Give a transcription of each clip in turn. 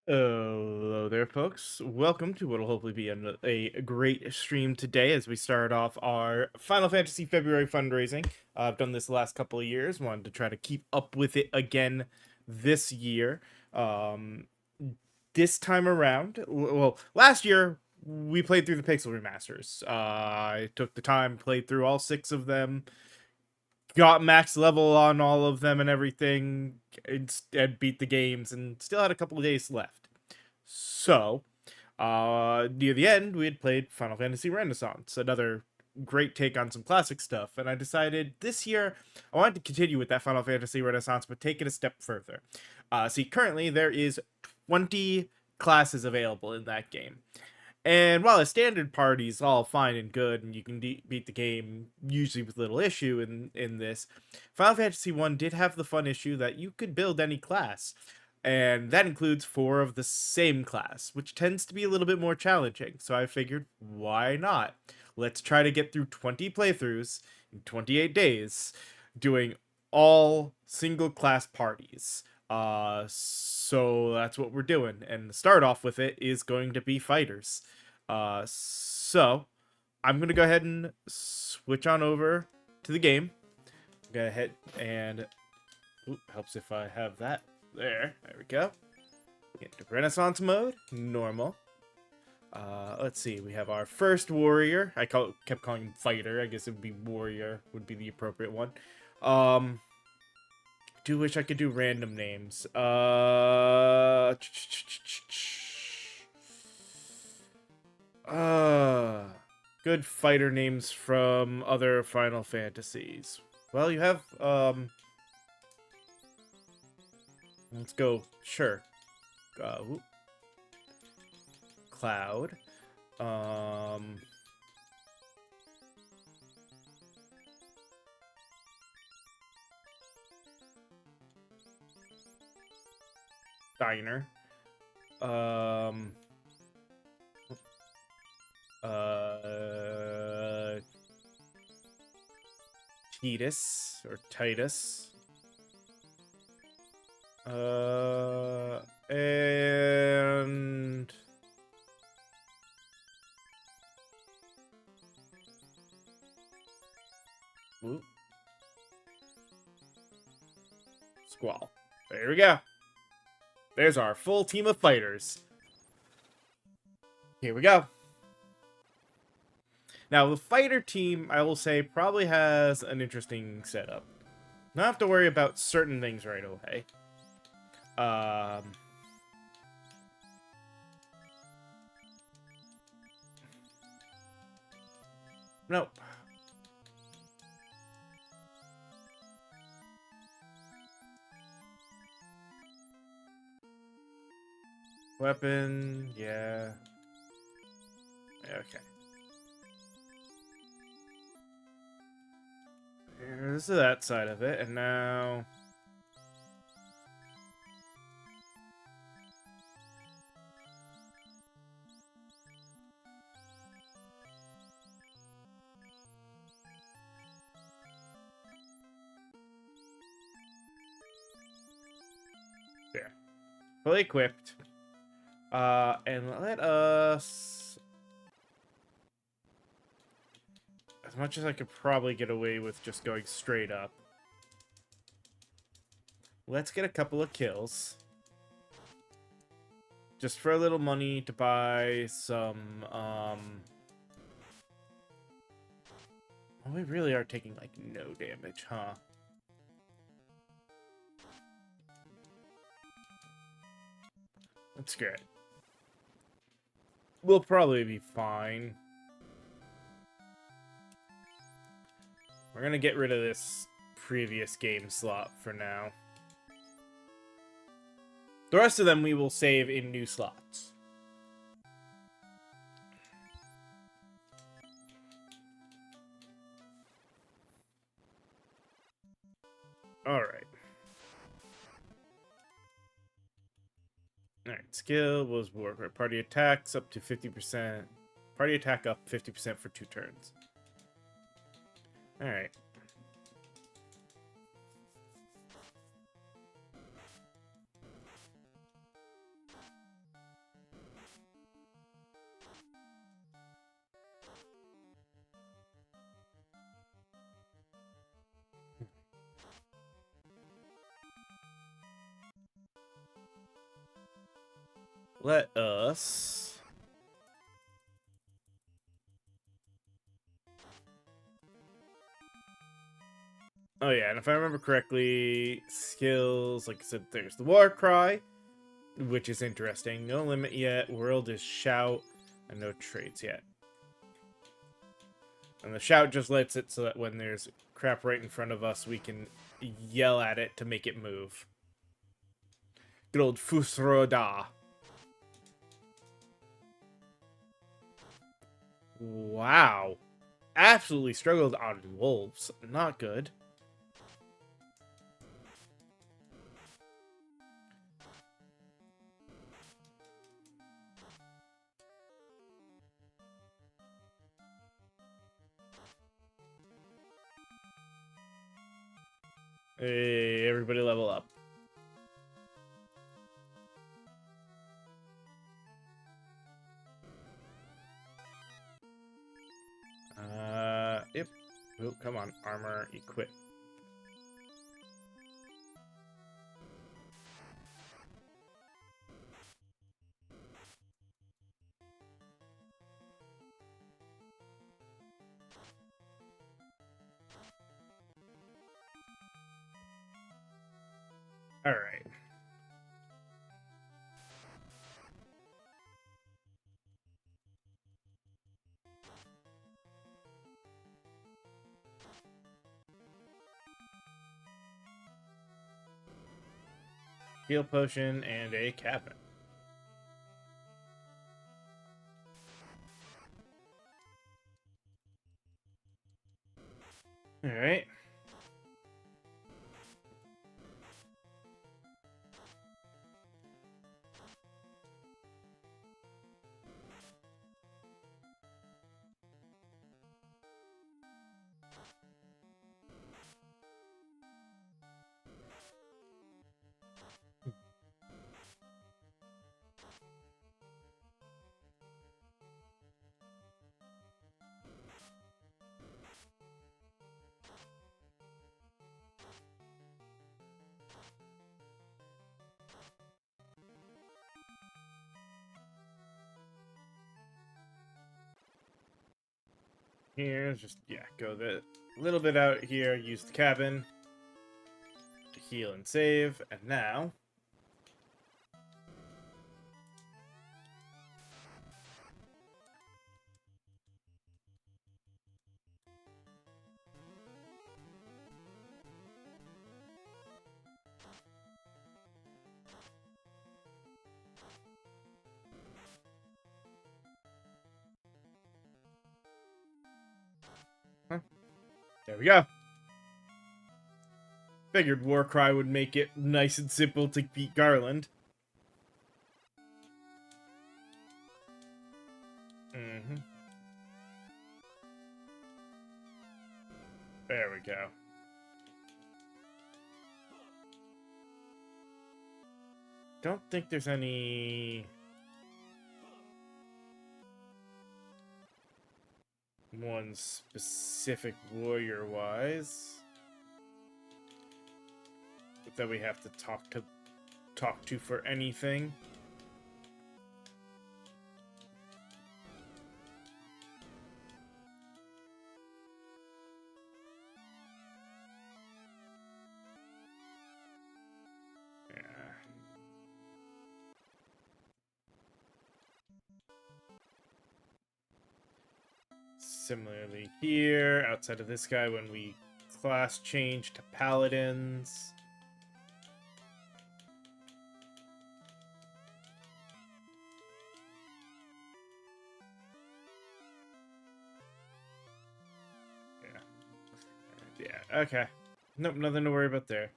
Hello there, folks. Welcome to what will hopefully be a great stream today as we start off our Final Fantasy February fundraising. I've done this the last couple of years, wanted to try to keep up with it again this year. Um, this time around, well, last year we played through the Pixel remasters. I took the time, played through all six of them, got max level on all of them and everything, and beat the games, and still had a couple of days left. So, near the end, we had played Final Fantasy Renaissance, another great take on some classic stuff, and I decided this year I wanted to continue with that Final Fantasy Renaissance, but take it a step further. See, currently there is 20 classes available in that game. And while a standard party is all fine and good, and you can beat the game usually with little issue in this, Final Fantasy One did have the fun issue that you could build any class, and that includes four of the same class, which tends to be a little bit more challenging. So I figured, why not? Let's try to get through 20 playthroughs in 28 days, doing all single class parties. So that's what we're doing, and the start off with it is going to be fighters. So I'm gonna go ahead and switch on over to the game. Go ahead and helps if I have that there. There we go. Get to Renaissance mode, normal. Let's see. We have our first warrior. Kept calling him fighter. I guess it would be warrior would be the appropriate one. Do wish I could do random names. Good fighter names from other Final Fantasies. Well, you have let's go. Sure. Whoop. Cloud. Diner. Titus or Titus. And Ooh. Squall. There we go. There's our full team of fighters. Here we go. Now, the fighter team, I will say, probably has an interesting setup. Not have to worry about certain things right away. Nope. Weapon, yeah. Okay. This is that side of it, and now... There. Fully equipped. And let us... As much as I could probably get away with just going straight up. Let's get a couple of kills. Just for a little money to buy some, Well, we really are taking, like, no damage, huh? That's great. We'll probably be fine. We're gonna get rid of this previous game slot for now. The rest of them we will save in new slots. Alright. Alright, skill was war. Party attacks up to 50%. Party attack up 50% for 2 turns. Alright. let us... Oh yeah, and if I remember correctly, skills, like I said, there's the war cry, which is interesting. No limit yet. World is shout, and no traits yet. And the shout just lets it so that when there's crap right in front of us, we can yell at it to make it move. Good old Fusroda. Wow. Absolutely struggled on wolves. Not good. Hey, everybody level up. Yep. Oh, come on. Armor, equip. All right. Heal potion and a cabinet. All right. Here, just, yeah, go the little bit out here, use the cabin to heal and save, and now... Huh. There we go. Figured Warcry would make it nice and simple to beat Garland. Mm-hmm. There we go. Don't think there's any... one specific warrior-wise that we have to talk to for anything. Yeah. Similarly here, outside of this guy, when we class change to Paladins. Yeah, okay. Nope, nothing to worry about there.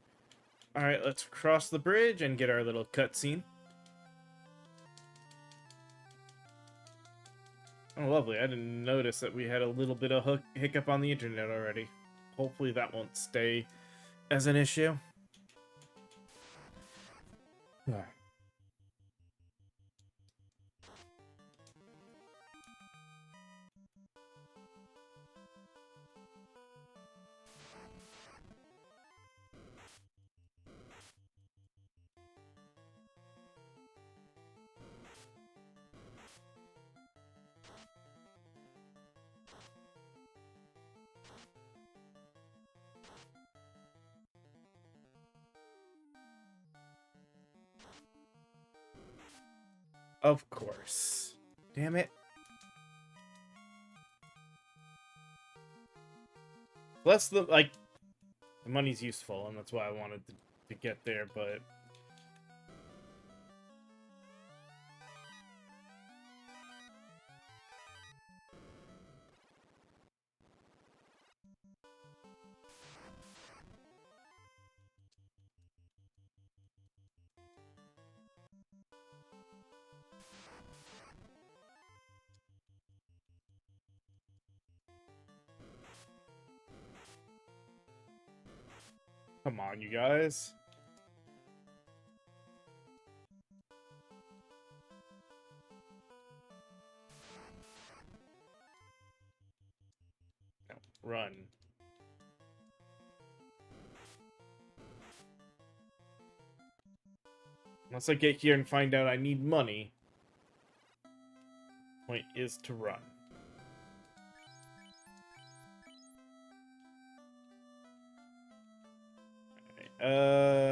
Alright, let's cross the bridge and get our little cutscene. Oh, lovely. I didn't notice that we had a little bit of hiccup on the internet already. Hopefully that won't stay as an issue. Of course. Damn it. Plus, the money's useful, and that's why I wanted to get there, but... Come on, you guys. No, run. Once I get here and find out I need money, point is to run. Alright, yeah.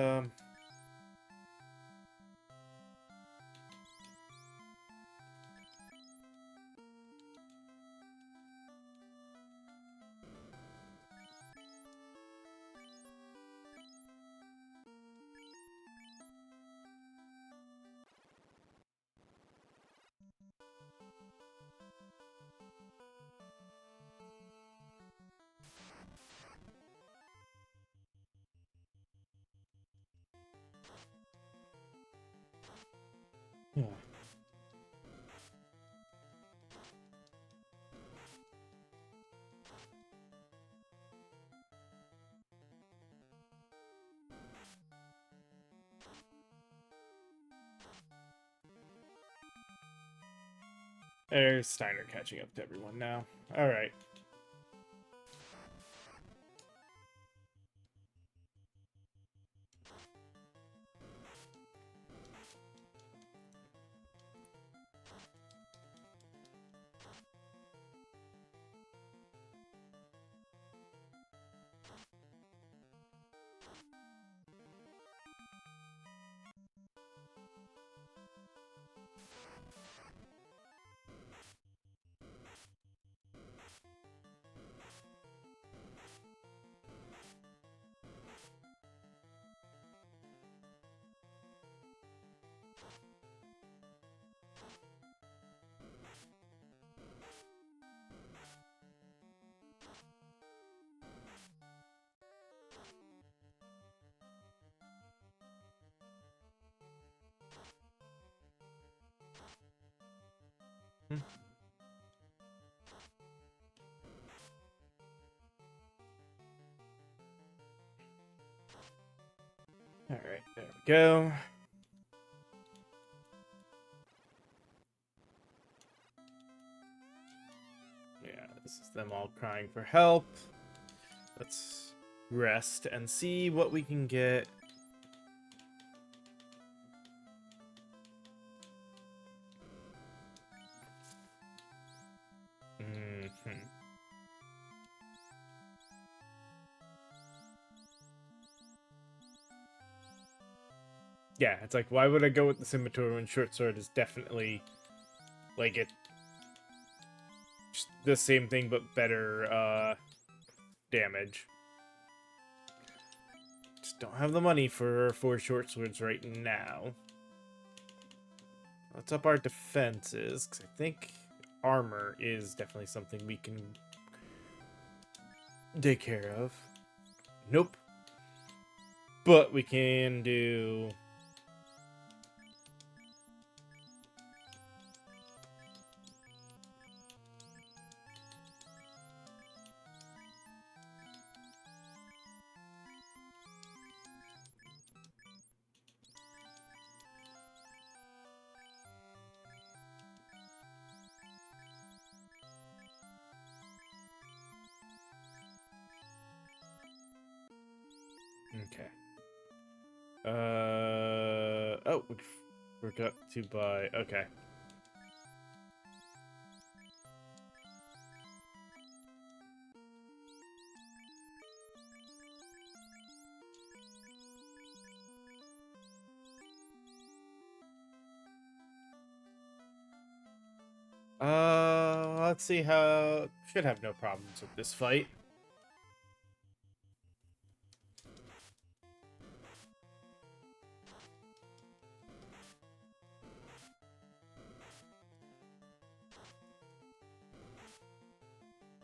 There's Steiner catching up to everyone now. Alright. Alright, there we go. Yeah, this is them all crying for help. Let's rest and see what we can get. Yeah, it's like, why would I go with the scimitar when short sword is definitely, like, it the same thing but better damage. Just don't have the money for 4 short swords right now. Let's up our defenses, because I think armor is definitely something we can take care of. Nope. But we can do... Okay. Oh, we forgot to buy... Okay. Let's see how... Should have no problems with this fight.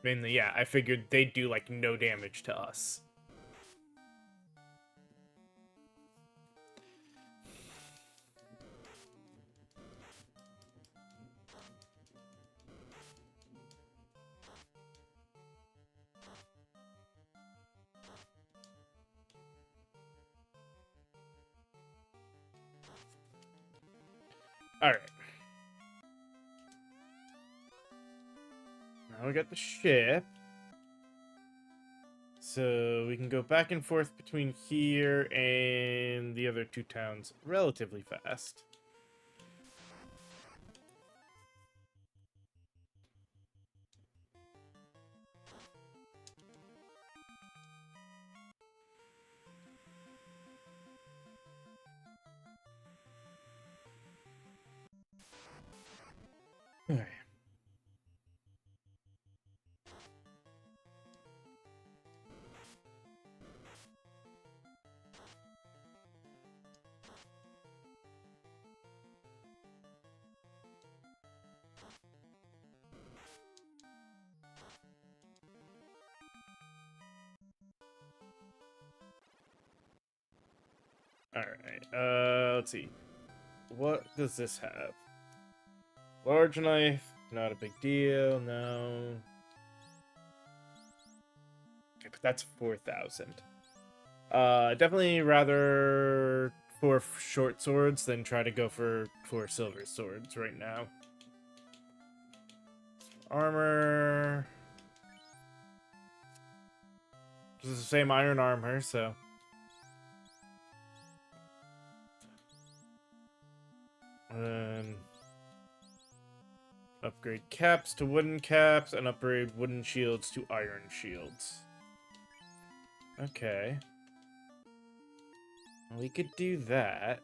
Mainly, yeah, I figured they'd do, like, no damage to us. Alright. Now we got the ship. So we can go back and forth between here and the other two towns relatively fast. Alright. Alright, let's see. What does this have? Large knife, not a big deal, no. Okay, but that's 4,000. Definitely rather for short swords than try to go for silver swords right now. Armor. This is the same iron armor, so. And upgrade caps to wooden caps and upgrade wooden shields to iron shields. Okay. We could do that.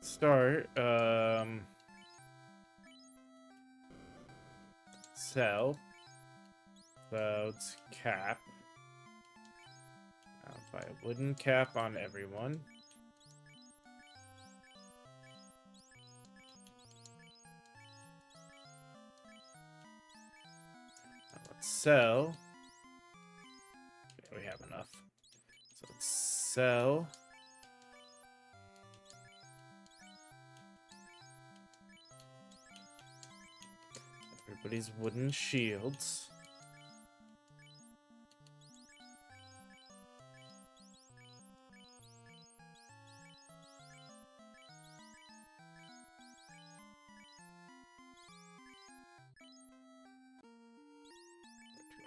Start, sell. Clouds cap. I'll buy a wooden cap on everyone. Let's sell. Yeah, we have enough. So let's sell. Everybody's wooden shields.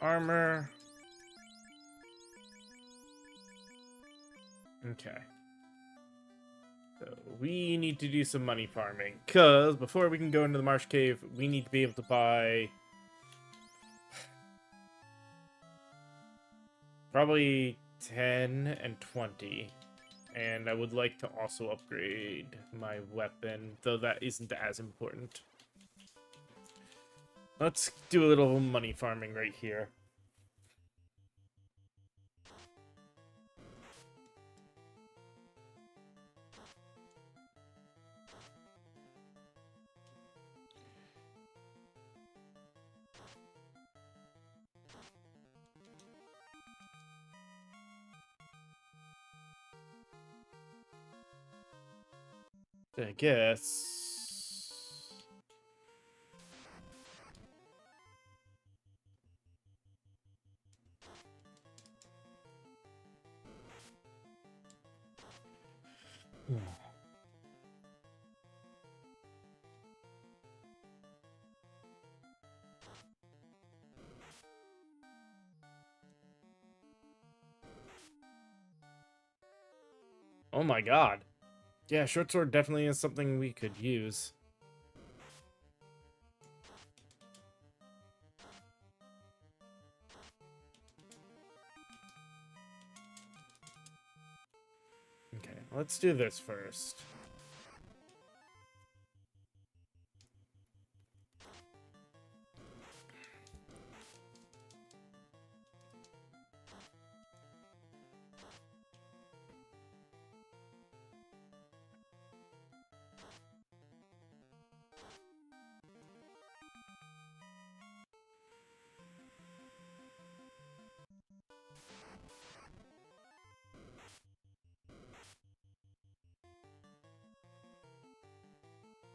Armor. Okay. So we need to do some money farming, because before we can go into the Marsh Cave, we need to be able to buy probably 10 and 20. And I would like to also upgrade my weapon, though that isn't as important. Let's do a little money farming right here. I guess. Oh my god. Yeah, short sword definitely is something we could use. Let's do this first.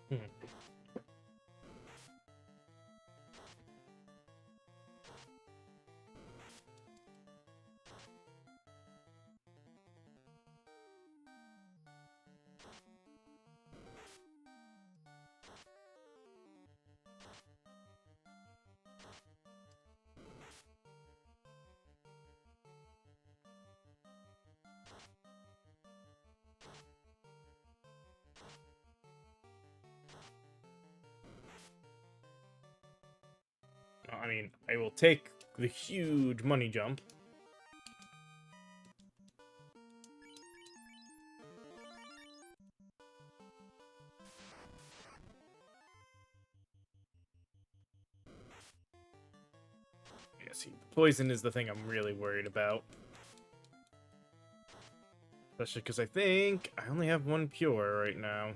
Hmm. I mean, I will take the huge money jump. Yeah, see, poison is the thing I'm really worried about. Especially because I think I only have one pure right now.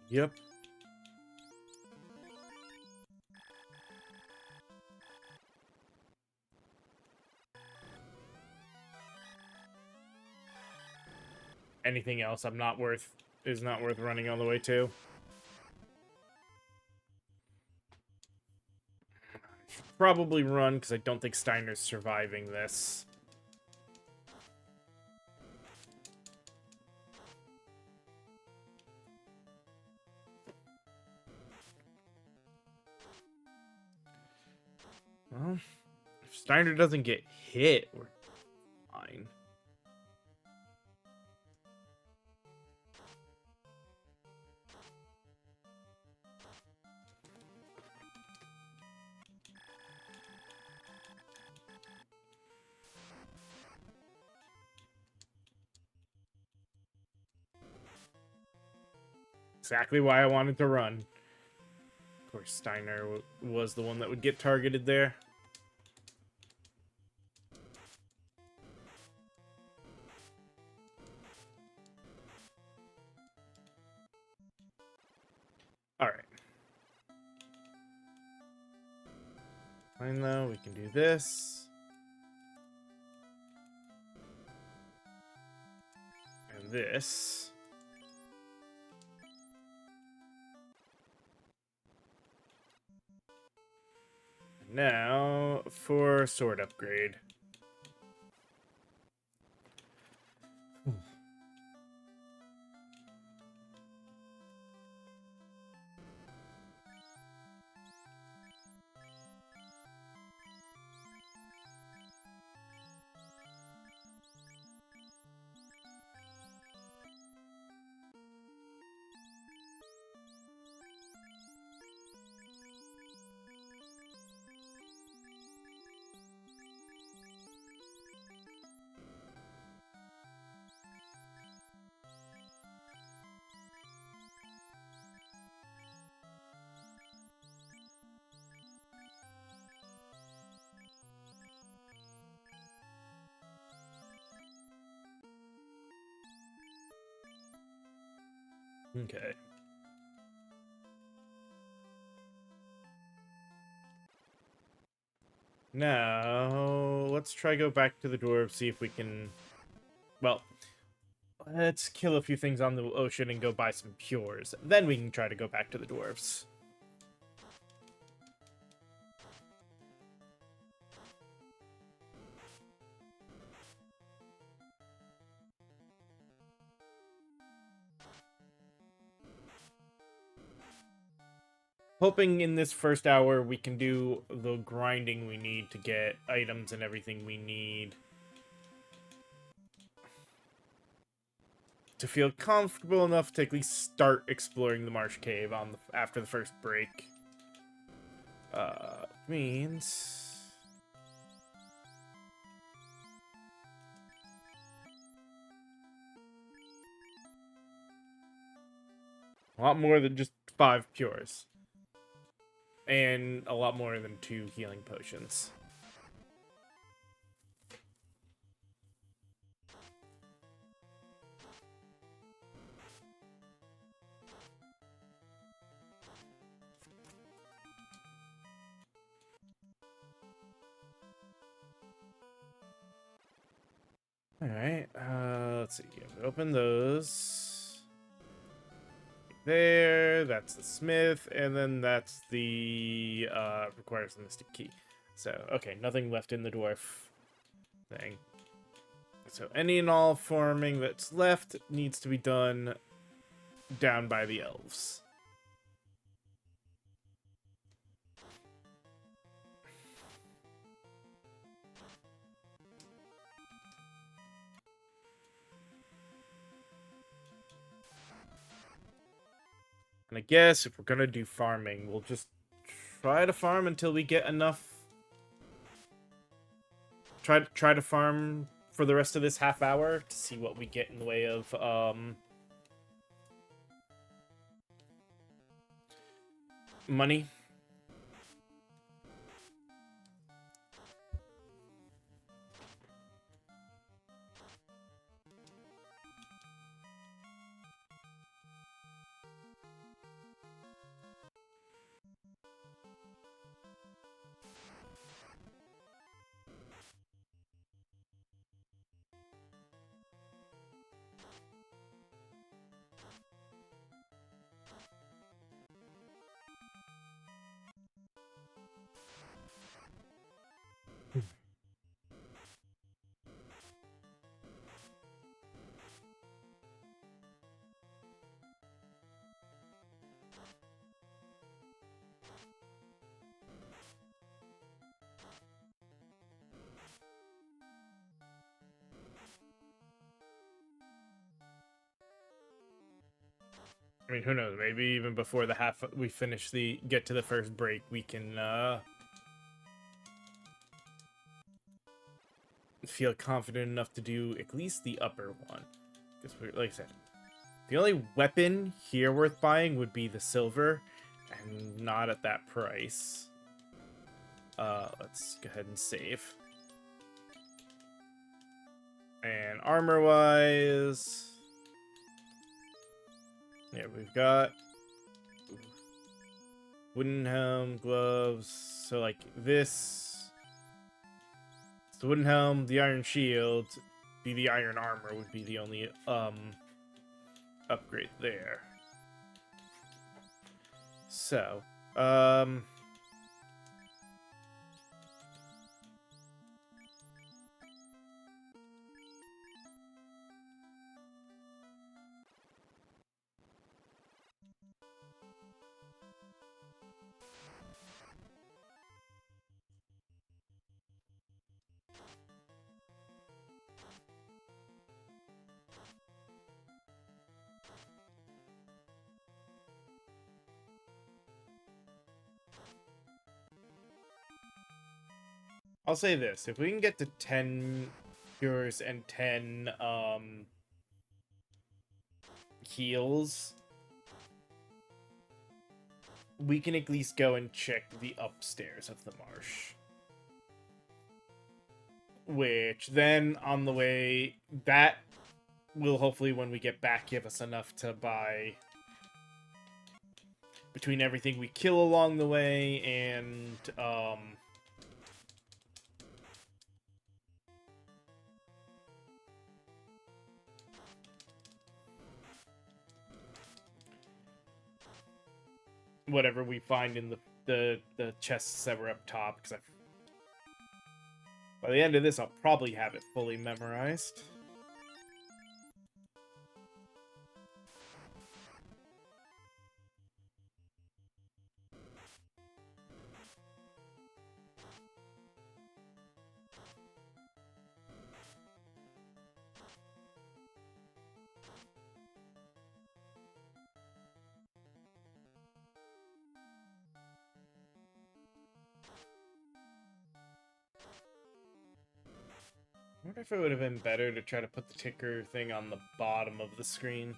Yep. Anything else is not worth running all the way to. Probably run because I don't think Steiner's surviving this. Well, if Steiner doesn't get hit, we're fine. Exactly why I wanted to run. Of course, Steiner was the one that would get targeted there. Alright. Fine, though. We can do this. And this. Now, for sword upgrade. Okay. Now, let's try go back to the dwarves, see if we can... Well, let's kill a few things on the ocean and go buy some pures. Then we can try to go back to the dwarves. Hoping in this first hour we can do the grinding we need to get items and everything we need. to feel comfortable enough to at least start exploring the marsh cave after the first break. Means a lot more than just 5 pures. And a lot more than 2 healing potions. Alright, let's see. Open those. There, that's the smith, and then that's the, requires the mystic key. So, okay, nothing left in the dwarf thing. So, any and all farming that's left needs to be done down by the elves. And I guess if we're gonna do farming, we'll just try to farm until we get enough. Try to farm for the rest of this half hour to see what we get in the way of money. I mean, who knows? Maybe even before we get to the first break, we can feel confident enough to do at least the upper one. Because, like I said, the only weapon here worth buying would be the silver, and not at that price. Let's go ahead and save. And armor-wise, yeah, we've got wooden helm, gloves. So like this, it's the wooden helm, the iron shield, the iron armor would be the only upgrade there. So, I'll say this, if we can get to 10 cures and 10 heals, we can at least go and check the upstairs of the marsh. Which then on the way, that will hopefully when we get back give us enough to buy between everything we kill along the way and whatever we find in the chests that were up top, because by the end of this I'll probably have it fully memorized. wonder if it would have been better to try to put the ticker thing on the bottom of the screen.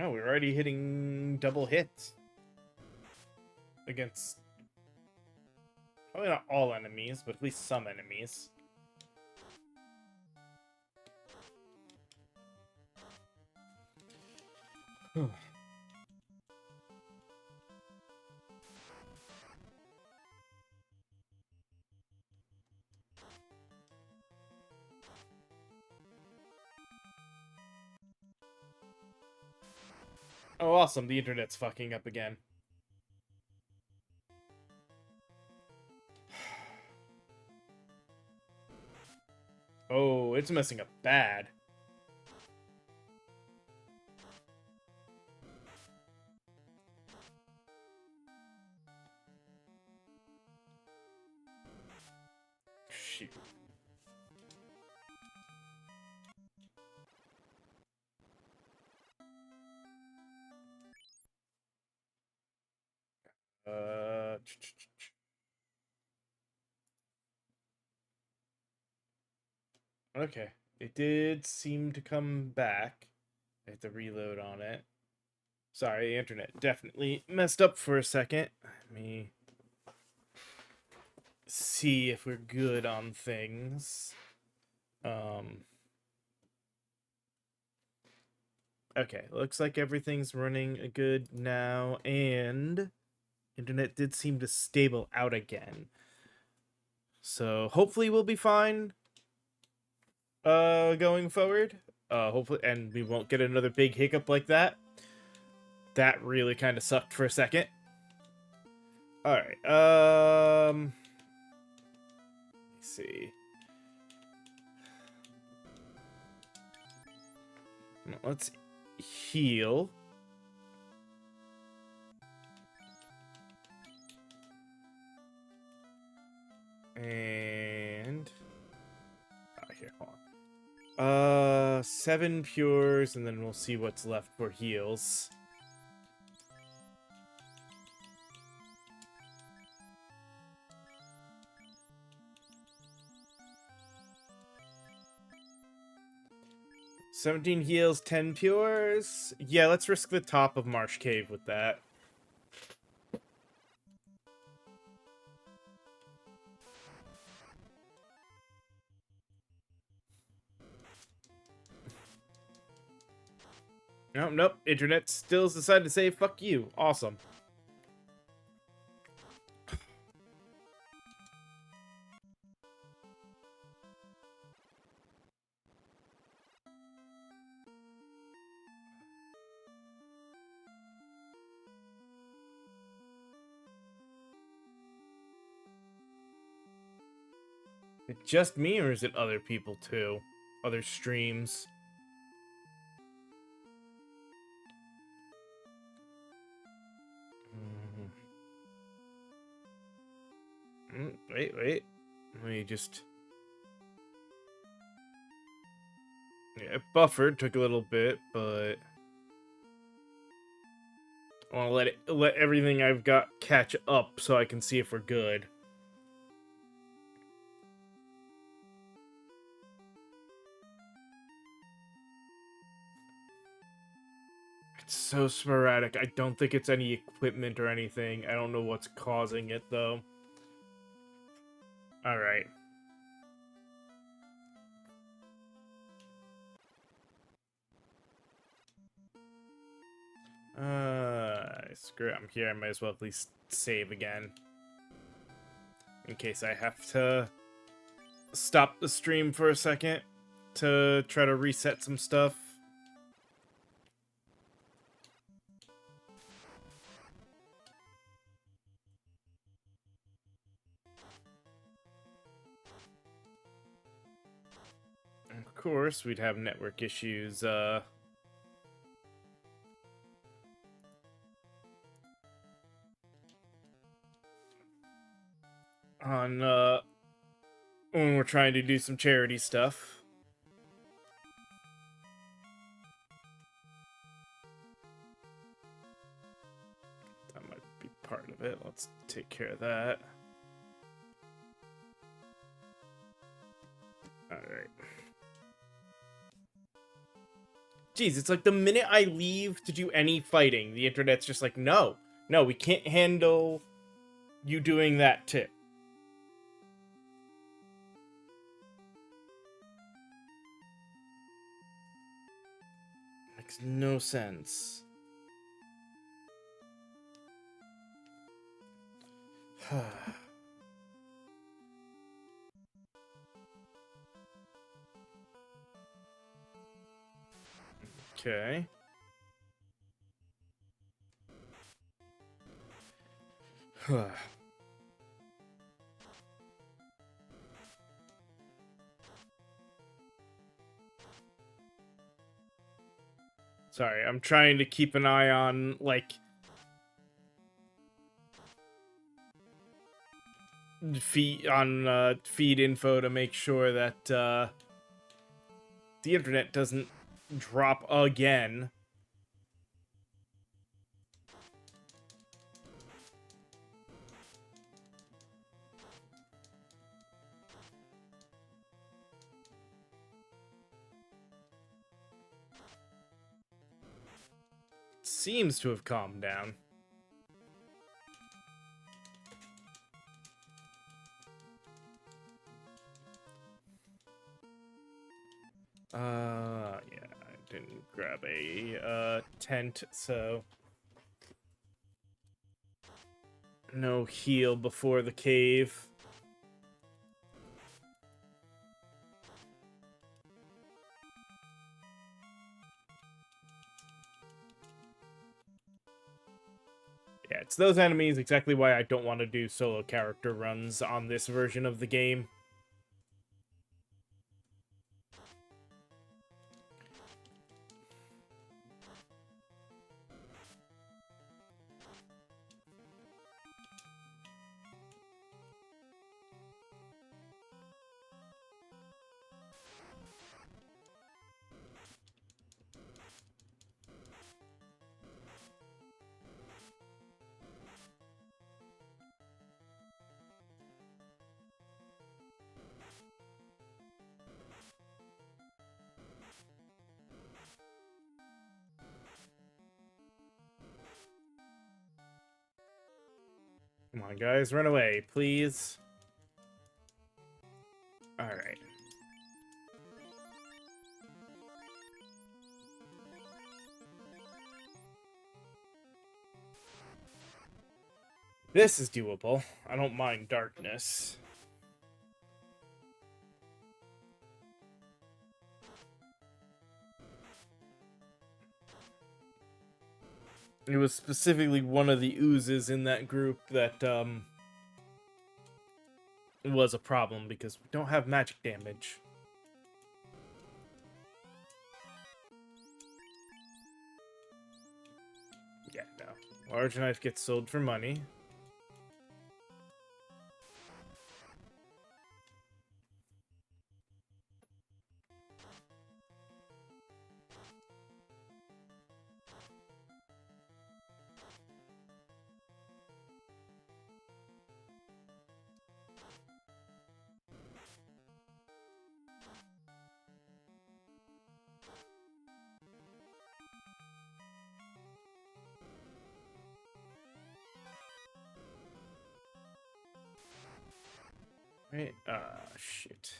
No, we're already hitting double hits against probably not all enemies, but at least some enemies. Oh, awesome. The internet's fucking up again. Oh, it's messing up bad. Shoot. Okay. It did seem to come back. I have to reload on it. Sorry, the internet definitely messed up for a second. Let me see if we're good on things. Okay, looks like everything's running good now, and internet did seem to stable out again. So hopefully we'll be fine going forward. Hopefully, and we won't get another big hiccup like that. That really kind of sucked for a second. All right. Let's see. Let's heal. And here, hold on. 7 pures, and then we'll see what's left for heals. $17 heals, 10 pures. Yeah, let's risk the top of Marsh Cave with that. Nope, nope. Internet still decided to say fuck you. Awesome. Is it just me, or is it other people too? Other streams? Wait. Let me just... Yeah, it buffered, took a little bit, but... I want to let everything I've got catch up so I can see if we're good. It's so sporadic. I don't think it's any equipment or anything. I don't know what's causing it, though. Alright. Screw it. I'm here. I might as well at least save again. In case I have to stop the stream for a second to try to reset some stuff. Of course, we'd have network issues, on, when we're trying to do some charity stuff. That might be part of it. Let's take care of that. Alright. Jeez, it's like the minute I leave to do any fighting, the internet's just like, no, we can't handle you doing that too. Makes no sense. Okay. Sorry, I'm trying to keep an eye on, like, feed info to make sure that the internet doesn't drop again. Seems to have calmed down. Yeah, I didn't grab a tent, so no heal before the cave. Yeah, it's those enemies, exactly why I don't want to do solo character runs on this version of the game. Come on, guys, run away, please. Alright. This is doable. I don't mind darkness. It was specifically one of the oozes in that group that, was a problem because we don't have magic damage. Yeah, no. Large knife gets sold for money. Right? Shit.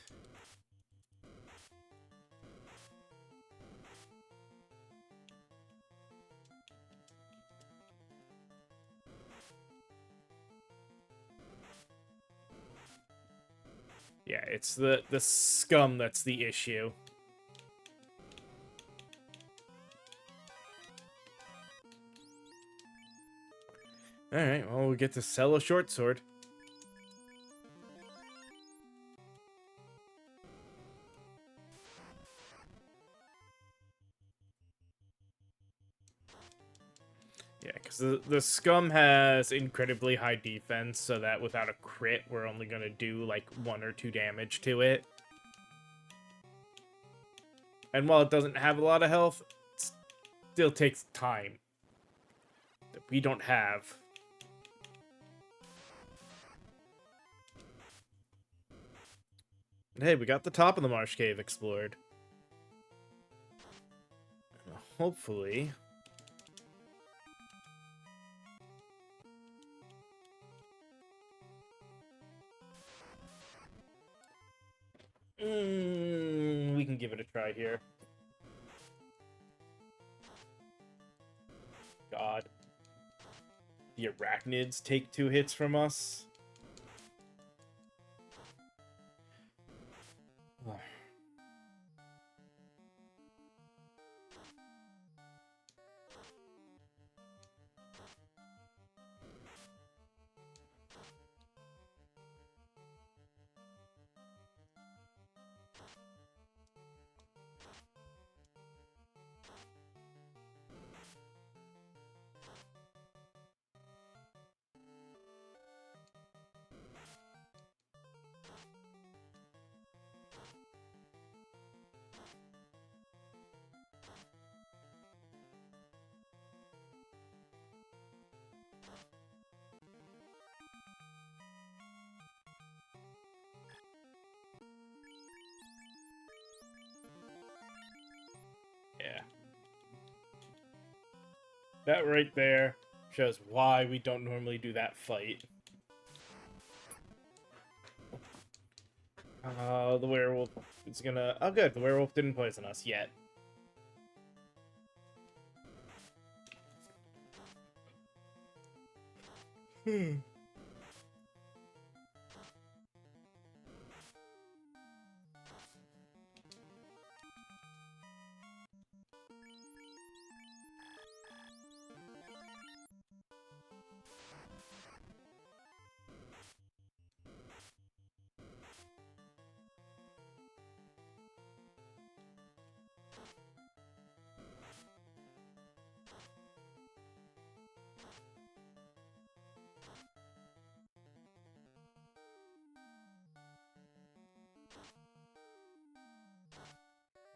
Yeah, it's the scum that's the issue. Alright, well, we get to sell a short sword. Yeah, because the scum has incredibly high defense, so that without a crit, we're only going to do like 1 or 2 damage to it. And while it doesn't have a lot of health, it still takes time that we don't have. And hey, we got the top of the marsh cave explored. Hopefully... we can give it a try here. God. The arachnids take 2 hits from us. Yeah. That right there shows why we don't normally do that fight. The werewolf is gonna... Oh, good. The werewolf didn't poison us yet.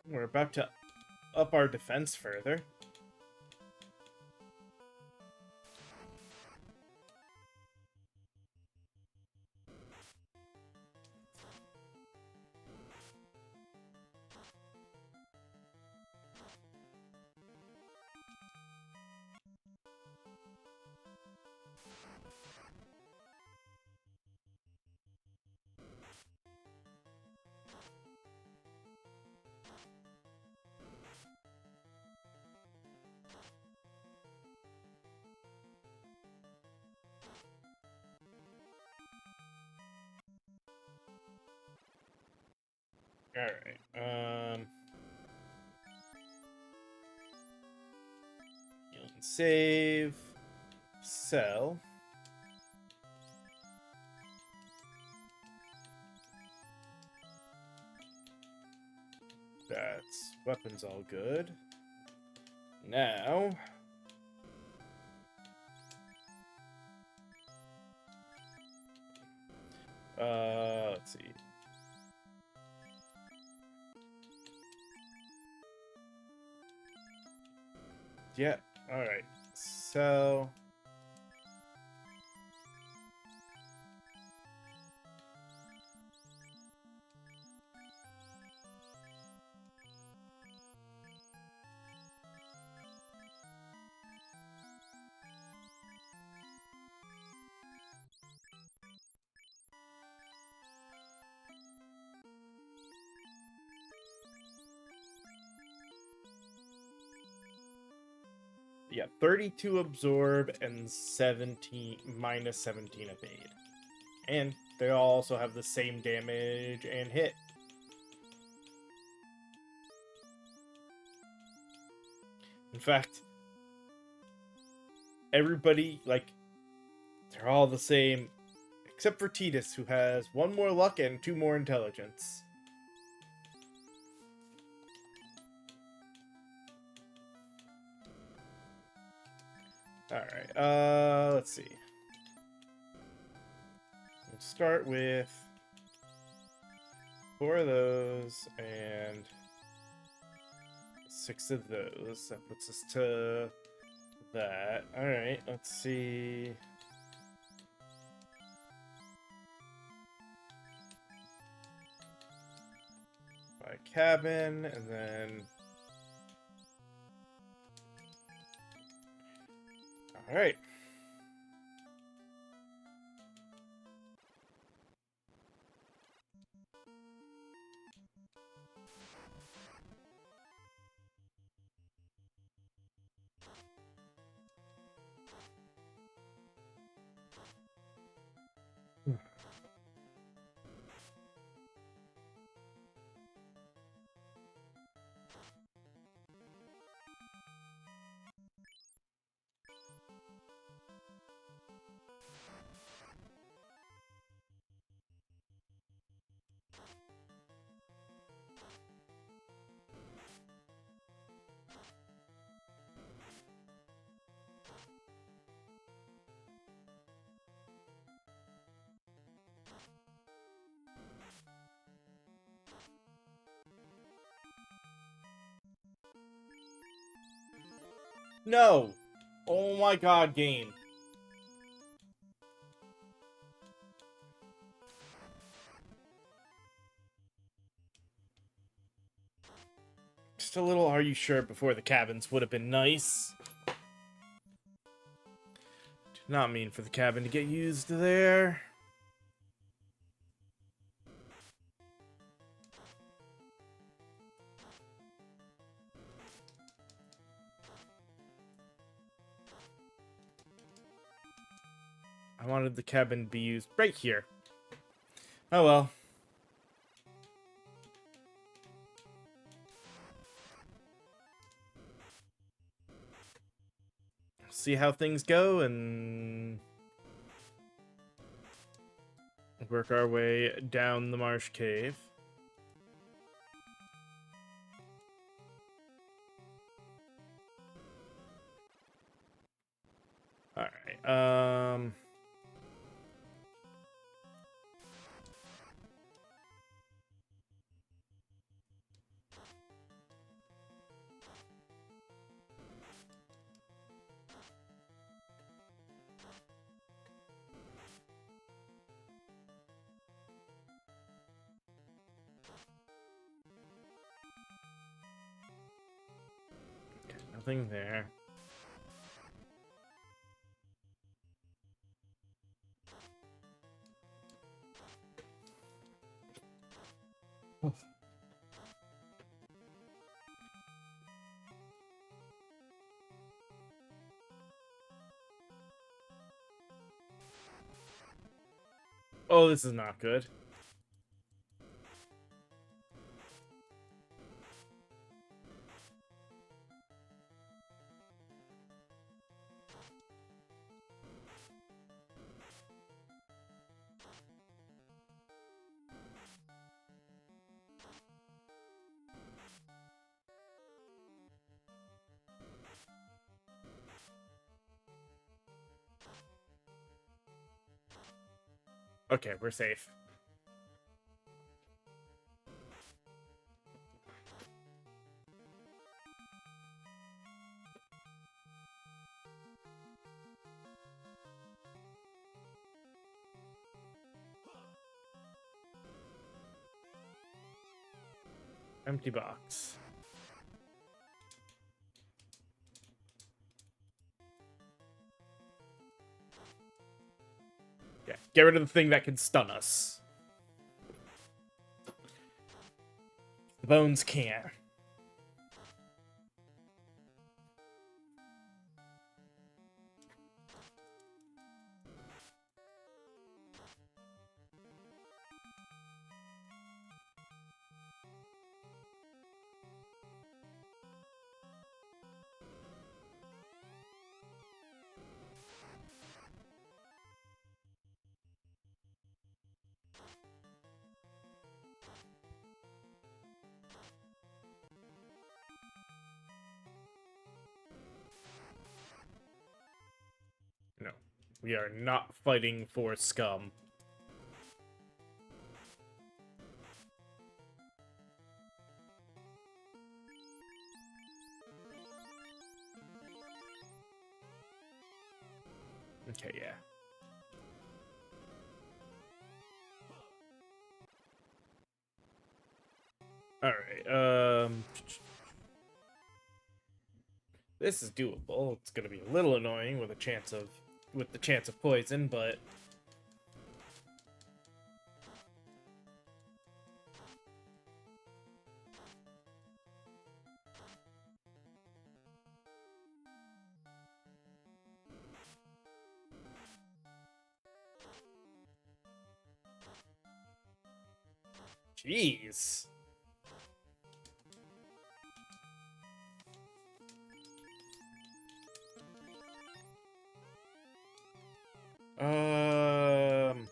We're about to up our defense further. Alright, heal and save. Sell. That's weapons all good. Now... let's see. Yeah, alright. So... yeah, 32 absorb and 17 minus 17 evade. And they all also have the same damage and hit. In fact, everybody, like, they're all the same, except for Tidus, who has 1 more luck and 2 more intelligence. Alright, let's see. We'll start with 4 of those and 6 of those. That puts us to that. Alright, let's see. By cabin, and then... Alright. No! Oh my god, game. Just a little "are you sure" before the cabins would have been nice. Did not mean for the cabin to get used there. I wanted the cabin to be used right here. Oh well. See how things go and work our way down the marsh cave. Alright, okay, nothing there. Oh, this is not good. Okay, we're safe. Empty box. Yeah, get rid of the thing that can stun us. The bones can't. We are not fighting for scum. Okay, yeah. Alright, this is doable. It's gonna be a little annoying with the chance of poison, but jeez. Um,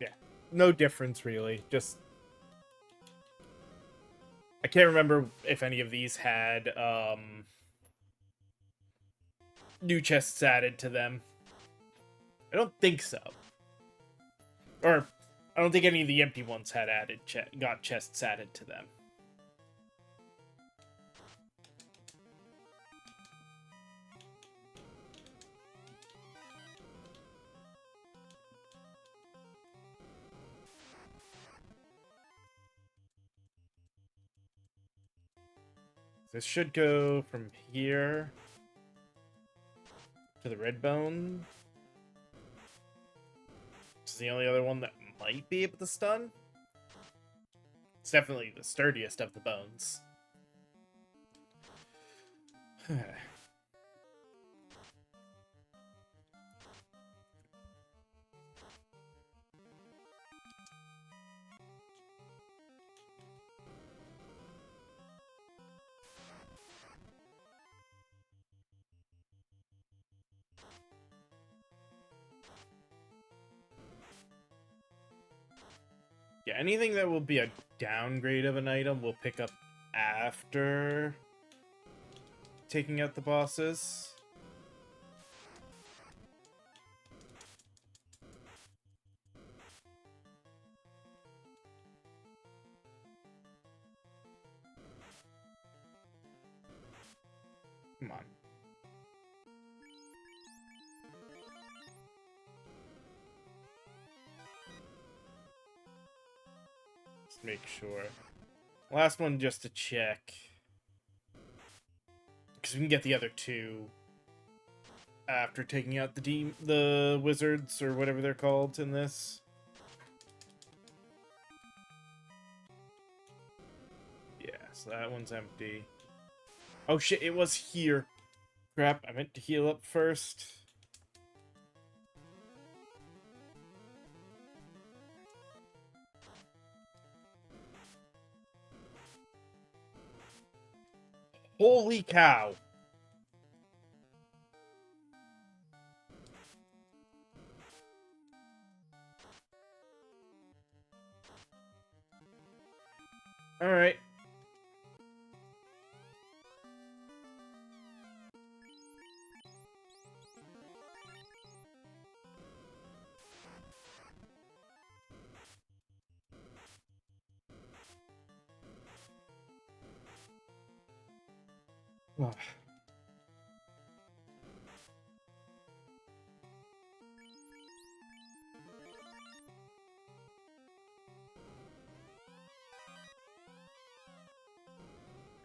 yeah, no difference really. Just I can't remember if any of these had new chests added to them. I don't think so. Or I don't think any of the empty ones had got chests added to them. This should go from here to the red bone. This is the only other one that might be able to stun. It's definitely the sturdiest of the bones. Yeah, anything that will be a downgrade of an item we'll pick up after taking out the bosses. Come on. Let's make sure. Last one just to check. Because we can get the other two after taking out the wizards or whatever they're called in this. Yeah, so that one's empty. Oh shit, it was here. Crap, I meant to heal up first. Holy cow. Alright.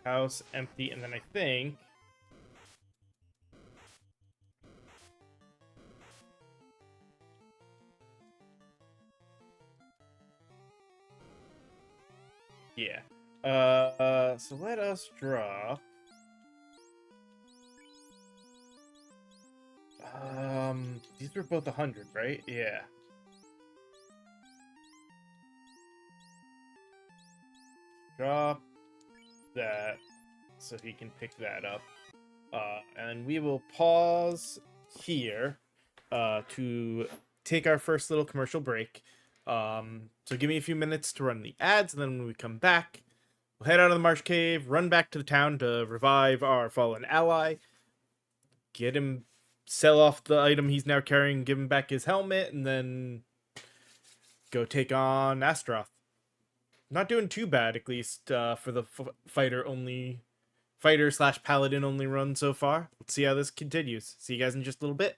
House empty, and then I think yeah. So let us drop these were both 100, right? Yeah. Drop that so he can pick that up. And we will pause here to take our first little commercial break. So give me a few minutes to run the ads, and then when we come back, we'll head out of the Marsh Cave, run back to the town to revive our fallen ally, get him, sell off the item he's now carrying, give him back his helmet, and then go take on Astaroth. Not doing too bad, at least for the fighter slash paladin only run so far. Let's see how this continues. See you guys in just a little bit.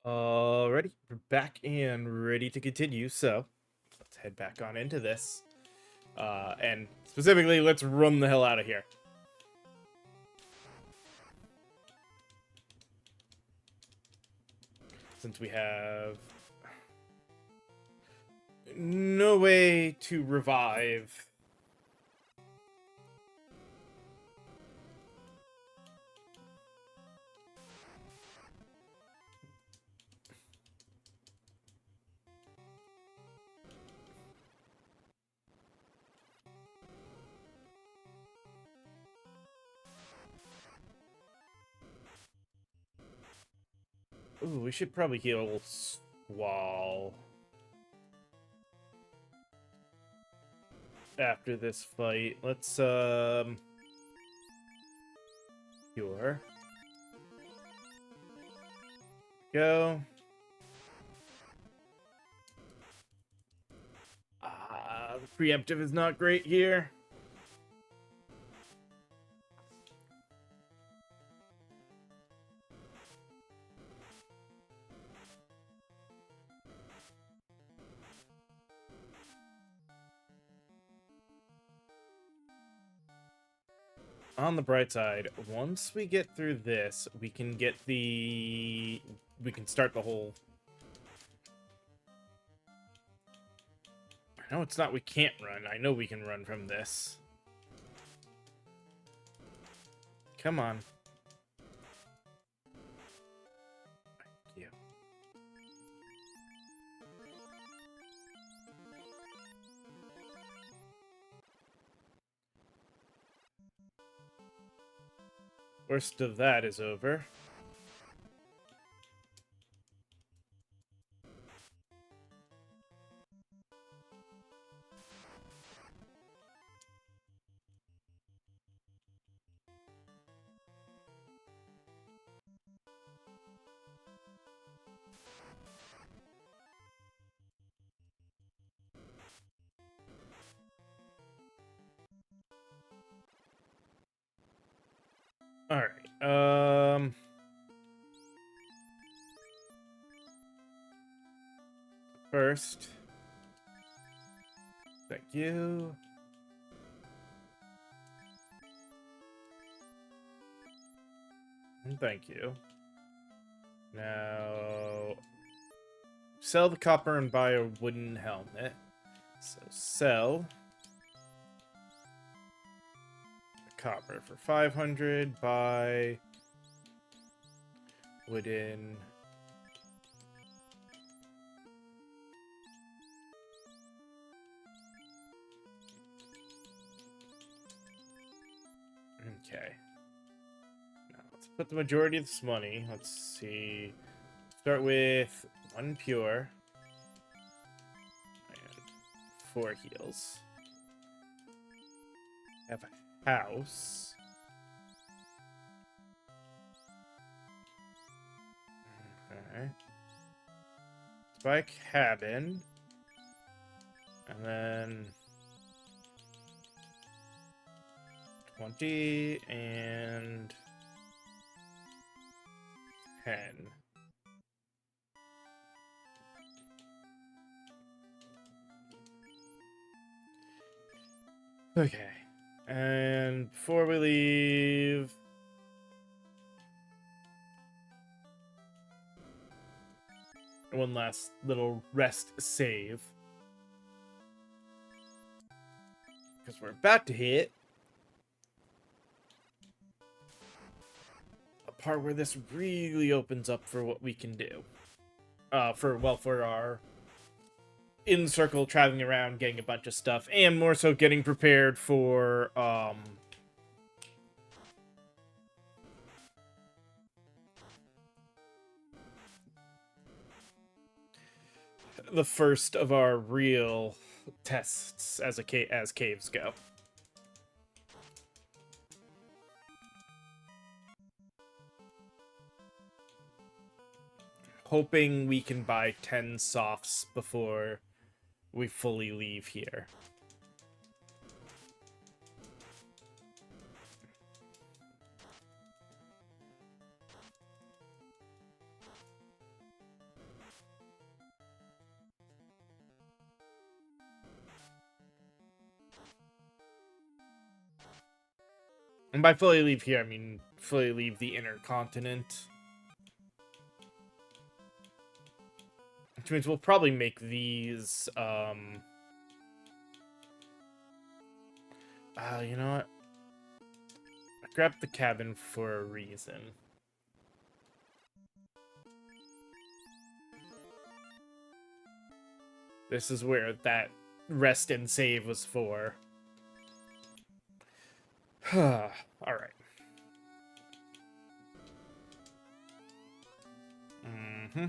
Alrighty, we're back and ready to continue. So let's head back on into this. And specifically, let's run the hell out of here. Since we have no way to revive. Ooh, we should probably heal Squall after this fight. Let's cure. Go. The preemptive is not great here. On the bright side, once we get through this, we can get the... we can start the whole... No, it's not we can't run. I know we can run from this. Come on. Thank you. Worst of that is over. Alright, first, thank you. And thank you. Now, sell the copper and buy a wooden helmet. So sell the copper for 500, buy wooden. Okay. Now let's put the majority of this money. Let's see. Start with 1 pure and 4 heals. Have a house. Okay. Let's buy a cabin. And then 20 and 10. Okay. And before we leave, one last little rest save. Because we're about to hit a part where this really opens up for what we can do. For our in circle traveling around, getting a bunch of stuff, and more so getting prepared for the first of our real tests as caves go. Hoping we can buy 10 softs before we fully leave here. And by fully leave here, I mean fully leave the inner continent. Which means we'll probably make these, you know what? I grabbed the cabin for a reason. This is where that rest and save was for. Alright. Mm-hmm.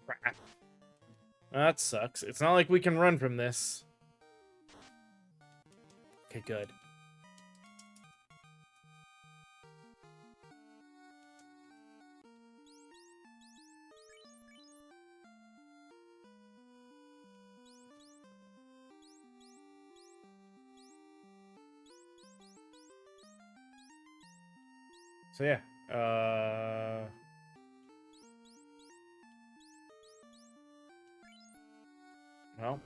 Crap. That sucks. It's not like we can run from this. Okay, good. So yeah, well,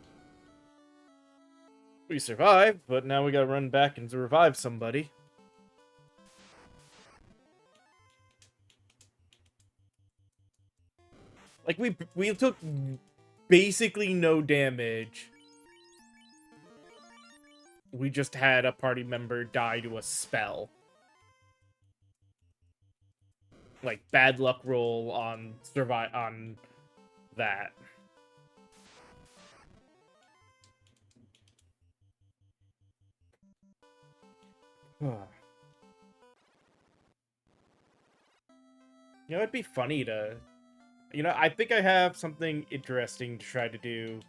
we survived, but now we gotta run back and revive somebody. Like, we took basically no damage. We just had a party member die to a spell. Like, bad luck roll on that. You know, it'd be funny to... You know, I think I have something interesting to try to do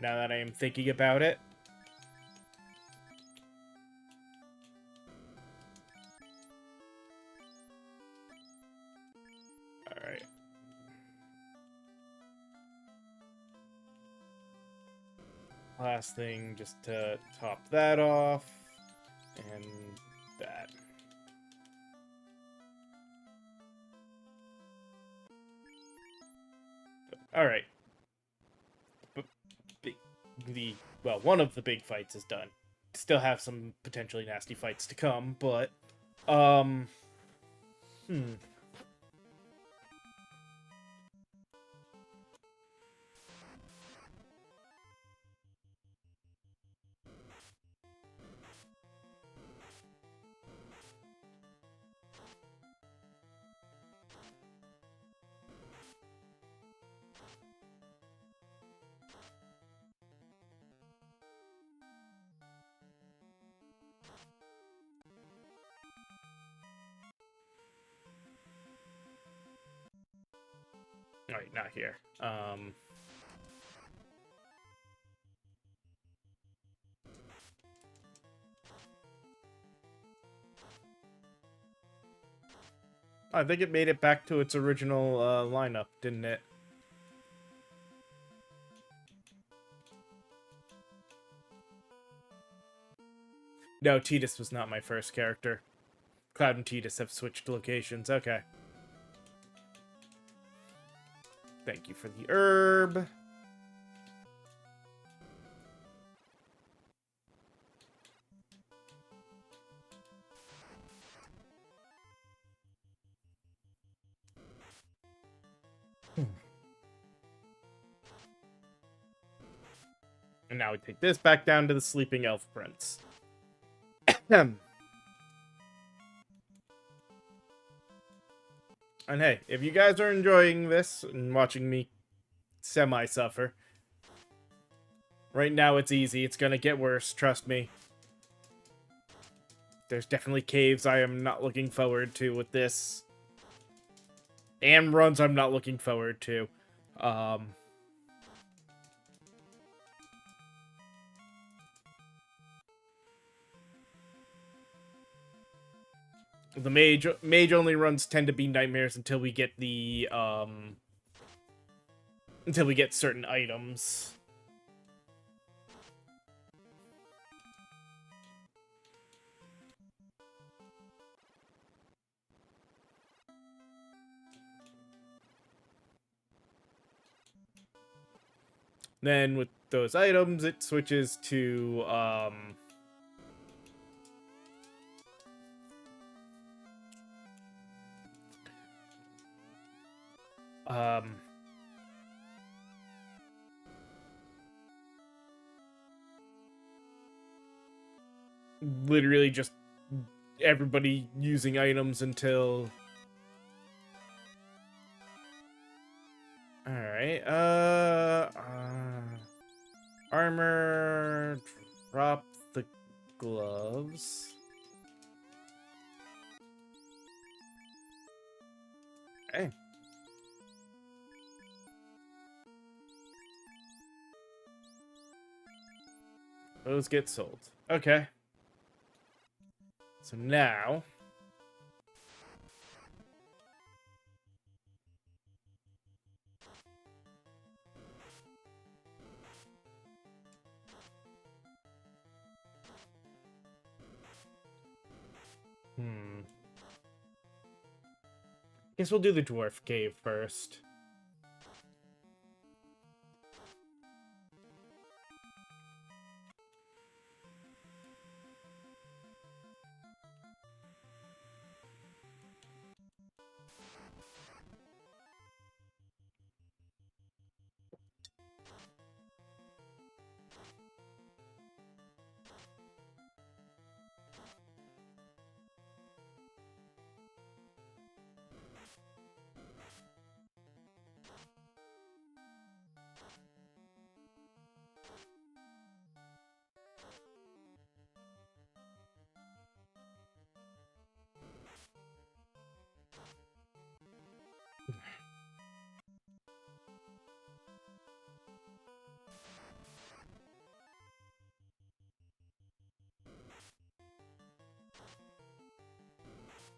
now that I am thinking about it. Alright. Last thing, just to top that off. And that. Alright. Well, one of the big fights is done. Still have some potentially nasty fights to come, but... Alright, not here. I think it made it back to its original lineup, didn't it? No, Tidus was not my first character. Cloud and Tidus have switched locations. Okay. Thank you for the herb. And now we take this back down to the Sleeping Elf Prince. And hey, if you guys are enjoying this and watching me semi-suffer, right now it's easy. It's gonna get worse, trust me. There's definitely caves I am not looking forward to with this. And runs I'm not looking forward to. The mage only runs tend to be nightmares until we get the until we get certain items. Then with those items, it switches to literally just everybody using items until... Alright, armor, drop the gloves. Okay. Those get sold. Okay. So now... Guess we'll do the dwarf cave first.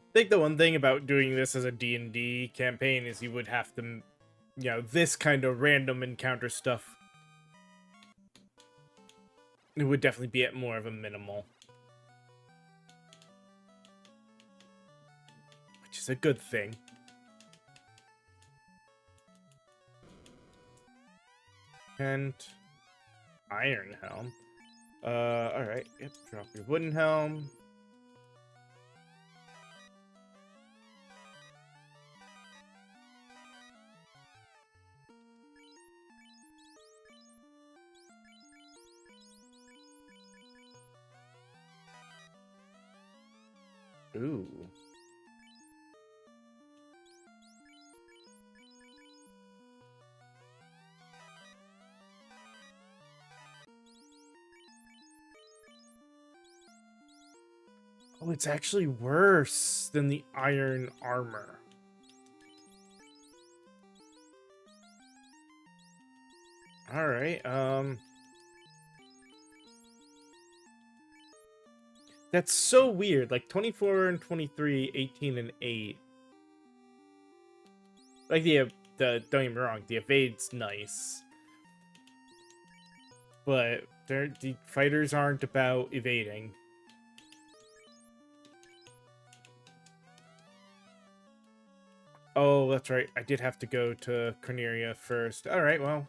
I think the one thing about doing this as a D&D campaign is you would have to, you know, this kind of random encounter stuff, it would definitely be at more of a minimal. Which is a good thing. And iron helm. Alright, yep, drop your wooden helm. Ooh. Oh, it's actually worse than the iron armor. Alright, that's so weird. Like 24 and 23, 18 and 8. Like the don't get me wrong, the evade's nice. But the fighters aren't about evading. Oh, that's right. I did have to go to Corneria first. Alright, well.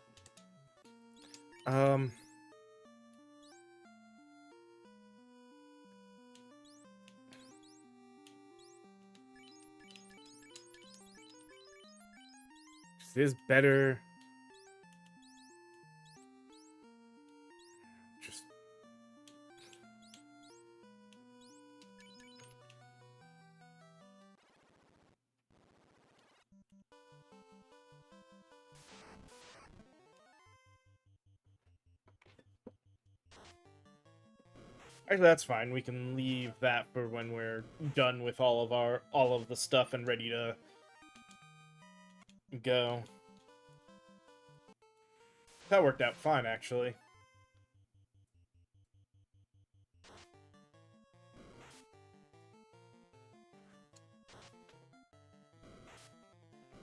It is better. Just... Actually, that's fine. We can leave that for when we're done with all of the stuff and ready to go. That worked out fine, actually.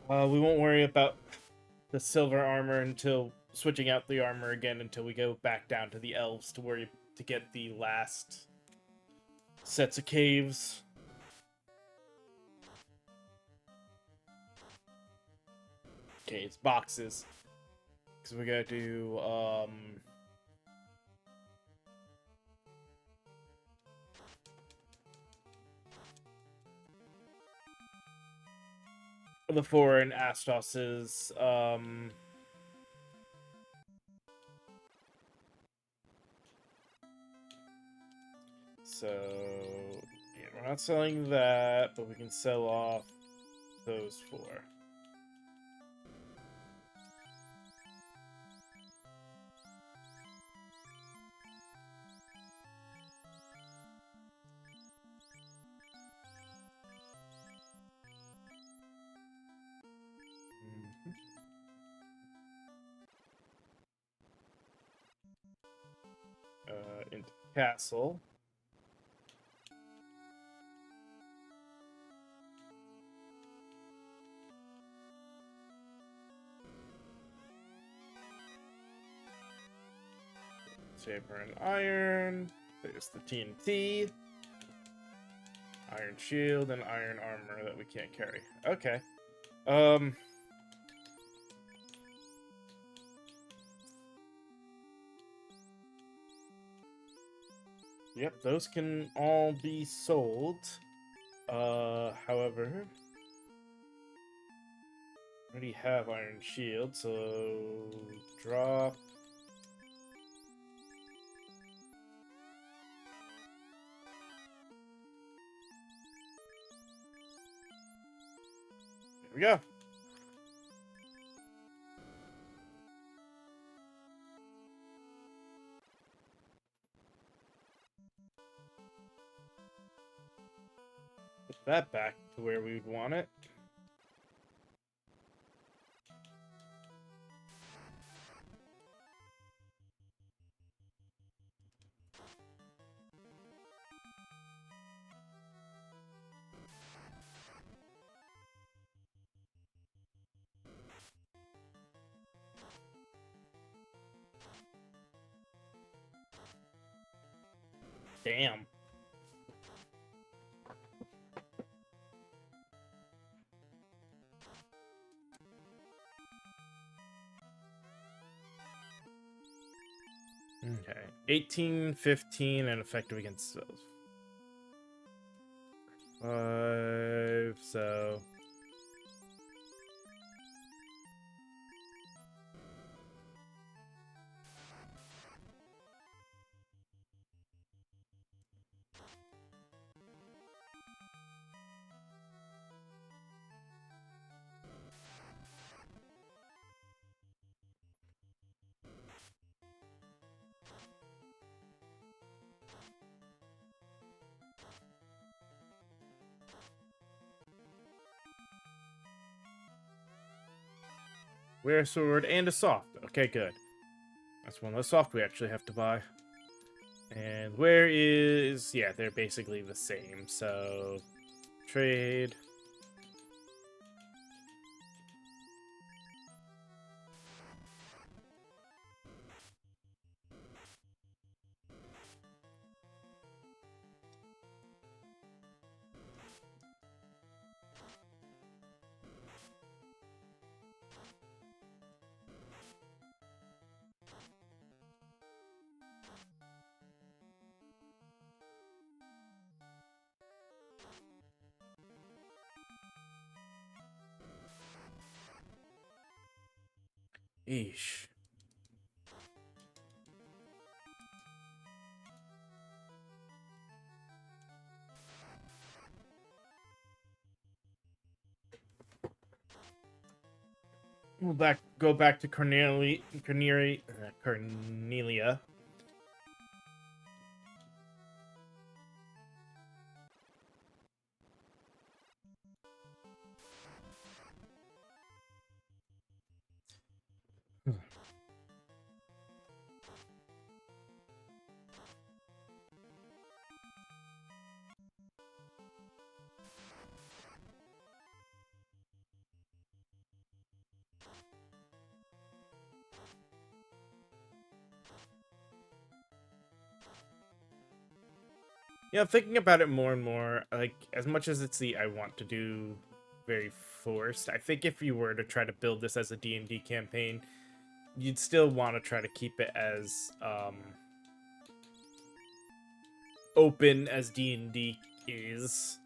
We won't worry about the silver armor until switching out the armor again until we go back down to the elves to get the last sets of caves. Caves, boxes. Because we gotta do, the foreign Astos's, so, yeah, we're not selling that, but we can sell off those four. Into castle. Saber and iron. There's the TNT. Iron shield and iron armor that we can't carry. Okay. Yep, those can all be sold. However, I already have iron shield, so drop. There we go. Put that back to where we would want it. Damn. Okay. 18, 15, and effective against those. 5, so... Wear a sword and a soft. Okay, good. That's one less soft we actually have to buy. And where is... Yeah, they're basically the same, so... Trade. Eesh. We'll go back to Cornelia. Yeah, thinking about it more and more, like, as much as it's the I want to do very forced, I think if you were to try to build this as a D&D campaign, you'd still want to try to keep it as open as D&D is.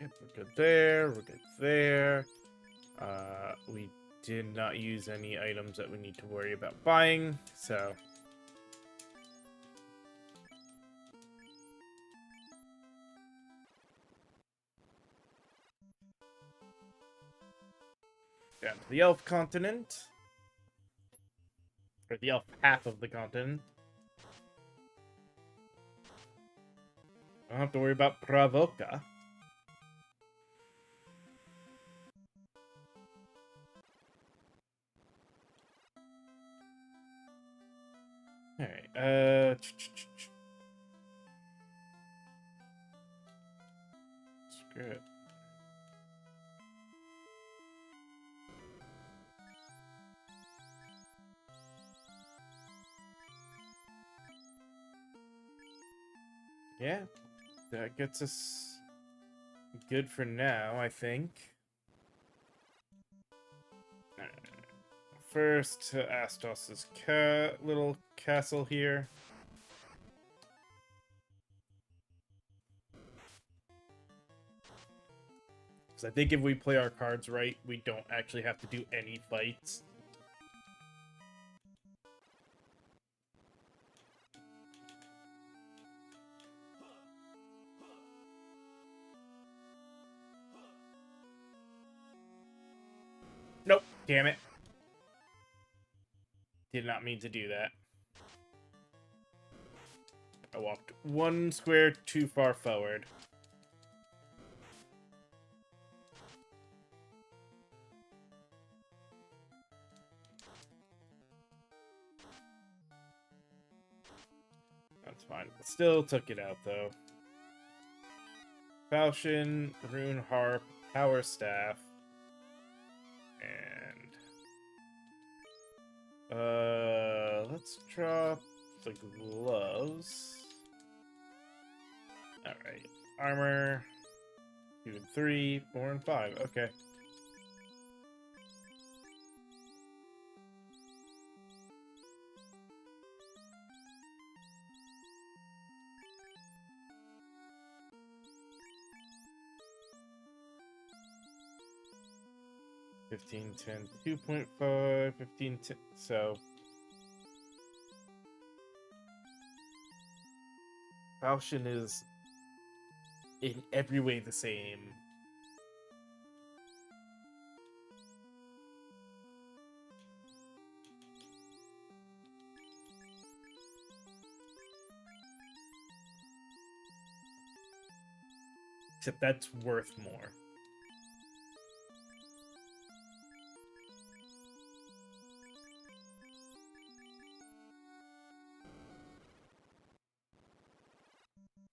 Yep, we're good there. We're good there. We did not use any items that we need to worry about buying, so... Down to the elf continent. Or the elf half of the continent. I don't have to worry about Pravoka. Alright, screw it. Yeah, that gets us good for now, I think. First to Astos' little castle here. Because I think if we play our cards right, we don't actually have to do any fights. Nope, damn it. Did not mean to do that. I walked one square too far forward. That's fine. Still took it out, though. Falchion, Rune Harp, Power Staff, and... let's drop the gloves. Alright. Armor. 2 and 3, 4 and 5. Okay. $15, $10, 2.5, $15, $10, so... Falchion is in every way the same. Except that's worth more.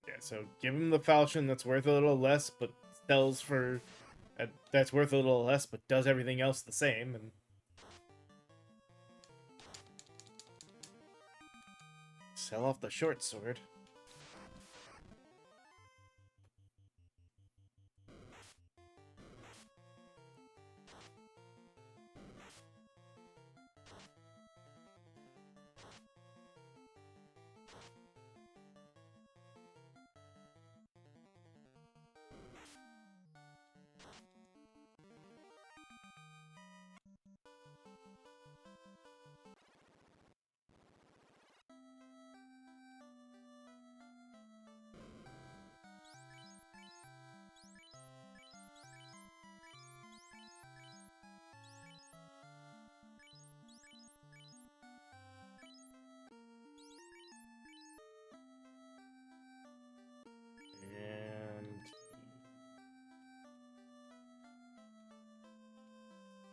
Yeah, so give him the falchion that's worth a little less, but sells for... that's worth a little less, but does everything else the same, and... sell off the short sword.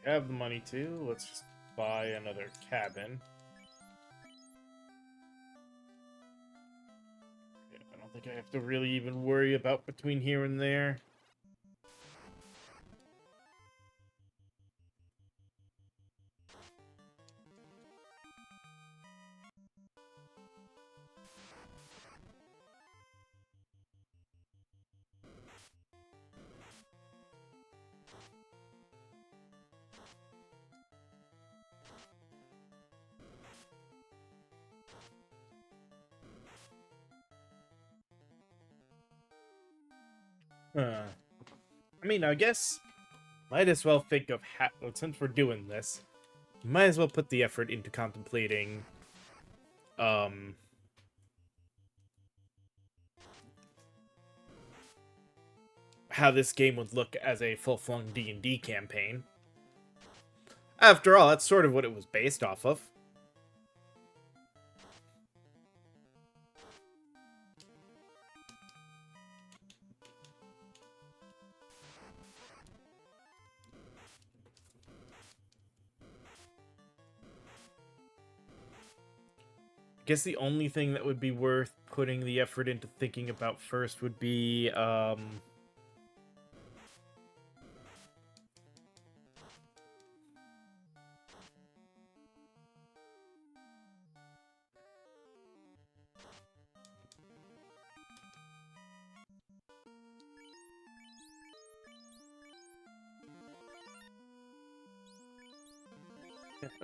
Have the money too. Let's just buy another cabin. Yeah, I don't think I have to really even worry about between here and there. I mean, I guess might as well think of since we're doing this, might as well put the effort into contemplating um how this game would look as a full-flung D&D campaign. After all, that's sort of what it was based off of. I guess the only thing that would be worth putting the effort into thinking about first would be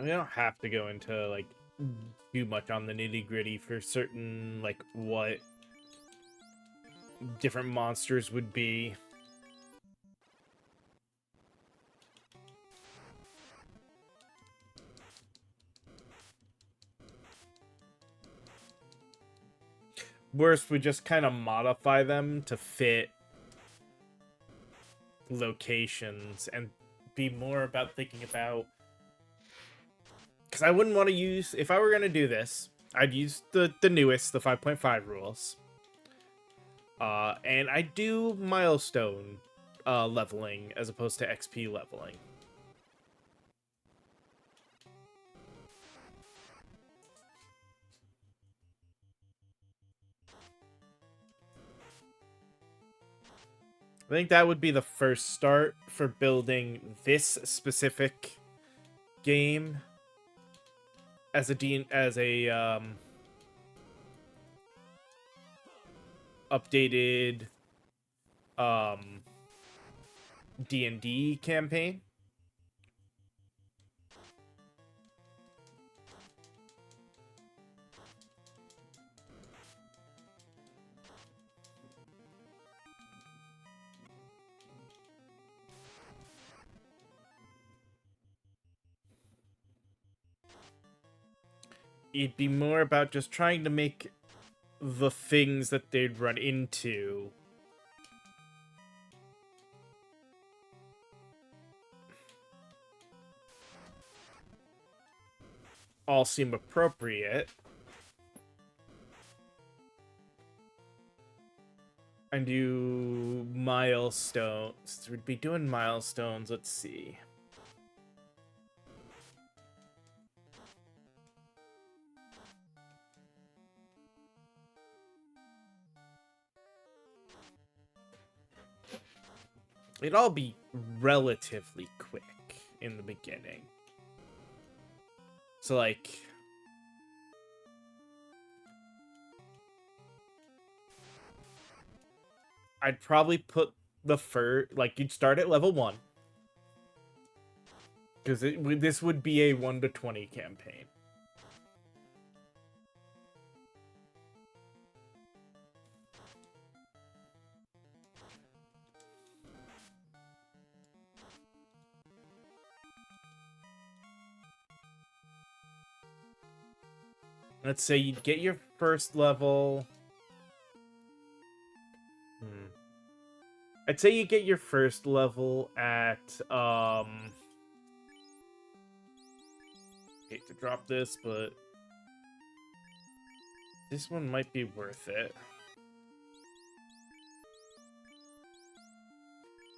we don't have to go into like too much on the nitty-gritty for certain, like what different monsters would be. Worst, we just kind of modify them to fit locations and be more about thinking about, because I wouldn't want to use, if I were going to do this, I'd use the newest, the 5.5 rules. And I do milestone leveling as opposed to XP leveling. I think that would be the first start for building this specific game as a updated D&D campaign. It'd be more about just trying to make the things that they'd run into all seem appropriate. And do milestones. We'd be doing milestones. Let's see. It'd all be relatively quick in the beginning. So, like, I'd probably put the like, you'd start at level 1. Because this would be a 1 to 20 campaign. Let's say you'd get your first level. I'd say you get your first level at hate to drop this, but this one might be worth it.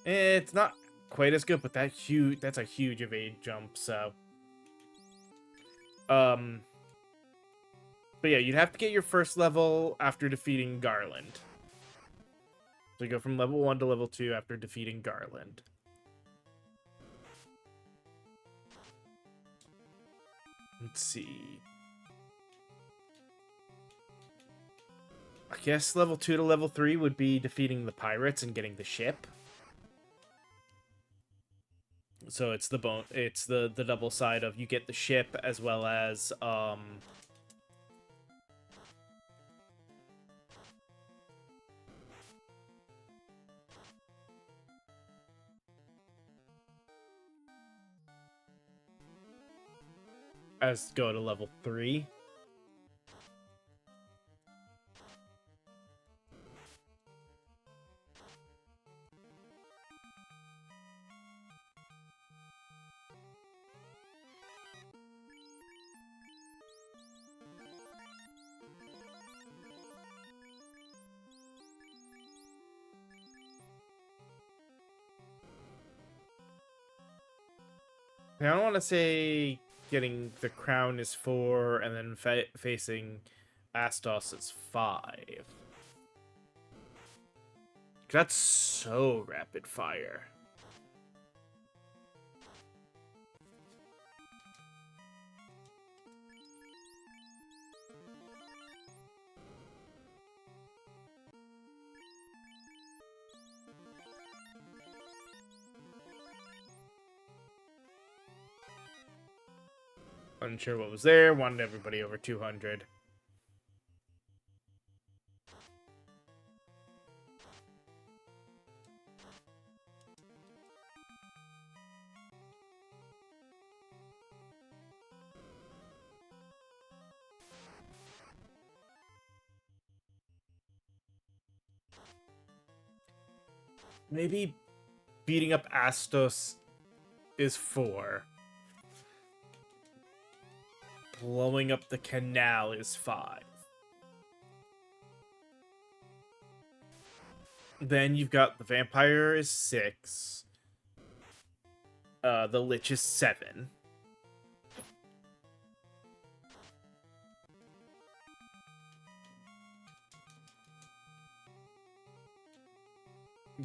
It's not quite as good, but that's a huge evade jump, so but yeah, you'd have to get your first level after defeating Garland. So you go from level 1 to level 2 after defeating Garland. Let's see. I guess level 2 to level 3 would be defeating the pirates and getting the ship. So it's the double side of you get the ship as well as as go to level 3. I don't want to say getting the crown is 4 and then facing Astos is 5. That's so rapid fire. Unsure what was there. Wanted everybody over 200. Maybe beating up Astos is 4. Blowing up the canal is 5. Then you've got the vampire is 6. The lich is 7.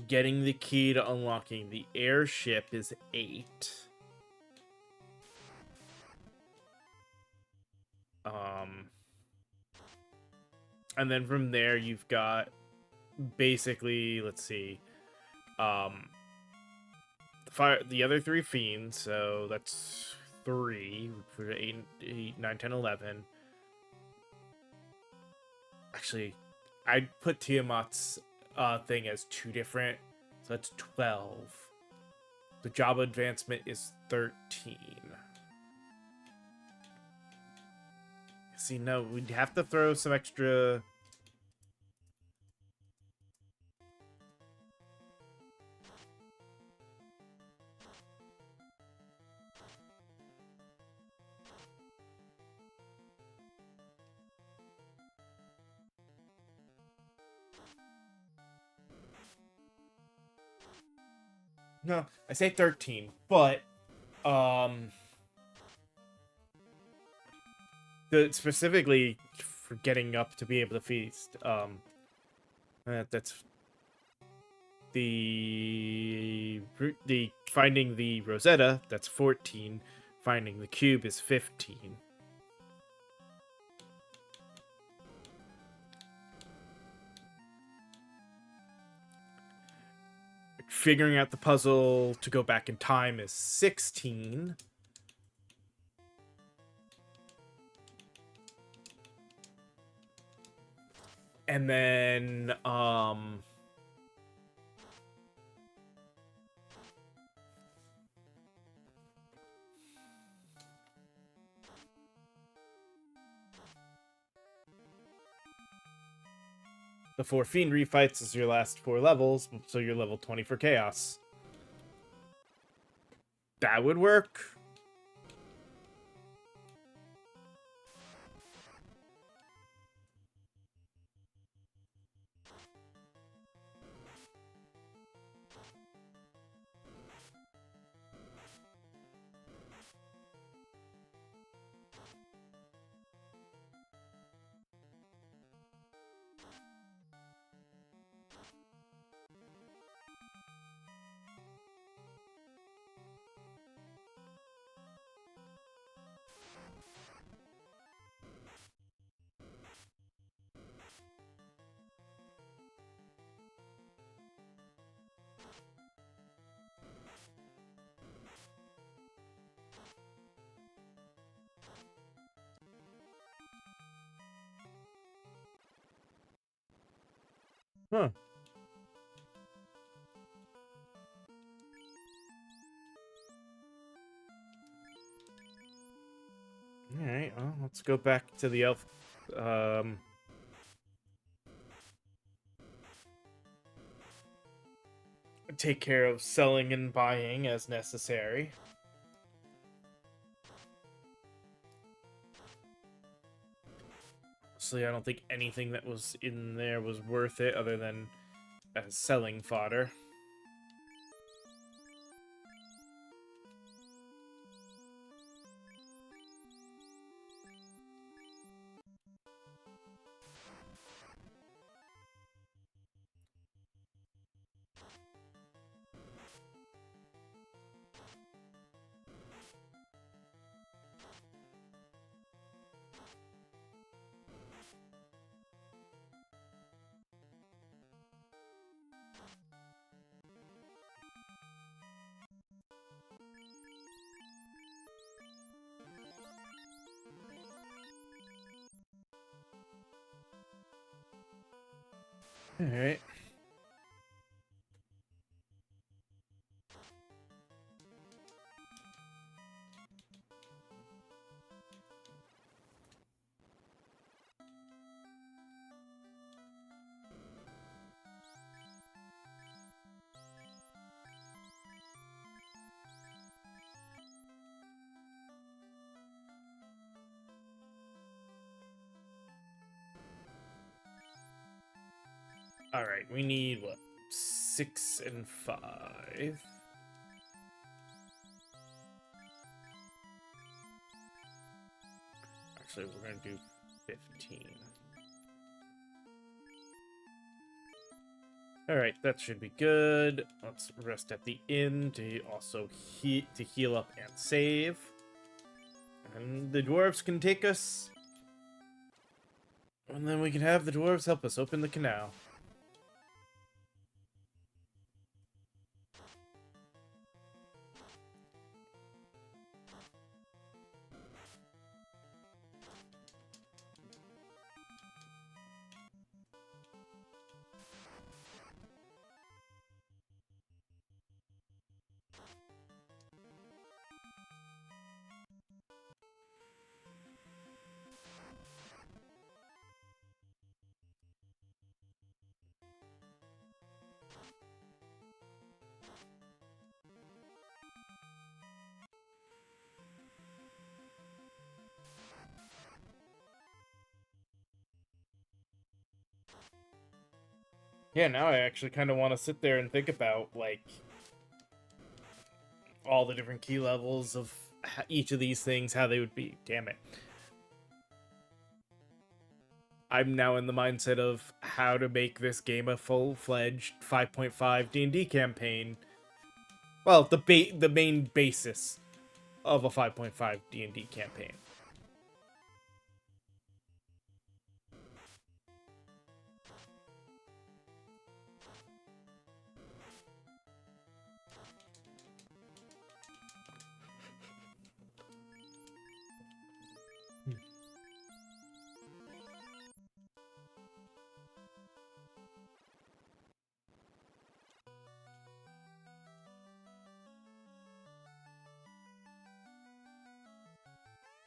Getting the key to unlocking the airship is 8. And then from there you've got basically, let's see, the other 3 fiends, so that's 3 for 8, 9, 10, 11. Actually, I'd put Tiamat's thing as 2 different, so that's 12. The job advancement is 13. See, no, we'd have to throw some extra. No, I say 13, but specifically for getting up to be able to feast, that's the finding the Rosetta, that's 14. Finding the cube is 15. Figuring out the puzzle to go back in time is 16. And then, the 4 fiend refights is your last 4 levels, so you're level 20 for chaos. That would work. Huh. Alright, well, let's go back to the elf. Take care of selling and buying as necessary. Honestly, I don't think anything that was in there was worth it other than selling fodder. Alright. Alright, we need, what, 6 and 5? Actually, we're gonna do 15. Alright, that should be good. Let's rest at the inn to also heal up and save. And the dwarves can take us. And then we can have the dwarves help us open the canal. Yeah, now I actually kind of want to sit there and think about, like, all the different key levels of each of these things, how they would be. Damn it. I'm now in the mindset of how to make this game a full-fledged 5.5 D&D campaign. Well, the main basis of a 5.5 D&D campaign.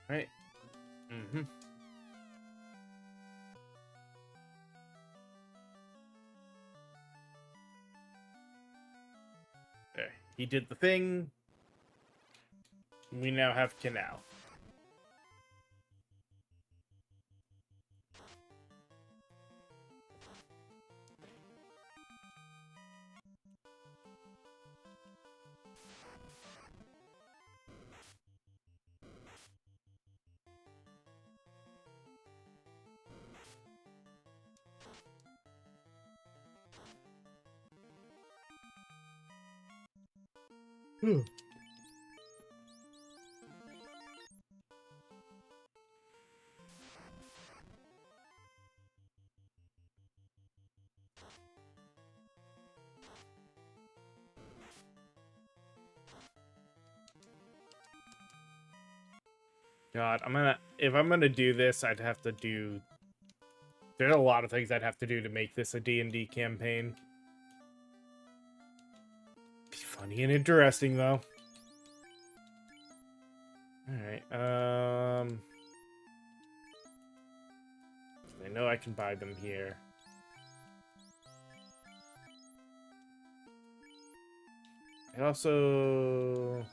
Right? Mm-hmm. There. He did the thing. We now have canal. God, if I'm gonna do this, I'd have to do. There's a lot of things I'd have to do to make this a D&D campaign. Be funny and interesting, though. Alright, I know I can buy them here. I also...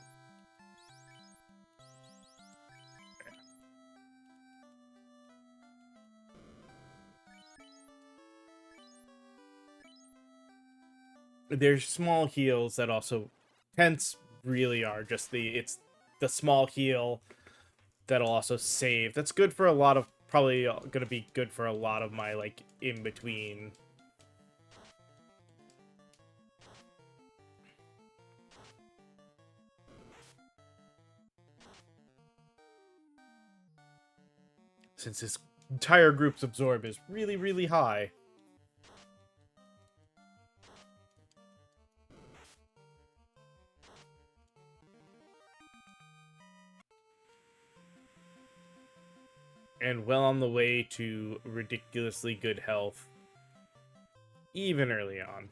There's small heals that also... Tents really are just it's the small heal that'll also save. That's good for a lot of... Probably gonna be good for a lot of my, like, in-between. Since his entire group's absorb is really, really high. And well on the way to ridiculously good health. Even early on.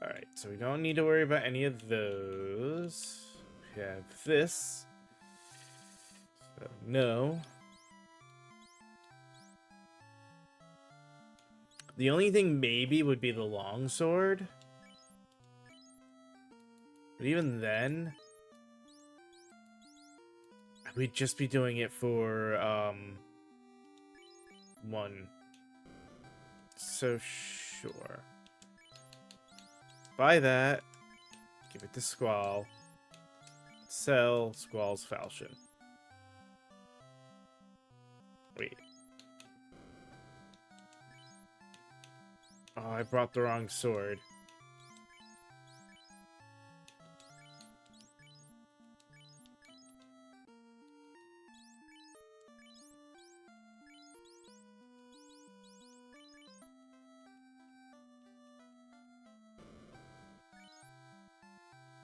Alright, so we don't need to worry about any of those. We have this. So, no. The only thing maybe would be the longsword. But even then... We'd just be doing it for, one. So, sure. Buy that. Give it to Squall. Sell Squall's falchion. Wait. Oh, I brought the wrong sword.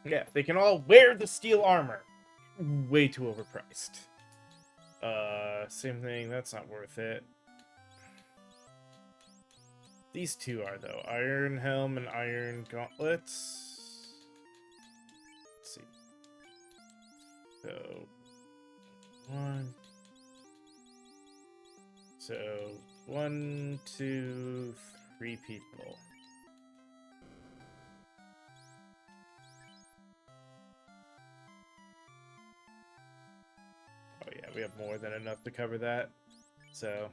Yeah, they can all wear the steel armor. Way too overpriced. Same thing, that's not worth it. These two are, though. Iron Helm and Iron Gauntlets. Let's see. So, one, two, three people. Oh yeah, we have more than enough to cover that. So...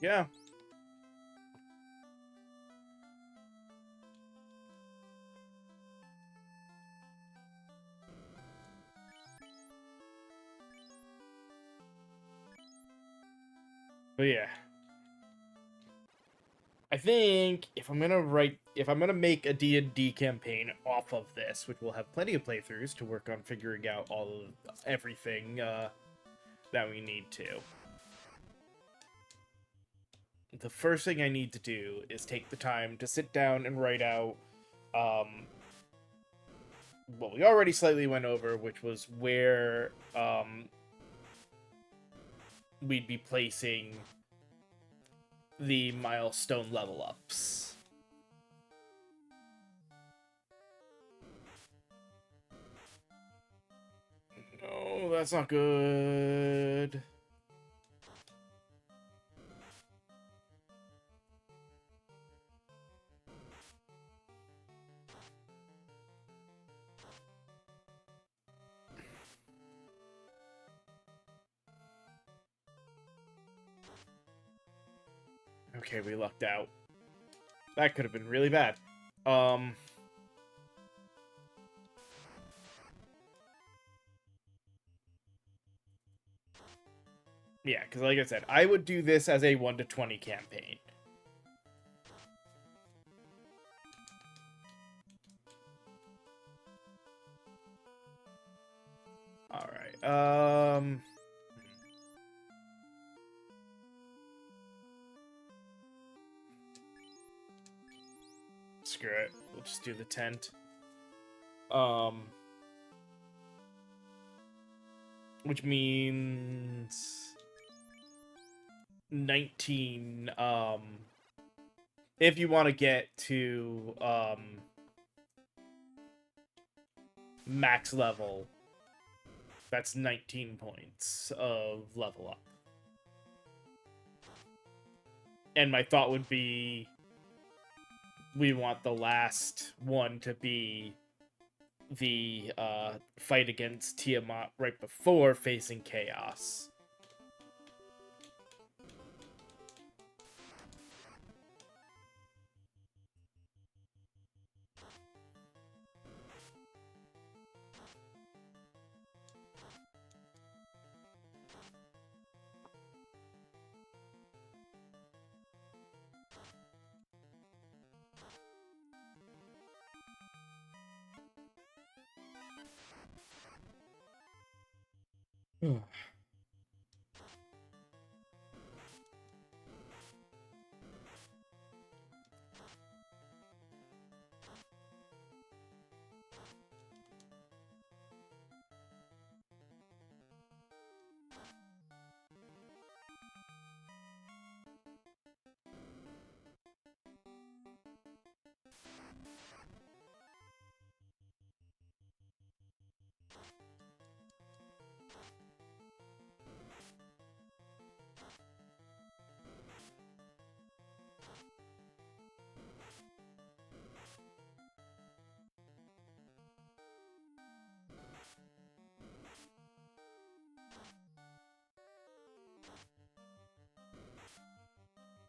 yeah. But yeah. I think if I'm gonna make a D&D campaign off of this, which will have plenty of playthroughs to work on figuring out everything that we need to. The first thing I need to do is take the time to sit down and write out what we already slightly went over, which was where we'd be placing the milestone level ups. No, that's not good. Okay, we lucked out. That could have been really bad. Yeah, because like I said, I would do this as a 1 to 20 campaign. All right. Screw it. We'll just do the tent. Which means 19. If you want to get to max level, that's 19 points of level up. And my thought would be, we want the last one to be the fight against Tiamat right before facing Chaos.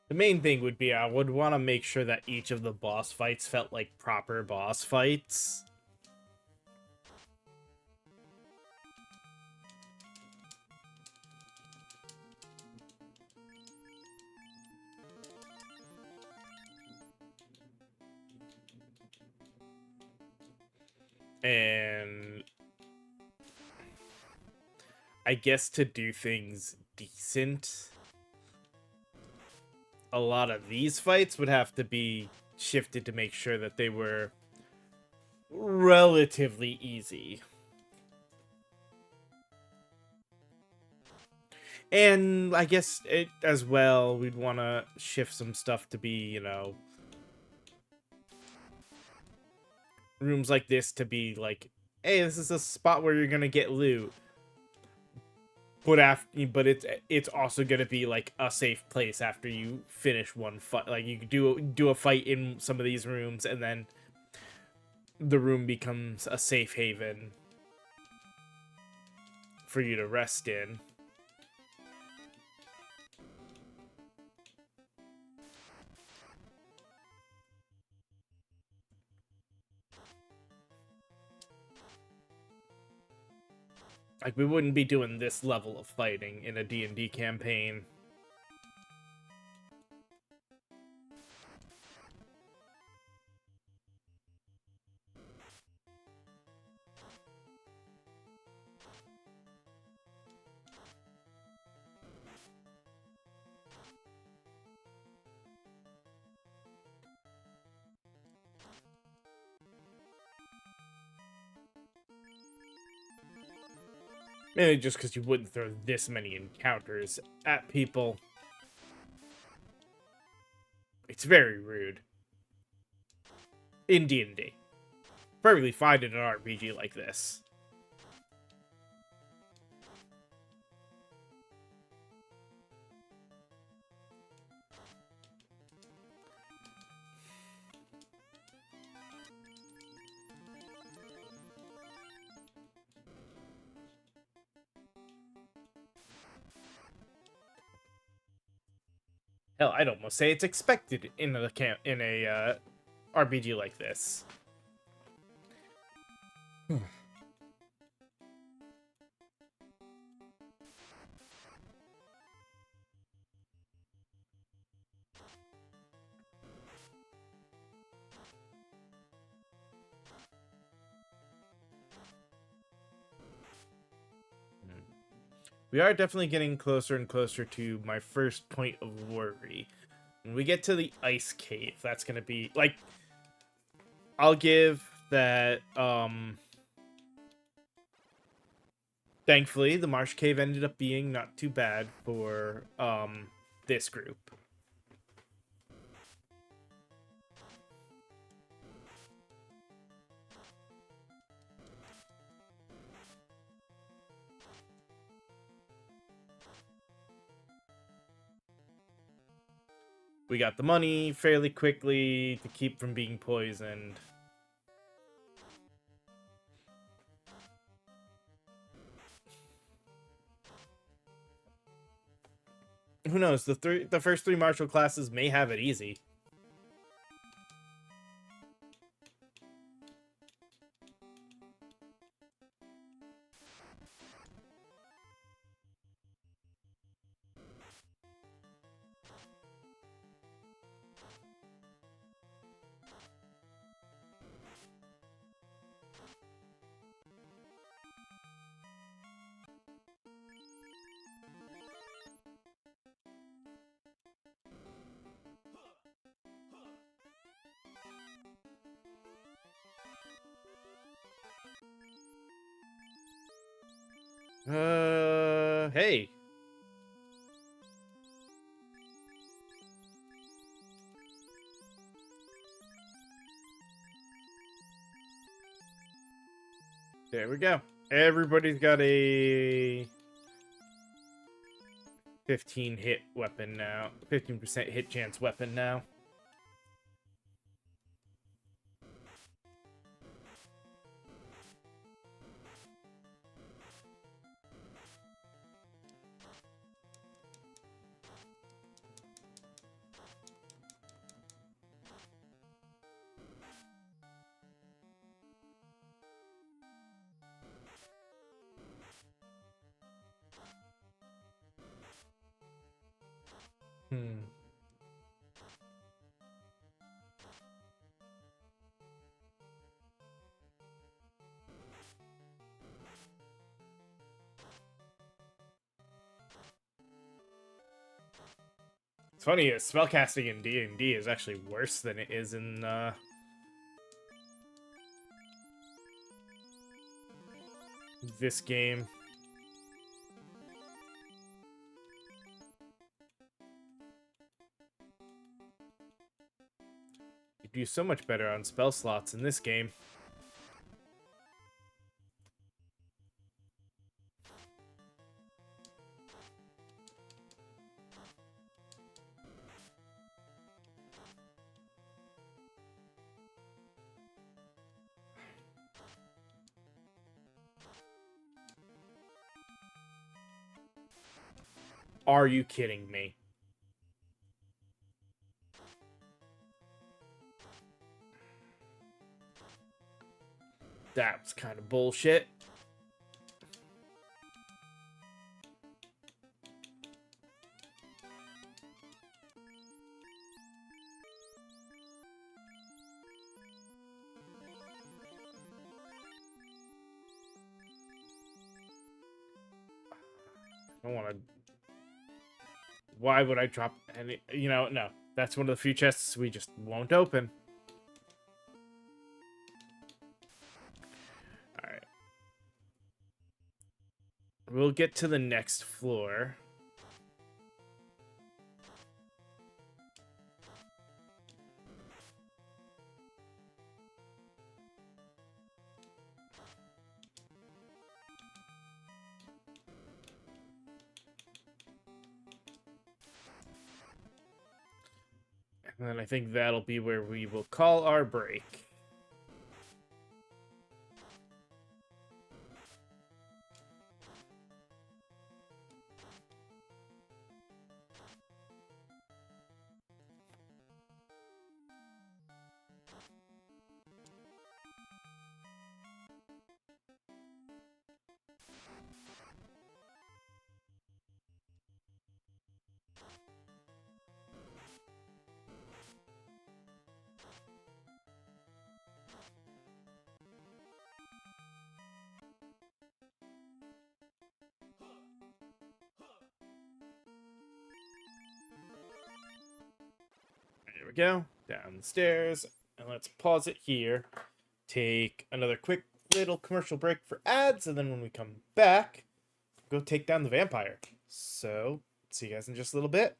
The main thing would be I would want to make sure that each of the boss fights felt like proper boss fights. And I guess to do things decent, a lot of these fights would have to be shifted to make sure that they were relatively easy. And I guess it as well, we'd want to shift some stuff to be, you know, rooms like this to be like, hey, this is a spot where you're gonna get loot. But it's also gonna be like a safe place after you finish one fight. Like you could do a fight in some of these rooms, and then the room becomes a safe haven for you to rest in. Like, we wouldn't be doing this level of fighting in a D&D campaign. Mainly just because you wouldn't throw this many encounters at people. It's very rude. In D&D. Perfectly fine in an RPG like this. Hell, I'd almost say it's expected in a RPG like this. We are definitely getting closer and closer to my first point of worry. When we get to the ice cave, that's gonna be like, I'll give that. Thankfully, the marsh cave ended up being not too bad for this group. We got the money fairly quickly to keep from being poisoned. Who knows? The first three martial classes may have it easy. Hey. There we go. Everybody's got a 15 hit weapon now. 15% hit chance weapon now. It's funny, spellcasting in D&D is actually worse than it is in this game. You do so much better on spell slots in this game. Are you kidding me? That's kind of bullshit. I don't want to... Why would I drop any... You know, no. That's one of the few chests we just won't open. Alright. We'll get to the next floor. And then I think that'll be where we will call our break. we go. Down the stairs. And let's pause it here. Take another quick little commercial break for ads. And then when we come back, go take down the vampire. So, see you guys in just a little bit.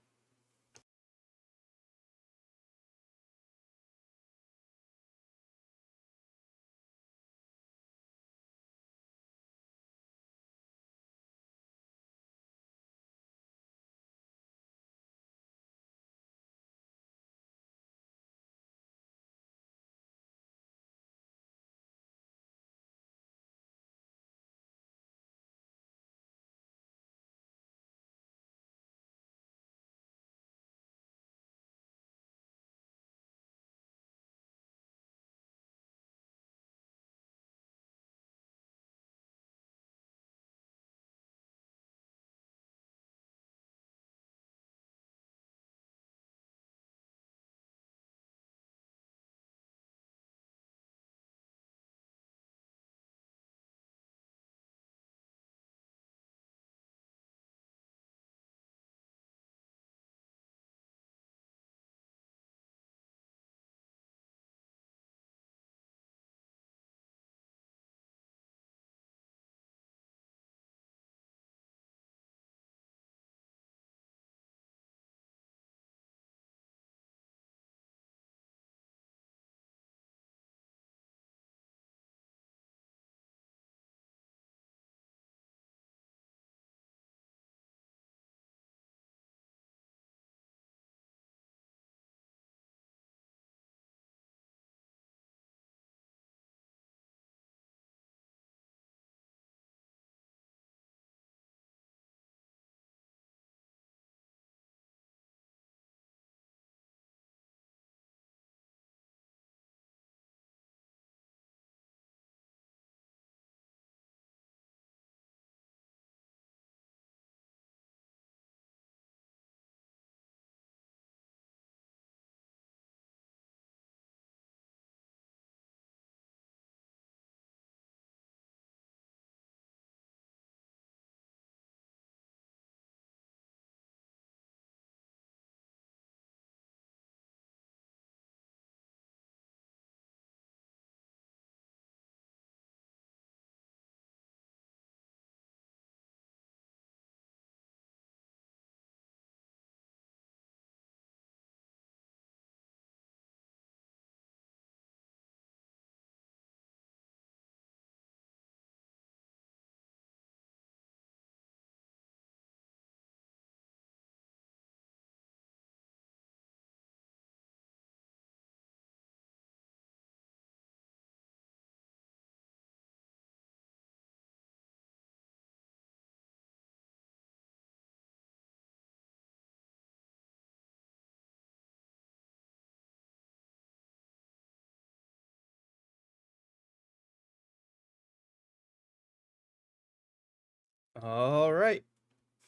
All right.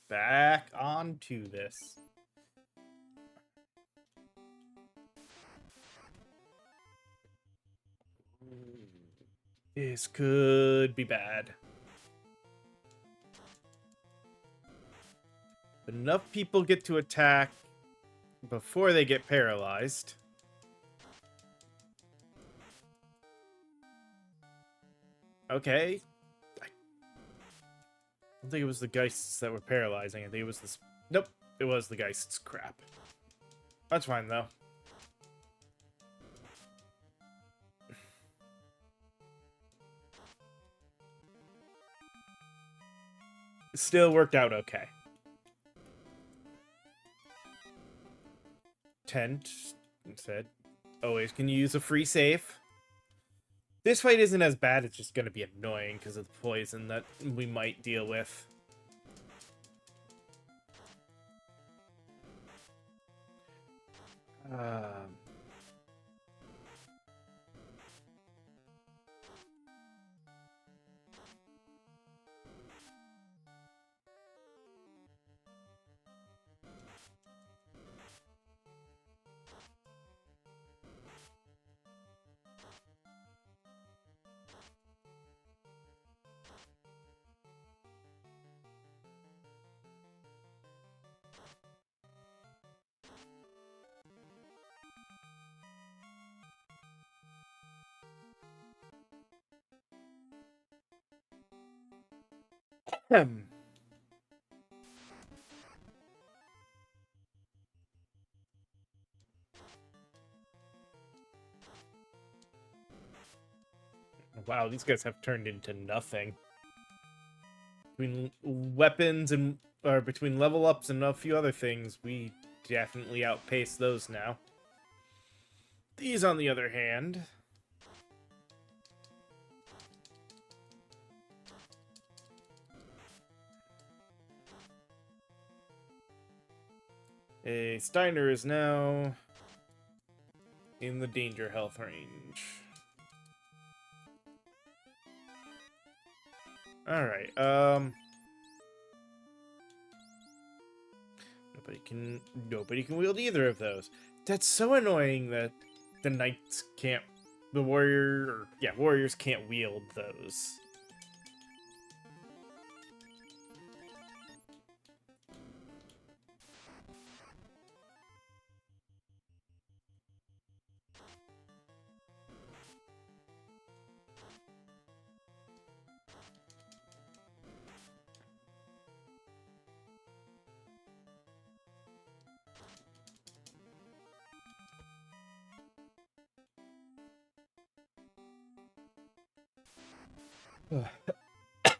Back on to this. This could be bad. But enough people get to attack before they get paralyzed. Okay. I don't think it was the Geists that were paralyzing. I think it was this. Nope. It was the Geists. Crap. That's fine, though. It still worked out okay. Tent said, always can you use a free save? This fight isn't as bad, it's just going to be annoying because of the poison that we might deal with. Ahem. Wow, these guys have turned into nothing. Between weapons and or between level ups and a few other things, we definitely outpace those now. These, on the other hand, a Steiner is now in the danger health range. Alright, nobody can wield either of those. That's so annoying that the knights can't, warriors can't wield those.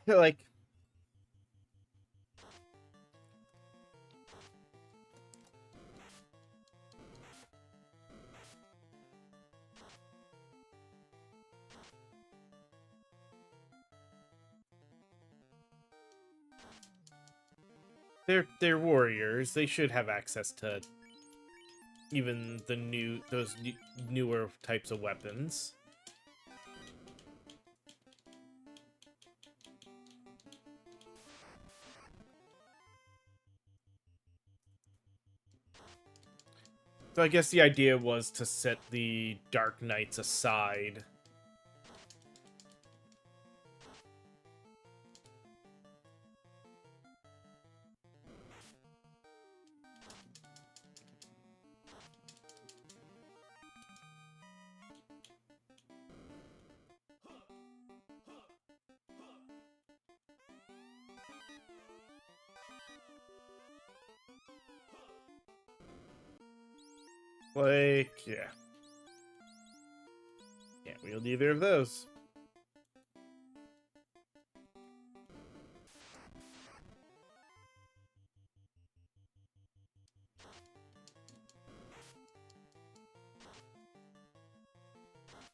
Like, they're warriors. They should have access to even those newer types of weapons. So I guess the idea was to set the Dark Knights aside. Like, yeah. Can't wield either of those.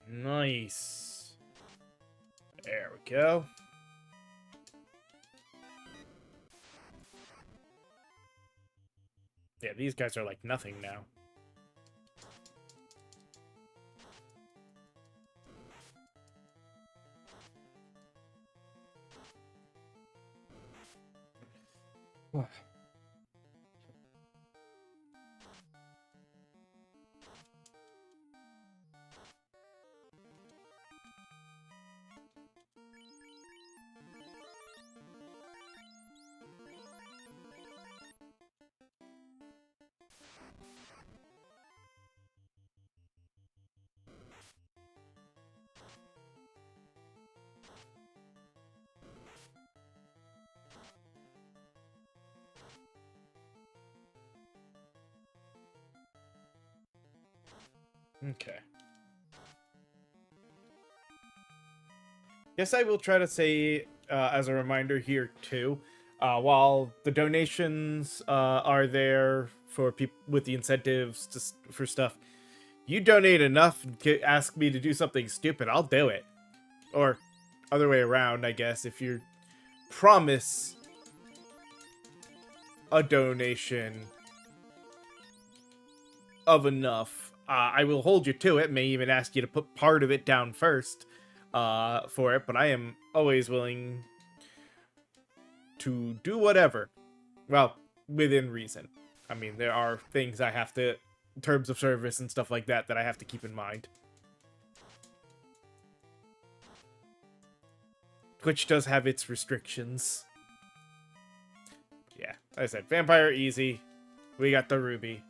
Nice. There we go. Yeah, these guys are like nothing now. Okay. Guess I will try to say, as a reminder here too, while the donations are there for people with the incentives for stuff, you donate enough and ask me to do something stupid, I'll do it. Or other way around, I guess. If you promise a donation of enough, I will hold you to it. May even ask you to put part of it down first for it, but I am always willing to do whatever. Well, within reason. I mean, there are things I have to, terms of service and stuff like that, that I have to keep in mind. Twitch does have its restrictions. Yeah, like I said, Vampire easy. We got the Ruby.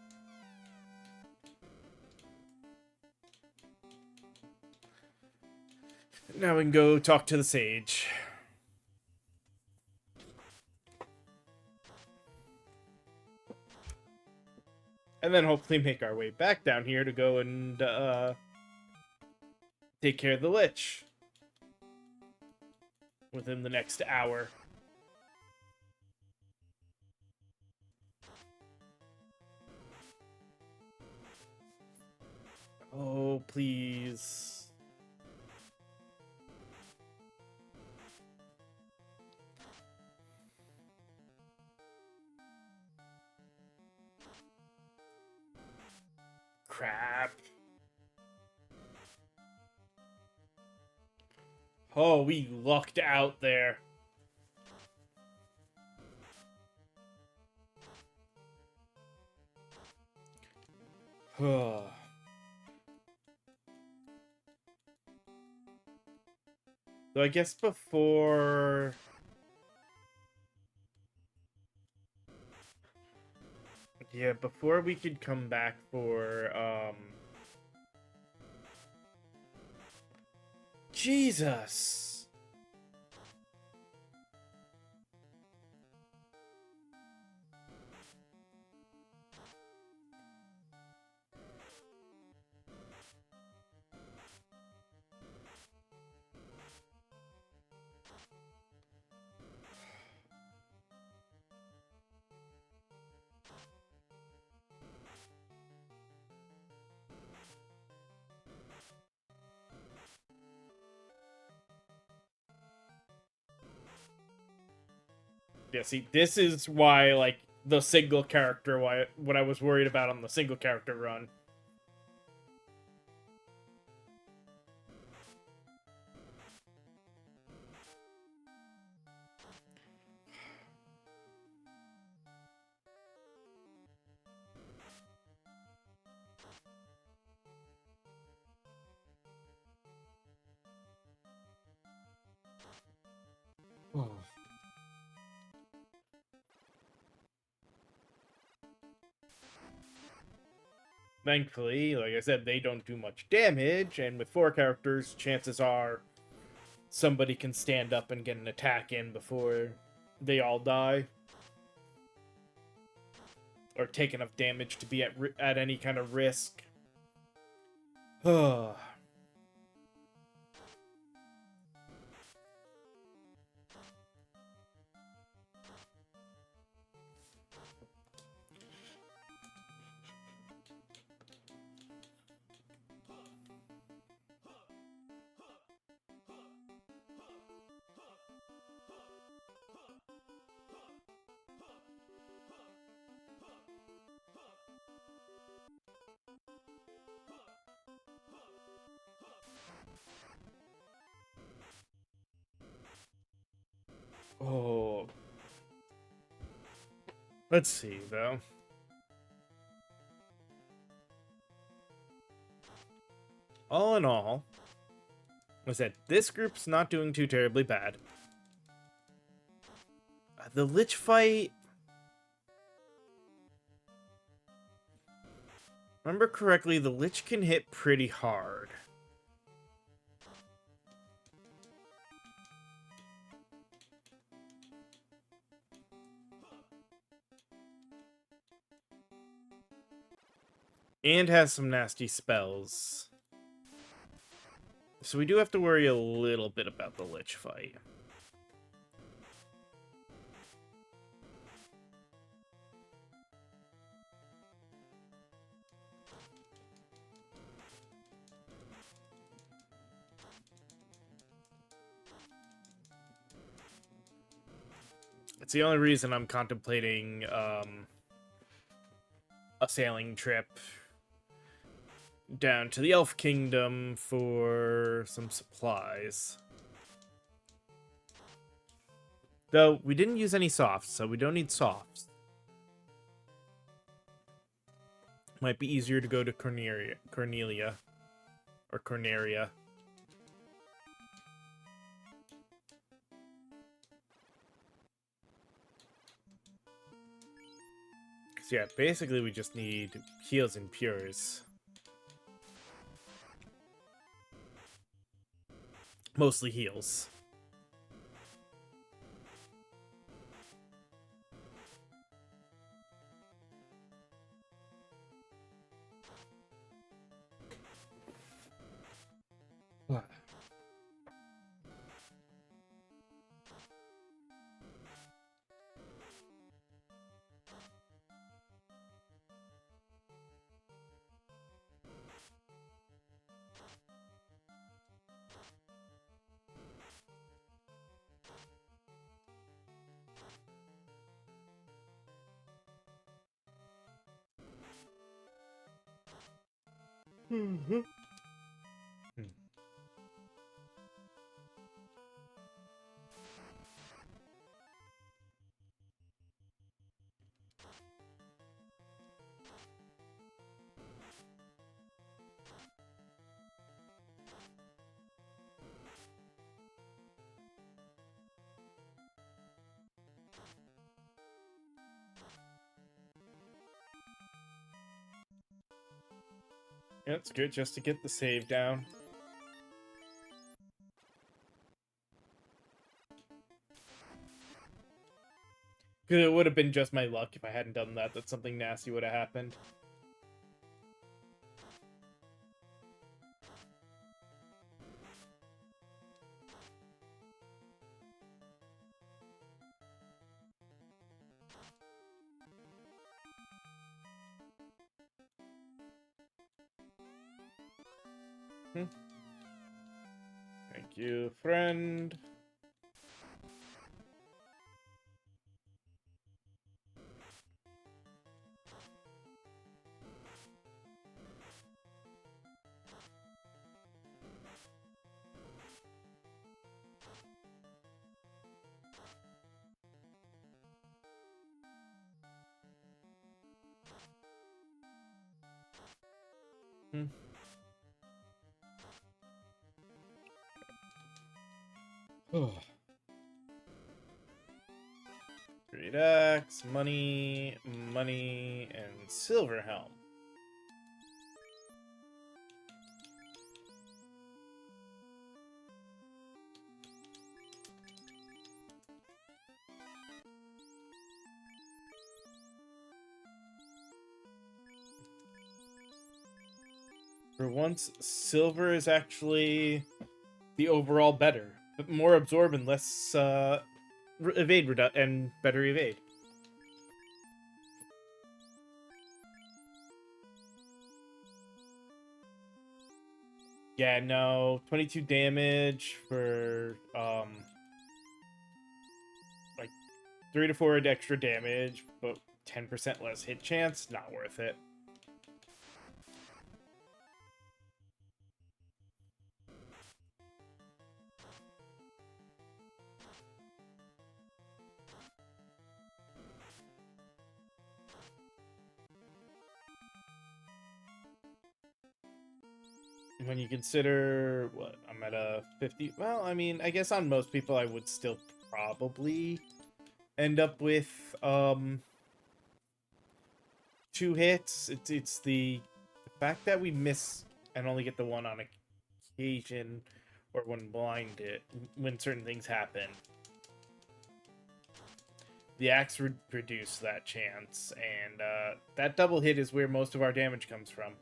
Now we can go talk to the Sage. and then hopefully make our way back down here to go and take care of the Lich within the next hour. Oh, please. Crap. Oh, we lucked out there. So I guess before... Yeah, before we could come back for, Jesus! Yeah, see, this is why, like, the single character, what I was worried about on the single character run. Thankfully, like I said, they don't do much damage, and with 4 characters, chances are somebody can stand up and get an attack in before they all die. Or take enough damage to be at any kind of risk. Oh. Let's see, though. All in all, I said, this group's not doing too terribly bad. The Lich fight... Remember correctly, the Lich can hit pretty hard. And has some nasty spells. So we do have to worry a little bit about the Lich fight. It's the only reason I'm contemplating a sailing trip down to the Elf Kingdom for some supplies. Though, we didn't use any softs, so we don't need softs. Might be easier to go to Cornelia. Or Corneria. So yeah, basically we just need heals and pures. Mostly heals. What? Mm-hmm. Yeah, it's good just to get the save down. Because it would have been just my luck if I hadn't done that. That something nasty would have happened. Thank you, friend. Great axe, money, and silver helm. For once, silver is actually the overall better, but more absorb and less evade and better evade. Yeah, no, 22 damage for like 3 to 4 extra damage, but 10% less hit chance. Not worth it. When you consider what I'm at a 50, well, I mean, I guess on most people I would still probably end up with 2 hits. It's the fact that we miss and only get the one on occasion, or when blinded, when certain things happen. The axe would reduce that chance, and that double hit is where most of our damage comes from.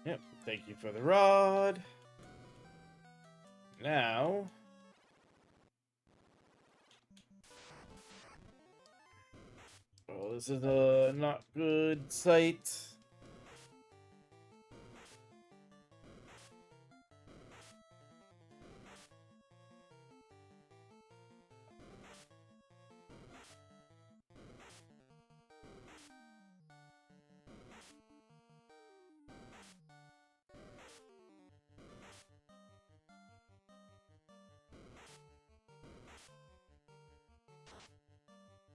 Yep, thank you for the rod. Now... oh, this is a not good sight.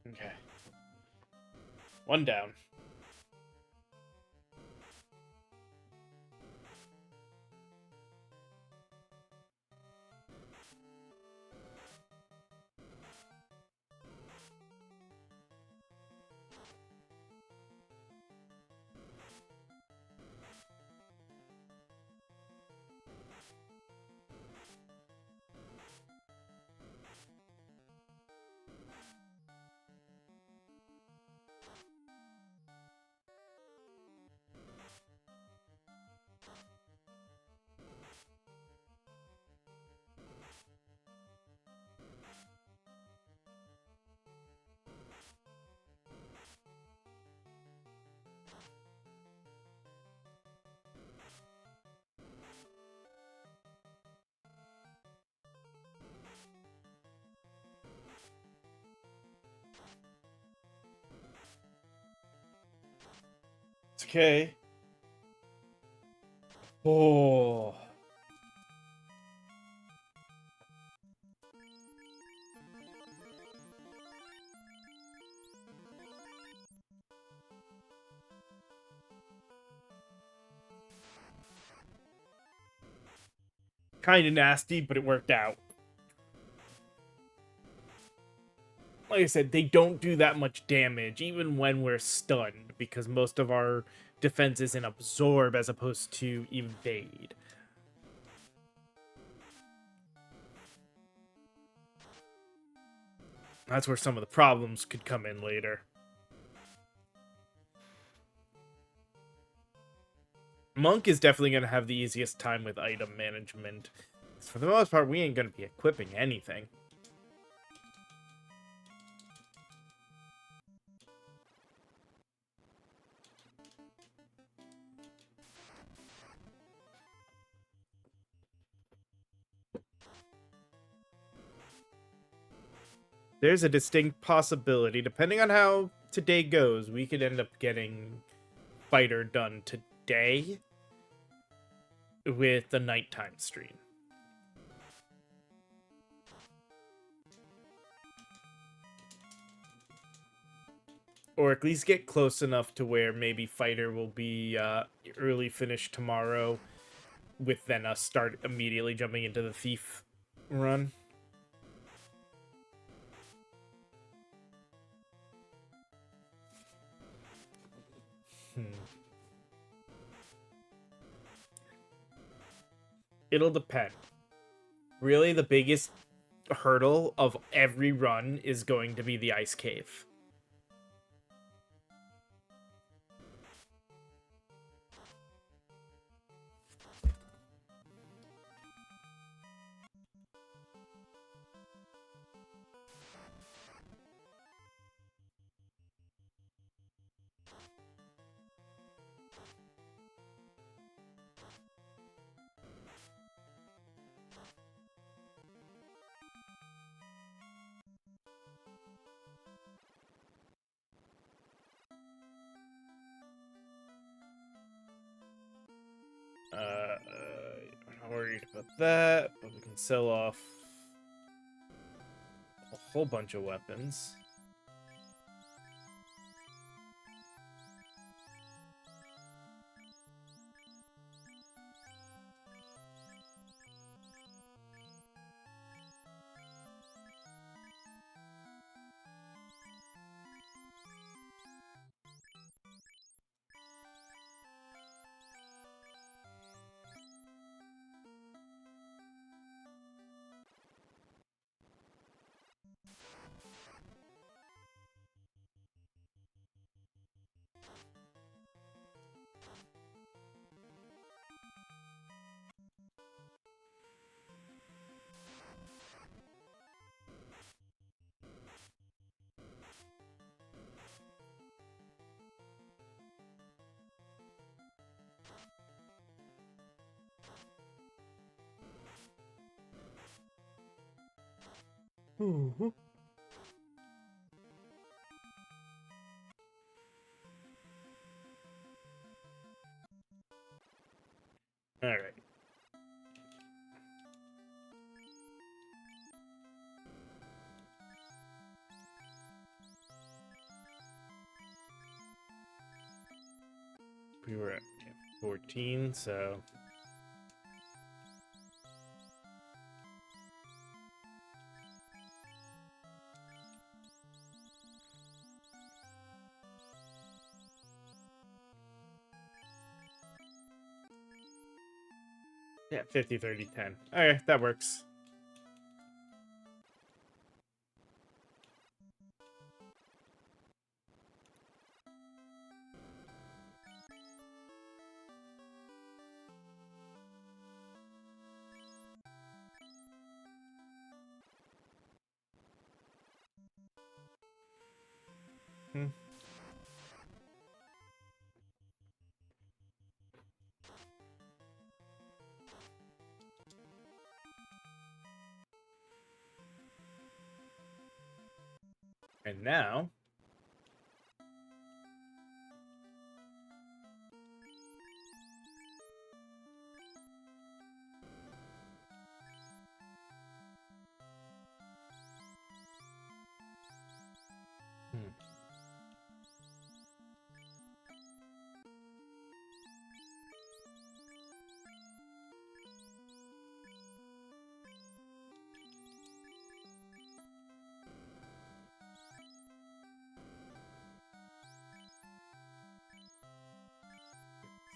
Okay. 1 down. Okay. Oh. Kind of nasty, but it worked out. Like I said, they don't do that much damage, even when we're stunned, because most of our defense is in absorb as opposed to evade. That's where some of the problems could come in later. Monk is definitely going to have the easiest time with item management. For the most part, we ain't going to be equipping anything. There's a distinct possibility, depending on how today goes, we could end up getting Fighter done today with the nighttime stream. Or at least get close enough to where maybe Fighter will be early finish tomorrow, with then us start immediately jumping into the Thief run. It'll depend. Really, the biggest hurdle of every run is going to be the Ice Cave. I'm not worried about that, but we can sell off a whole bunch of weapons. Mm-hmm. All right. We were at 14, so yeah, 50, 30, 10. Okay, that works. Hmm. And now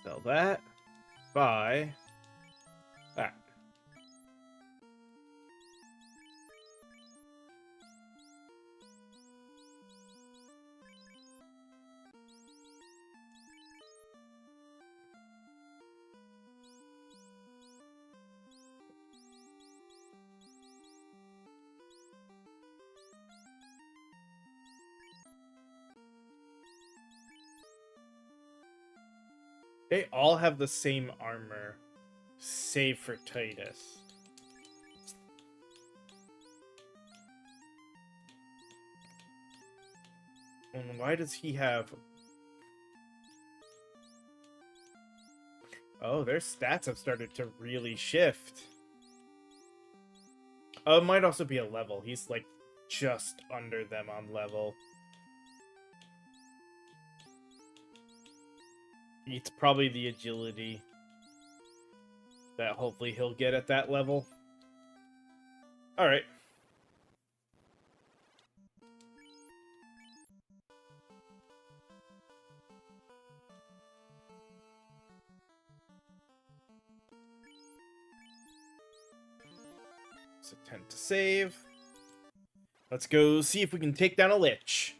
Spell that by that. They all have the same armor, save for Titus. And why does he have... Oh, their stats have started to really shift. Oh, it might also be a level. He's, like, just under them on level. It's probably the agility that hopefully he'll get at that level. Alright. It's a 10 to save. Let's go see if we can take down a Lich.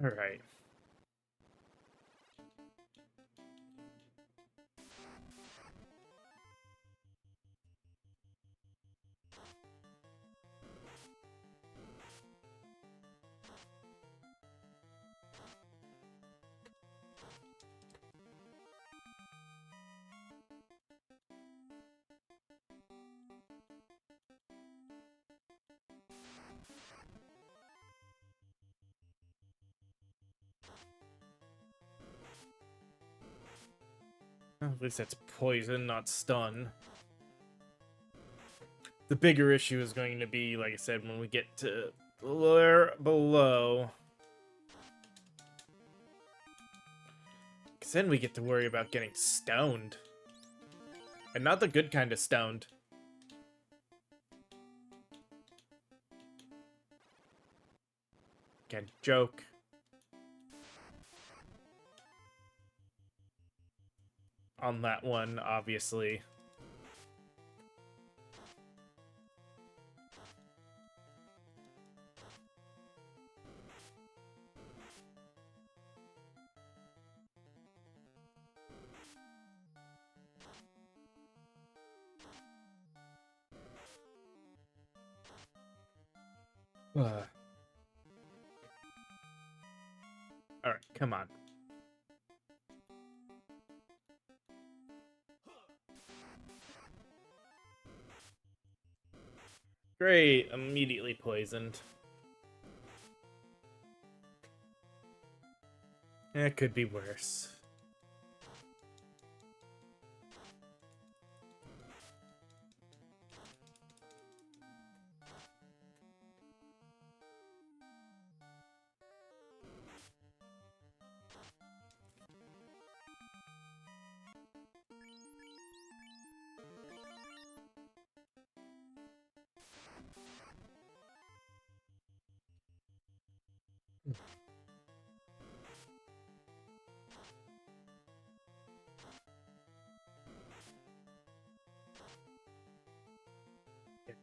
Alright. At least that's poison, not stun. The bigger issue is going to be, like I said, when we get to below. Because then we get to worry about getting stoned. And not the good kind of stoned. Again, joke. On that one, obviously. Alright, come on. Great, immediately poisoned. It could be worse.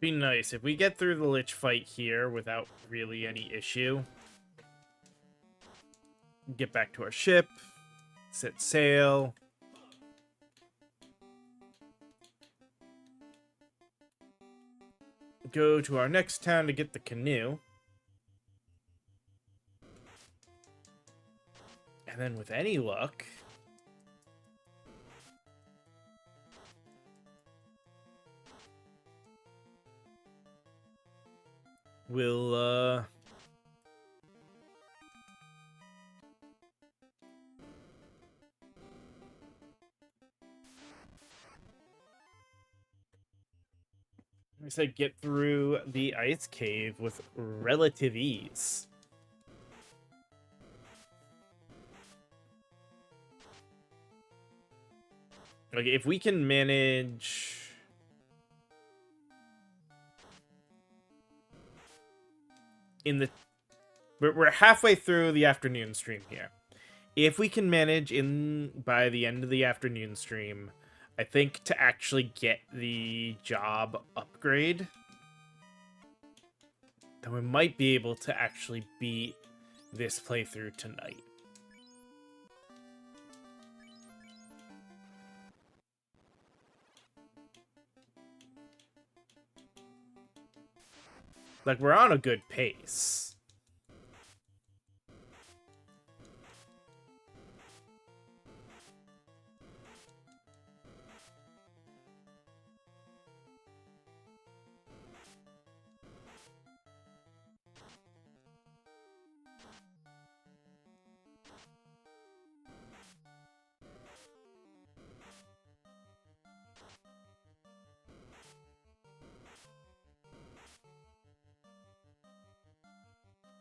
It'd be nice if we get through the Lich fight here without really any issue. Get back to our ship. Set sail. Go to our next town to get the canoe. And then with any luck... we'll, I said get through the ice cave with relative ease. Like, if we can manage... We're halfway through the afternoon stream here. If we can manage by the end of the afternoon stream, I think to actually get the job upgrade, then we might be able to actually beat this playthrough tonight. Like, we're on a good pace.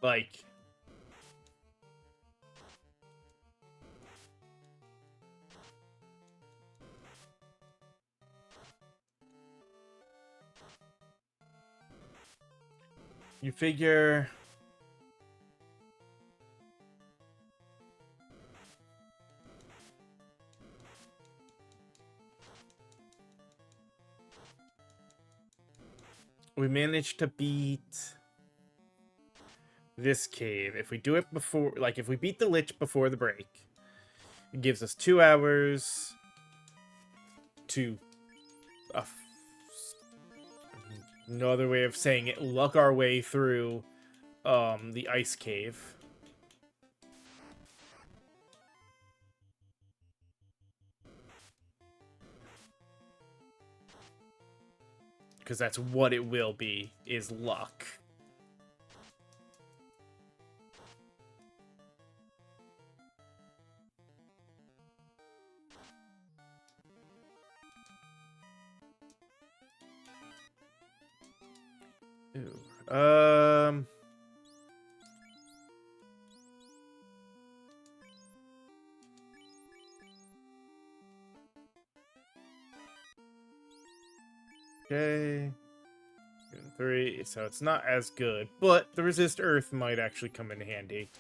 Like... You figure... We managed to beat this cave. If we do it before... Like, if we beat the Lich before the break, it gives us 2 hours to... no other way of saying it, luck our way through the ice cave. Because that's what it will be, is luck. Ooh. Okay. 3, so it's not as good, but the resist earth might actually come in handy.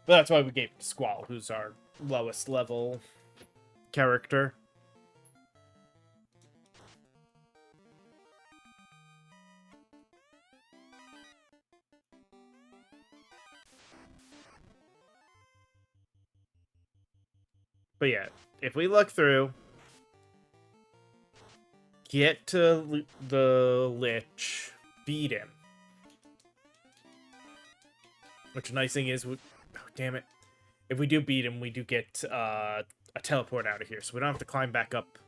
But that's why we gave it to Squall, who's our lowest level character. But yeah, if we look through, get to the Lich, beat him. Which, the nice thing is, oh, damn it. If we do beat him, we do get a teleport out of here, so we don't have to climb back up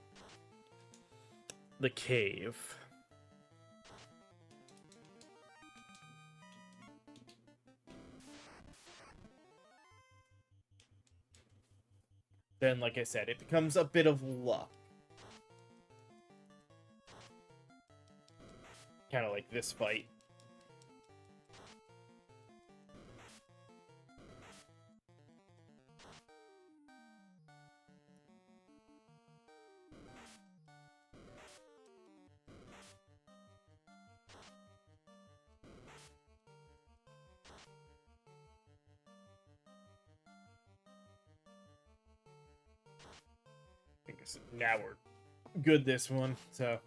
the cave. Then, like I said, it becomes a bit of luck. Kind of like this fight. I guess now we're good this one, so...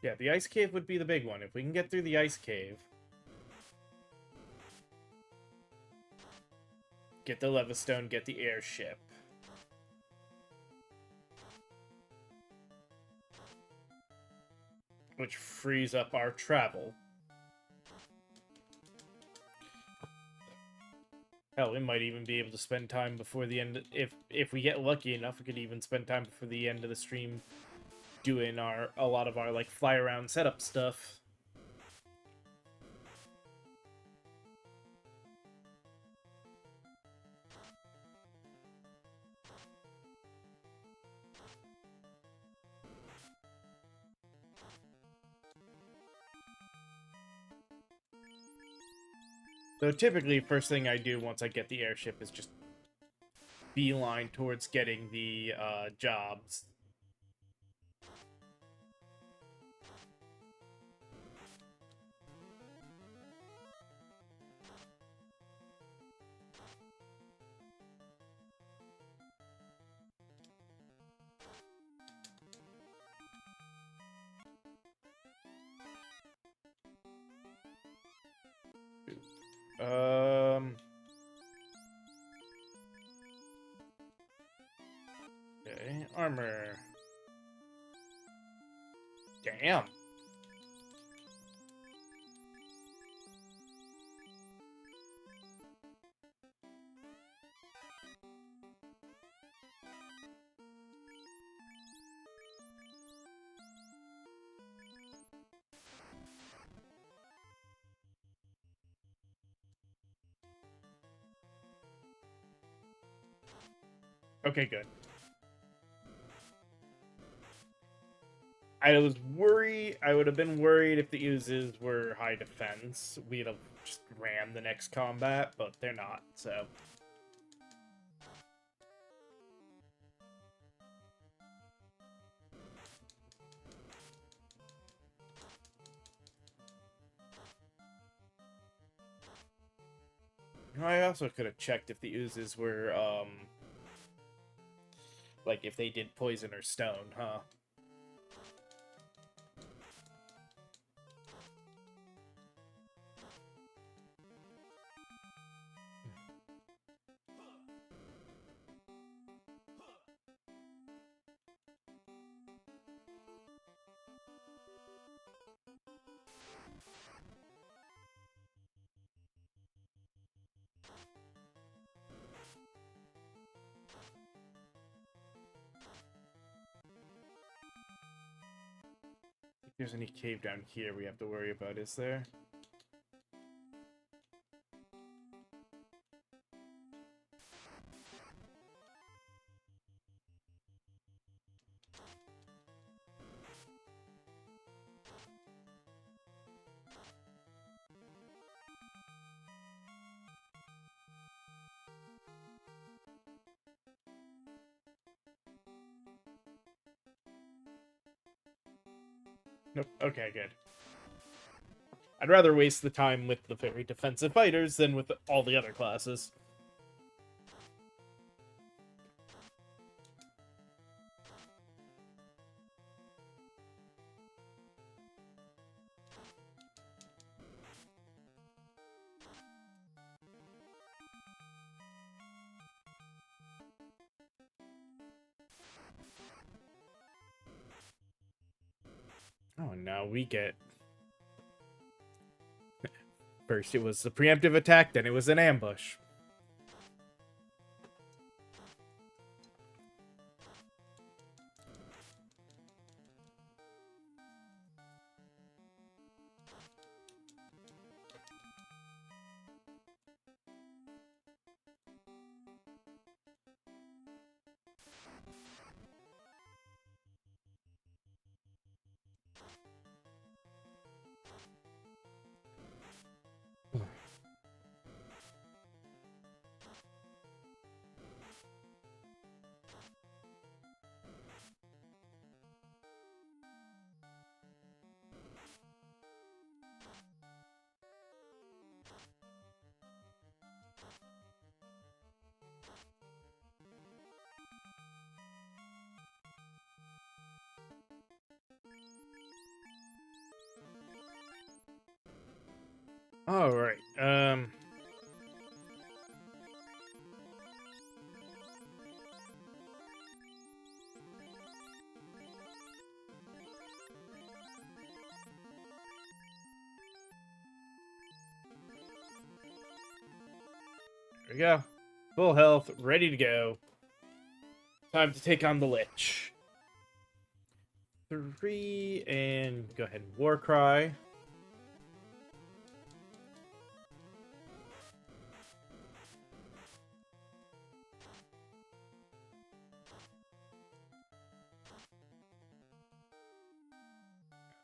Yeah, the ice cave would be the big one. If we can get through the ice cave, get the Levistone, get the airship. Which frees up our travel. Hell, we might even be able to spend time before the end. If we get lucky enough, we could even spend time before the end of the stream doing a lot of our like fly around setup stuff. So typically, first thing I do once I get the airship is just beeline towards getting the jobs. Okay, armor. Damn. Okay, good. I was worried. I would have been worried if the oozes were high defense. We'd have just ran the next combat, but they're not, so. I also could have checked if the oozes were, like if they did poison or stone, huh? If there's any cave down here we have to worry about, is there? Nope. Okay, good. I'd rather waste the time with the very defensive fighters than with all the other classes. Oh, now we get... First it was the preemptive attack, then it was an ambush. All right. There we go. Full health, ready to go. Time to take on the Lich. 3, and go ahead and War Cry.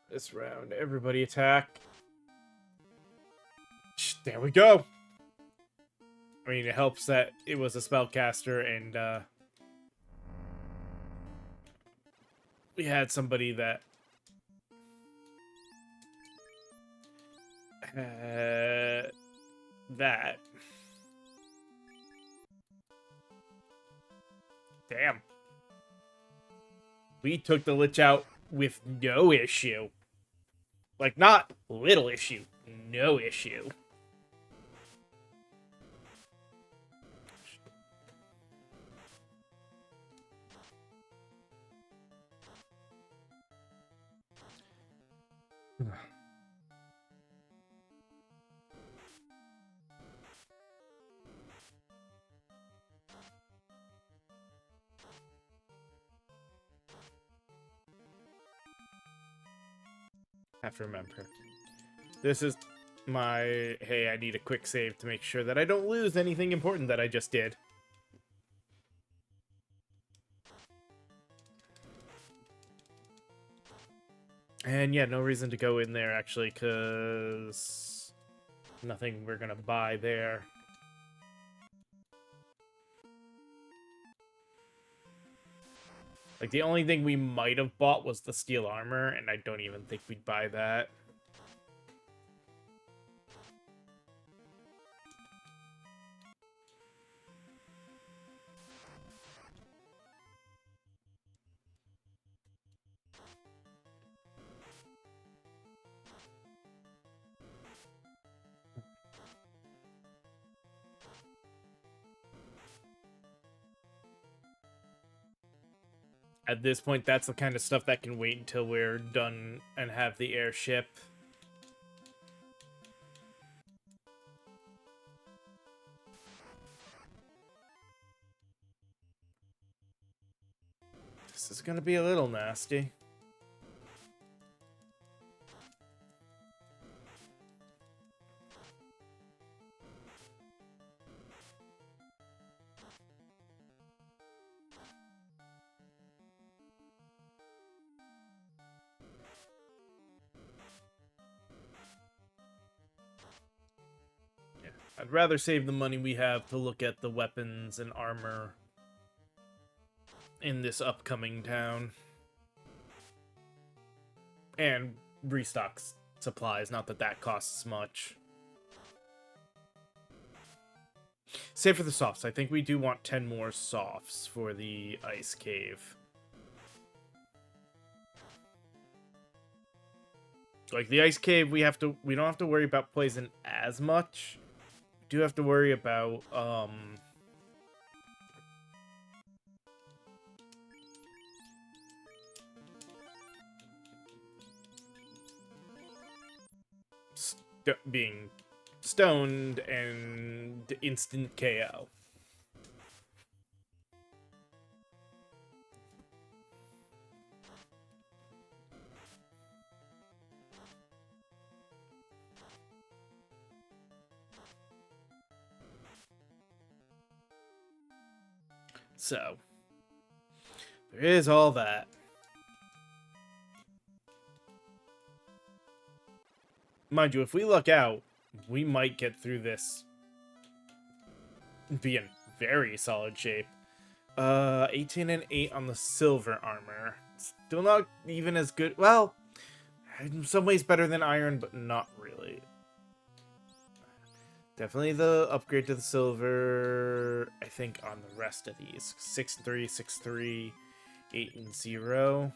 This round, everybody attack. There we go. I mean, it helps that it was a spellcaster and we had somebody that that. Damn. We took the Lich out with no issue. Like, not little issue, no issue. Have to remember. This is my, hey, I need a quick save to make sure that I don't lose anything important that I just did. And yeah, no reason to go in there, actually, because nothing we're going to buy there. Like, the only thing we might have bought was the steel armor, and I don't even think we'd buy that. At this point, that's the kind of stuff that can wait until we're done and have the airship. This is gonna be a little nasty. I'd rather save the money we have to look at the weapons and armor in this upcoming town. And restock supplies, not that that costs much. Save for the softs. I think we do want 10 more softs for the ice cave. Like the ice cave, we don't have to worry about poison as much. We do have to worry about being stoned and instant KO. So, there is all that. Mind you, if we look out, we might get through this be in very solid shape. 18 and 8 on the silver armor. Still not even as good. Well, in some ways better than iron, but not really. Definitely the upgrade to the silver, I think, on the rest of these. 6-3, 6-3, 8 and 0.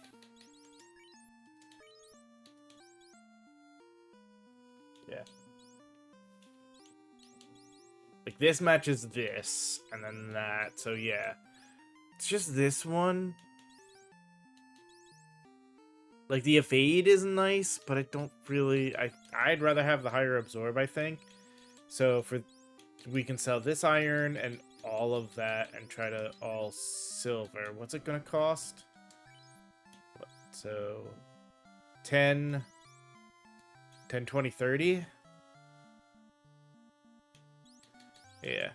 Yeah. Like, this matches this, and then that, so yeah. It's just this one. Like, the evade is nice, but I don't really... I'd rather have the higher absorb, I think. So, we can sell this iron and all of that and try to all silver. What's it gonna cost? So, 10, 20, 30? Yeah.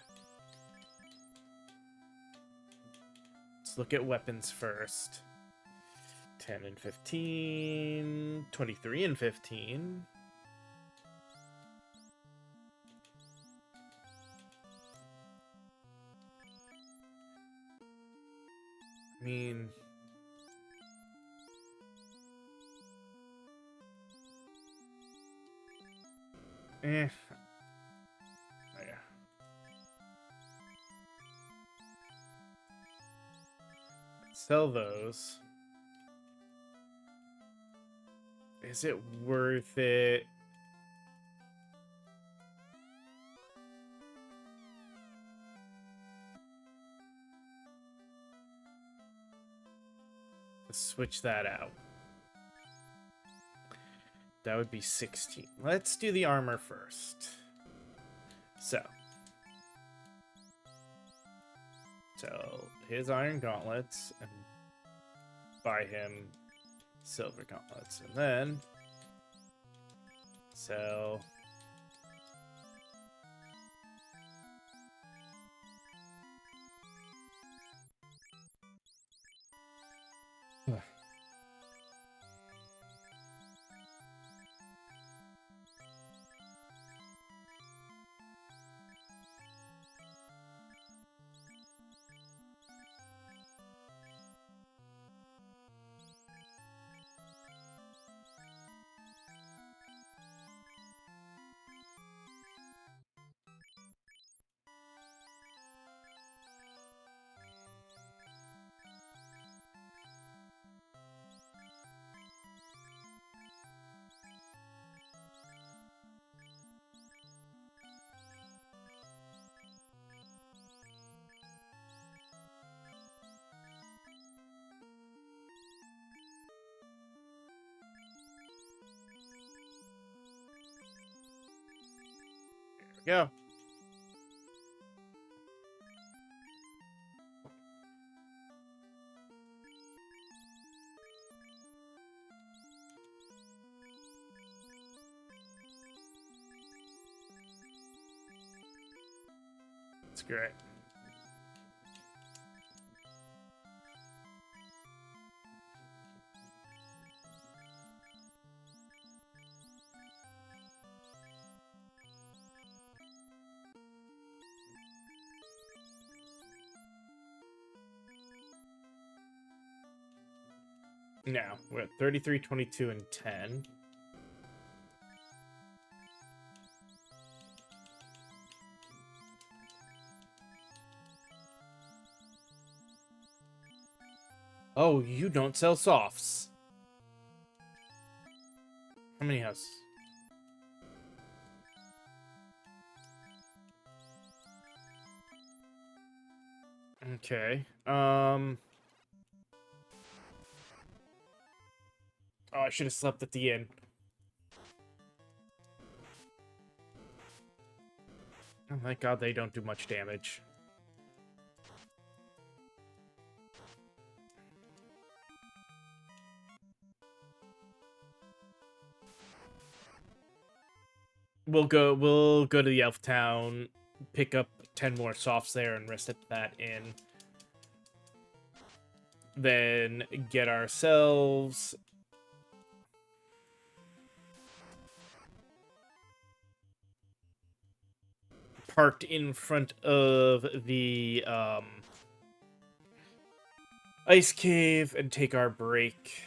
Let's look at weapons first. 10 and 15, 23 and 15. I mean... Eh. Oh, yeah. Sell those. Is it worth it? Let's switch that out. That would be 16. Let's do the armor first. So his iron gauntlets and buy him silver gauntlets, and then sell go. It's great. Now, we're at 33, 22, and 10. Oh, you don't sell softs. How many houses? Okay. Oh, I should have slept at the inn. Oh, thank God they don't do much damage. We'll go to the elf town, pick up 10 more softs there and rest at that inn. Then get ourselves parked in front of the ice cave and take our break.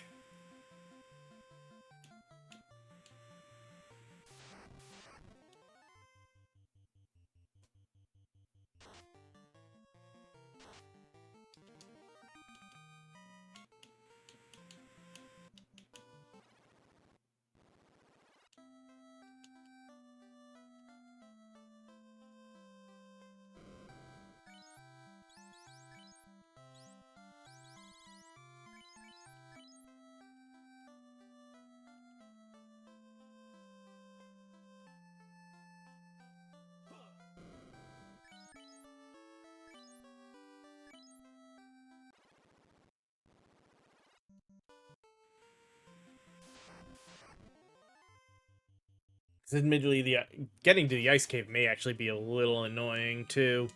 Admittedly, the getting to the ice cave may actually be a little annoying too.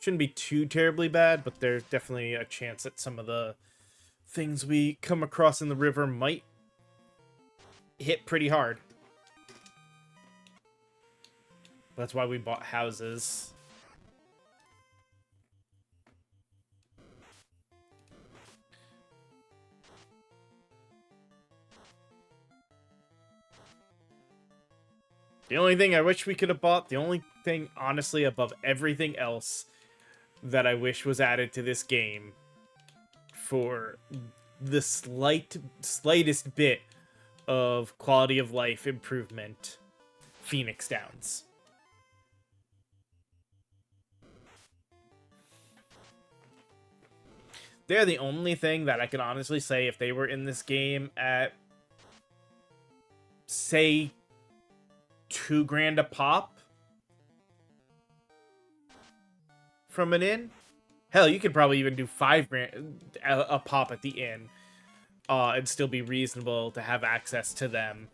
Shouldn't be too terribly bad, but there's definitely a chance that some of the things we come across in the river might hit pretty hard. That's why we bought houses. The only thing I wish we could have bought, the only thing, honestly, above everything else that I wish was added to this game for the slightest bit of quality of life improvement, Phoenix Downs. They're the only thing that I can honestly say, if they were in this game at, say, $2,000 a pop from an inn. Hell, you could probably even do $5,000 a pop at the inn, and still be reasonable to have access to them.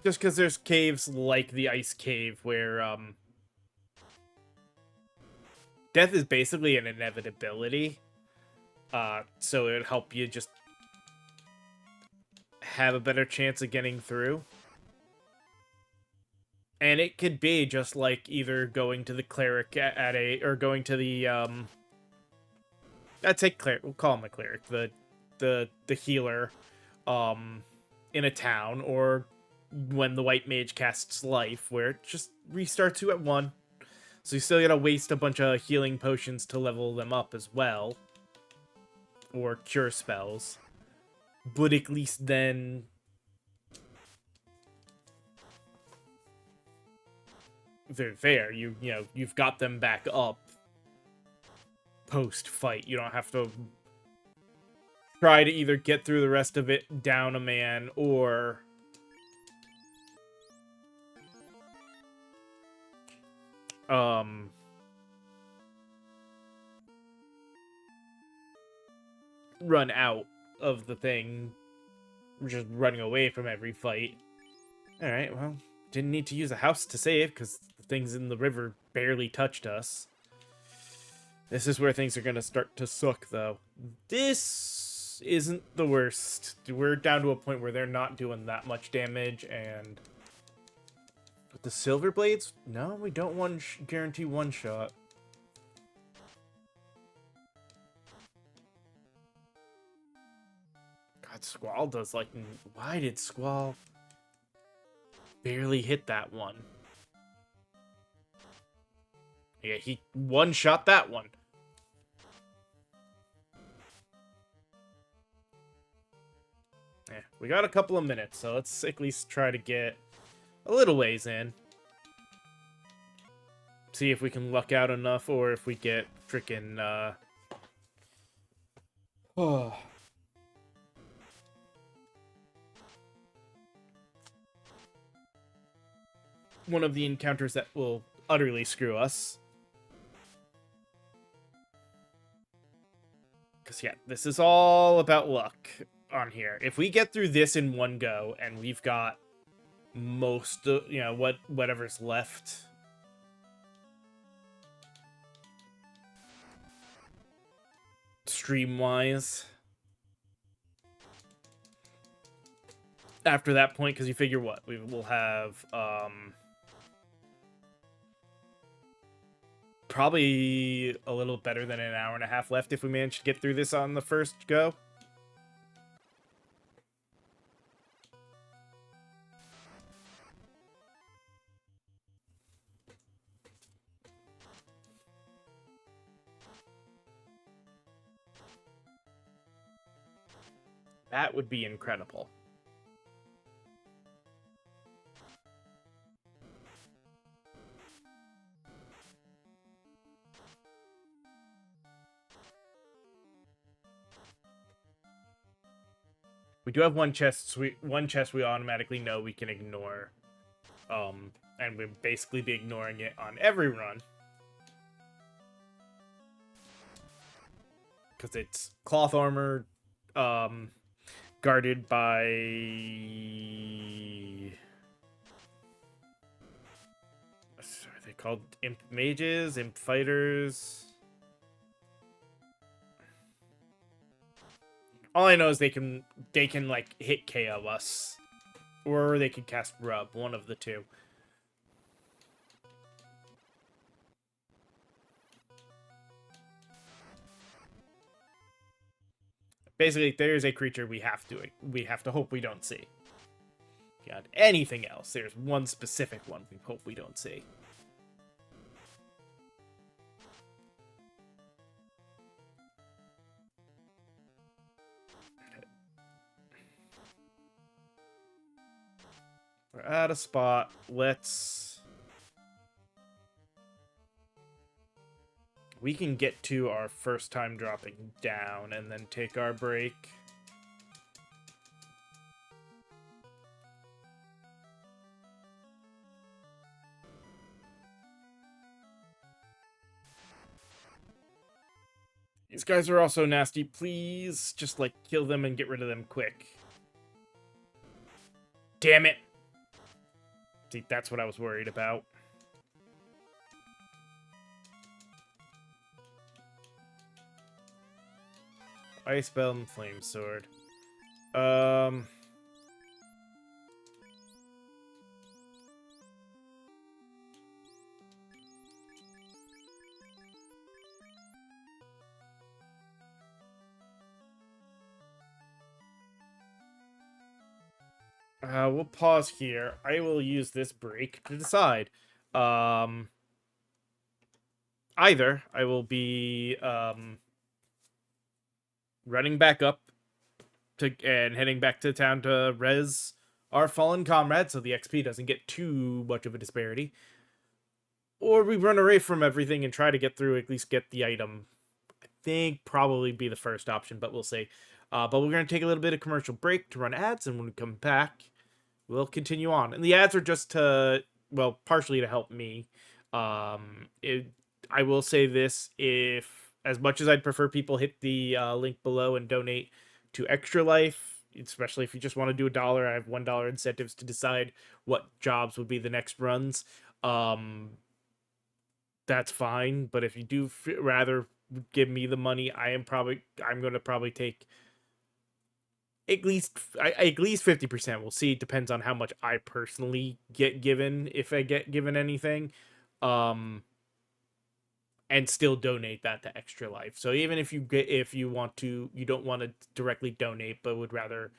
Just because there's caves like the ice cave where death is basically an inevitability. So it would help you just have a better chance of getting through. And it could be just like either going to the cleric or going to the I'd say cleric. We'll call him a cleric. The healer, in a town, or when the white mage casts life, where it just restarts you at 1. So you still gotta waste a bunch of healing potions to level them up as well, or cure spells. But at least then they're there. You know, you've got them back up post-fight. You don't have to try to either get through the rest of it down a man, or run out of the thing, just running away from every fight. Alright, well, didn't need to use a house to save, because the things in the river barely touched us. This is where things are going to start to suck, though. This isn't the worst. We're down to a point where they're not doing that much damage, and with the silver blades, no, we don't guarantee one shot. God, Squall does like... Why did Squall barely hit that one? Yeah, he one-shot that one. Yeah, we got a couple of minutes, so let's at least try to get a little ways in. See if we can luck out enough, or if we get frickin' one of the encounters that will utterly screw us. Because, yeah, this is all about luck on here. If we get through this in one go, and we've got most of, you know, whatever's left, stream-wise, after that point, because you figure what? We will have, probably a little better than an hour and a half left if we manage to get through this on the first go. That would be incredible. We do have one chest we automatically know we can ignore. And we'll basically be ignoring it on every run. Because it's cloth armor, guarded by... Are they called imp mages, imp fighters? All I know is they can like hit KO us, or they can cast rub, one of the two. Basically, there's a creature we have to hope we don't see. Beyond anything else, there's one specific one we hope we don't see. We're at a spot. We can get to our first time dropping down and then take our break. These guys are also nasty. Please just, like, kill them and get rid of them quick. Damn it! See, that's what I was worried about. Ice Bell and Flame Sword. We'll pause here. I will use this break to decide. Either I will be running back up and heading back to town to res our fallen comrade so the XP doesn't get too much of a disparity, or we run away from everything and try to get through, at least get the item. I think probably be the first option, but we'll see. But we're going to take a little bit of commercial break to run ads, and when we come back, we'll continue on. And the ads are just to, well, partially to help me. I will say this, if, as much as I'd prefer people hit the link below and donate to Extra Life, especially if you just want to do $1, I have $1 incentives to decide what jobs would be the next runs. That's fine, but if you do rather give me the money, I'm going to probably take at least 50%. We'll see. It depends on how much I personally get given, if I get given anything, and still donate that to Extra Life. So even if you don't want to directly donate but would rather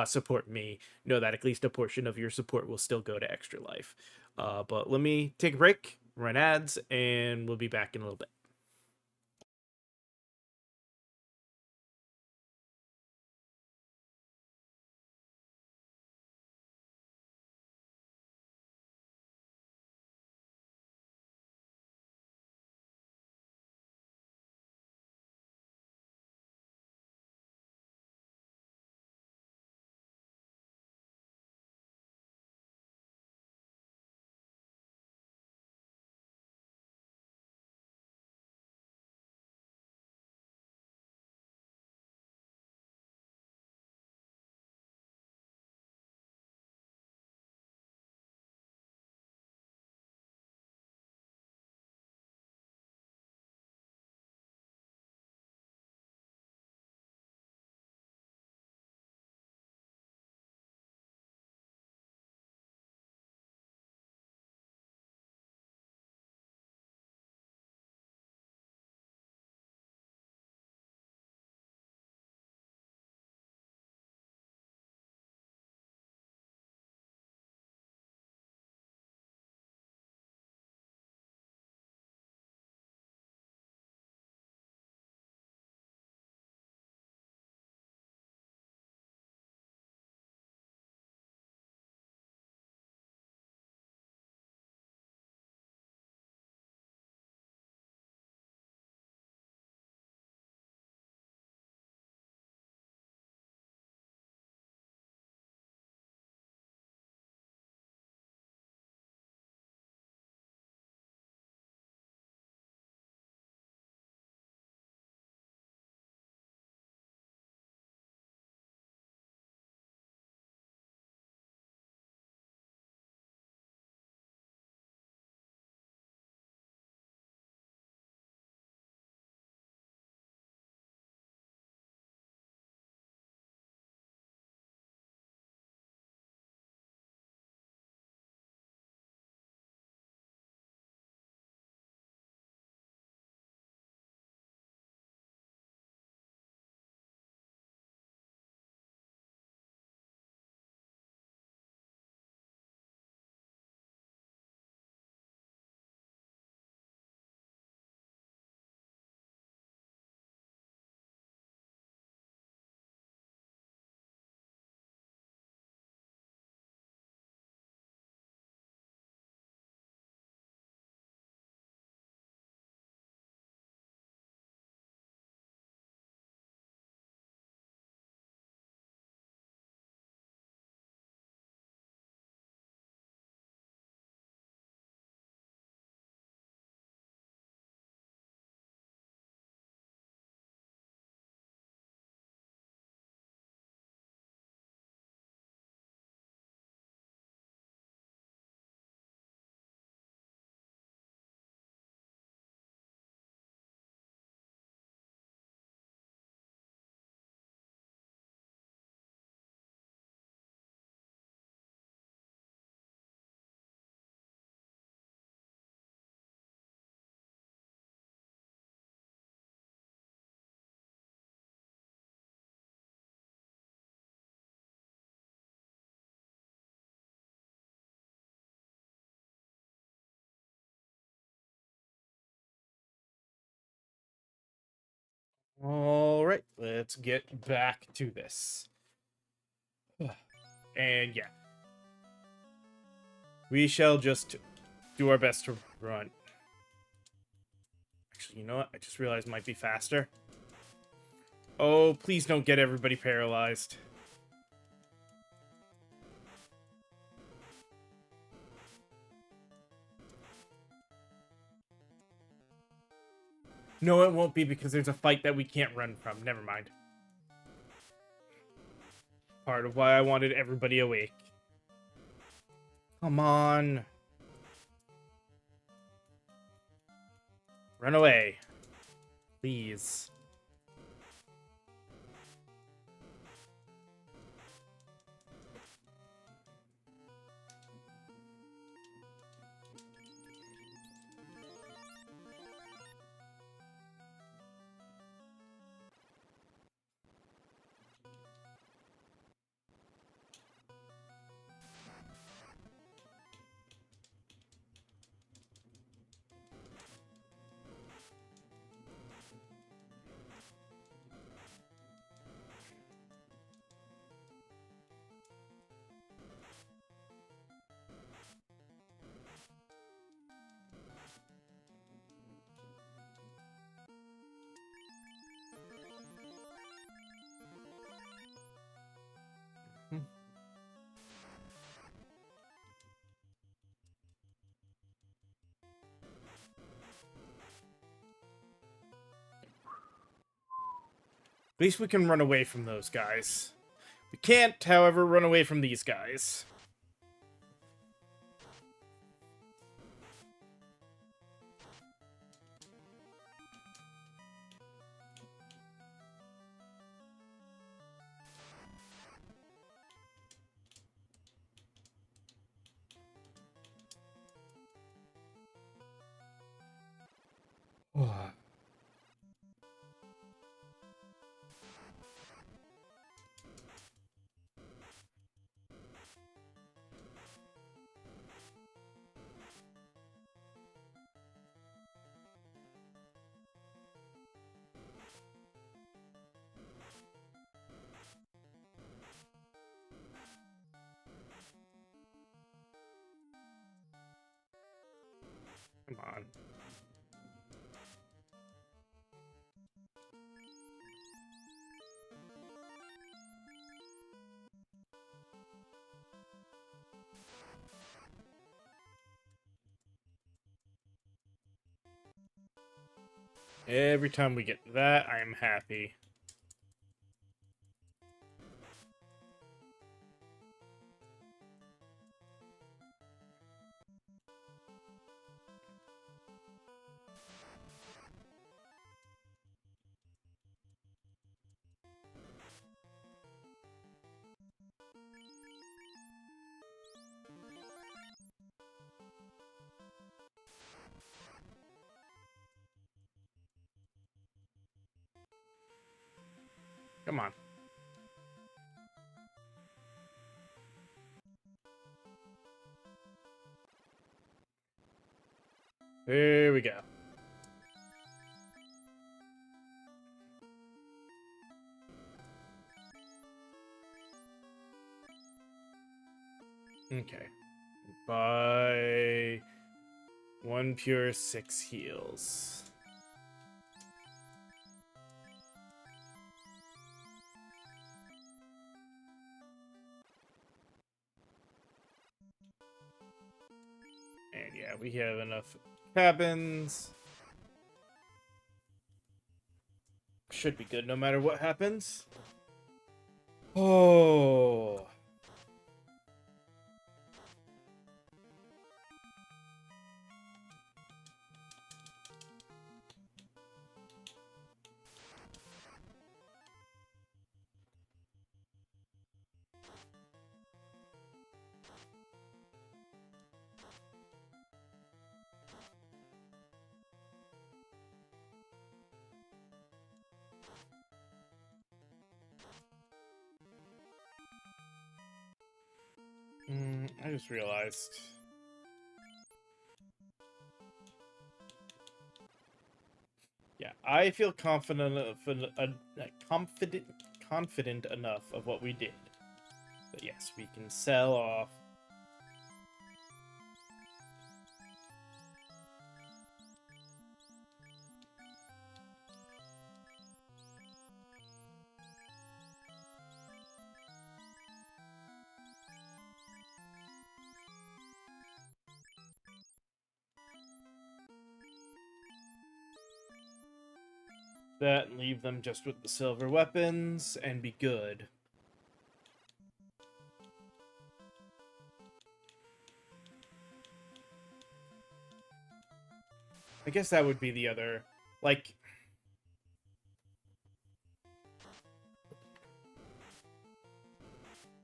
support me, know that at least a portion of your support will still go to Extra Life. But let me take a break, run ads, and we'll be back in a little bit. All right, let's get back to this. And yeah, we shall just do our best to run. Actually, you know what? I just realized it might be faster. Oh, please don't get everybody paralyzed. No, it won't be because there's a fight that we can't run from. Never mind. Part of why I wanted everybody awake. Come on. Run away. Please. At least we can run away from those guys. We can't, however, run away from these guys. Come on. Every time we get that, I am happy. Come on. There we go. Okay. Buy 1 pure, 6 heals. And yeah, we have enough cabins. Should be good no matter what happens. Oh. I just realized. Yeah, I feel confident enough of what we did. But yes, we can sell off. That and leave them just with the silver weapons and be good. I guess that would be the other, like,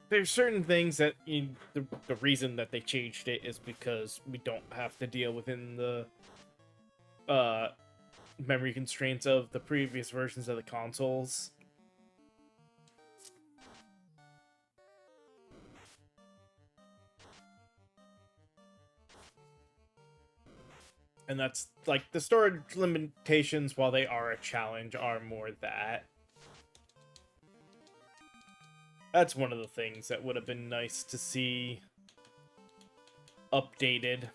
there's certain things that the reason that they changed it is because we don't have to deal within the memory constraints of the previous versions of the consoles. And that's, like, the storage limitations, while they are a challenge, are more that. That's one of the things that would have been nice to see updated.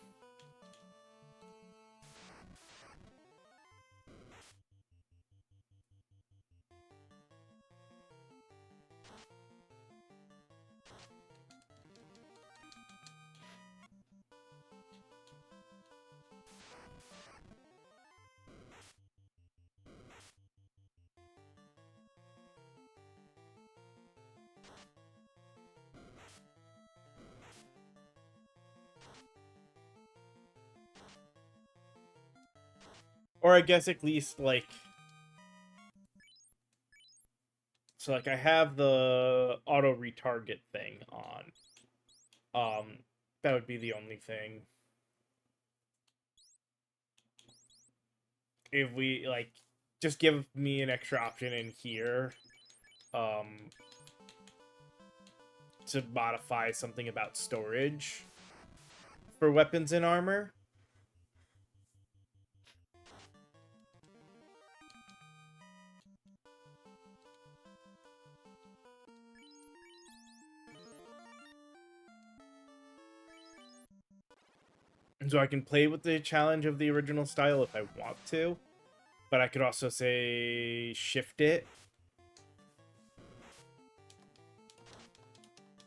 Or I guess at least, like... So, like, I have the auto-retarget thing on. That would be the only thing. If we, like, just give me an extra option in here, to modify something about storage for weapons and armor. And so I can play with the challenge of the original style if I want to, but I could also say shift it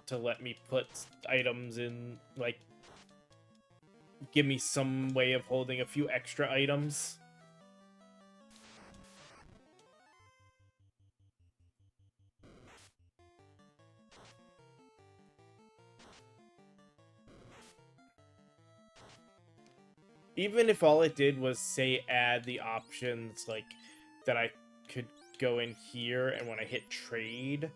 to let me put items in, like, give me some way of holding a few extra items. Even if all it did was, say, add the options, like, that I could go in here, and when I hit trade,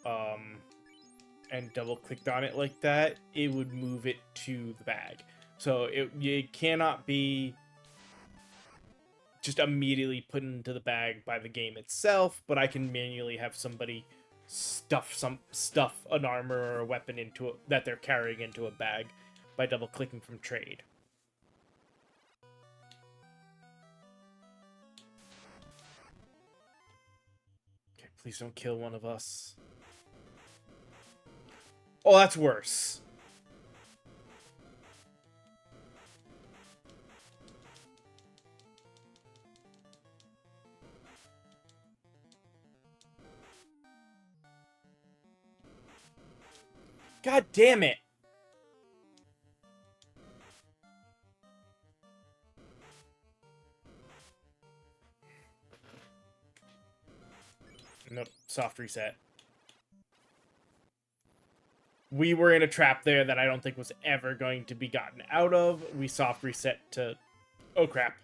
and double-clicked on it like that, it would move it to the bag. So it cannot be just immediately put into the bag by the game itself, but I can manually have somebody stuff an armor or a weapon into it that they're carrying into a bag by double-clicking from trade. Okay, please don't kill one of us. Oh, that's worse. God damn it! Nope, soft reset. We were in a trap there that I don't think was ever going to be gotten out of. We soft reset to... Oh, crap.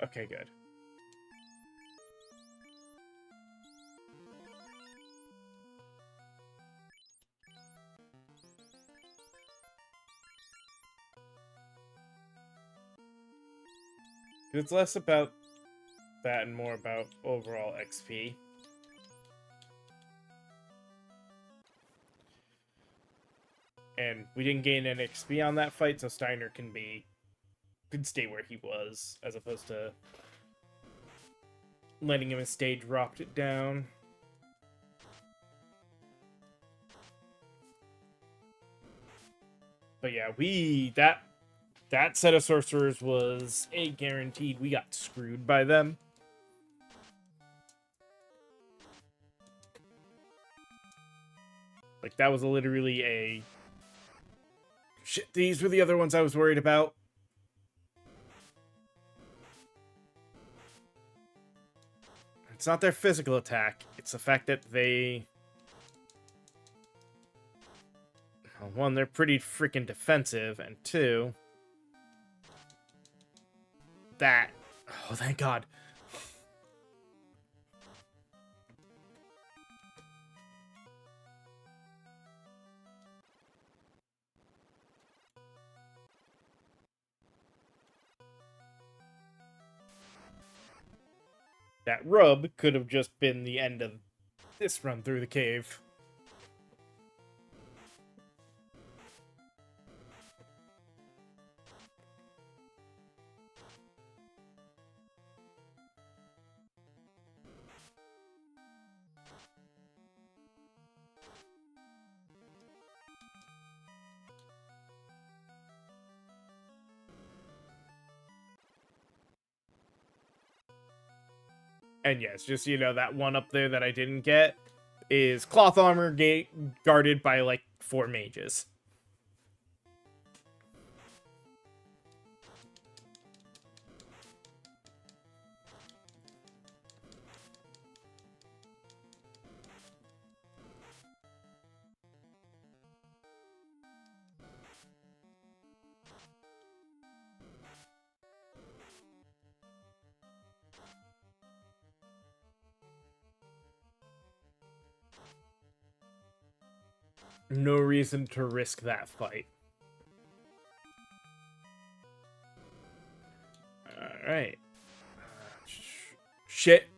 Okay, good. It's less about that and more about overall XP. And we didn't gain an XP on that fight, so Steiner could stay where he was, as opposed to letting him stay dropped it down. But yeah, that set of sorcerers was a guaranteed. We got screwed by them. Like, that was literally a... Shit, these were the other ones I was worried about. It's not their physical attack. It's the fact that they... Well, one, they're pretty freaking defensive, and two... That... Oh, thank God. That rub could have just been the end of this run through the cave. And yes, just, you know, that one up there that I didn't get is cloth armor guarded by, like, 4 mages. No reason to risk that fight. Alright. Shit.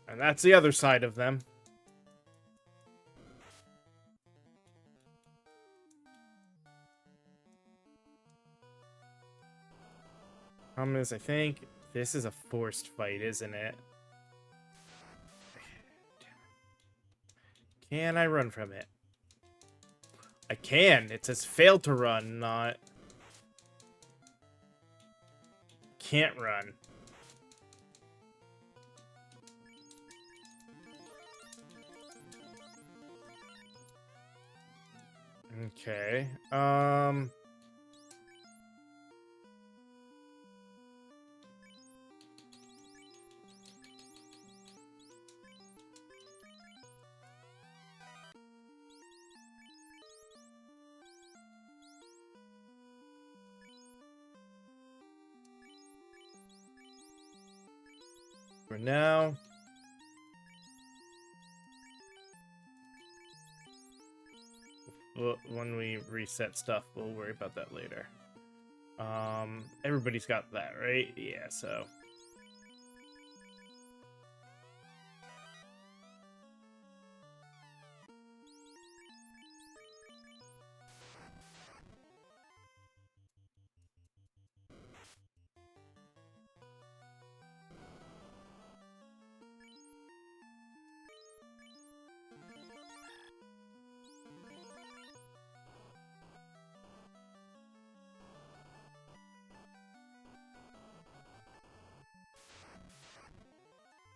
And that's the other side of them. Problem is, I think this is a forced fight, isn't it? Can I run from it? I can. It says failed to run, not... Can't run. Okay. For now... Well, when we reset stuff, we'll worry about that later. Everybody's got that, right? Yeah, so...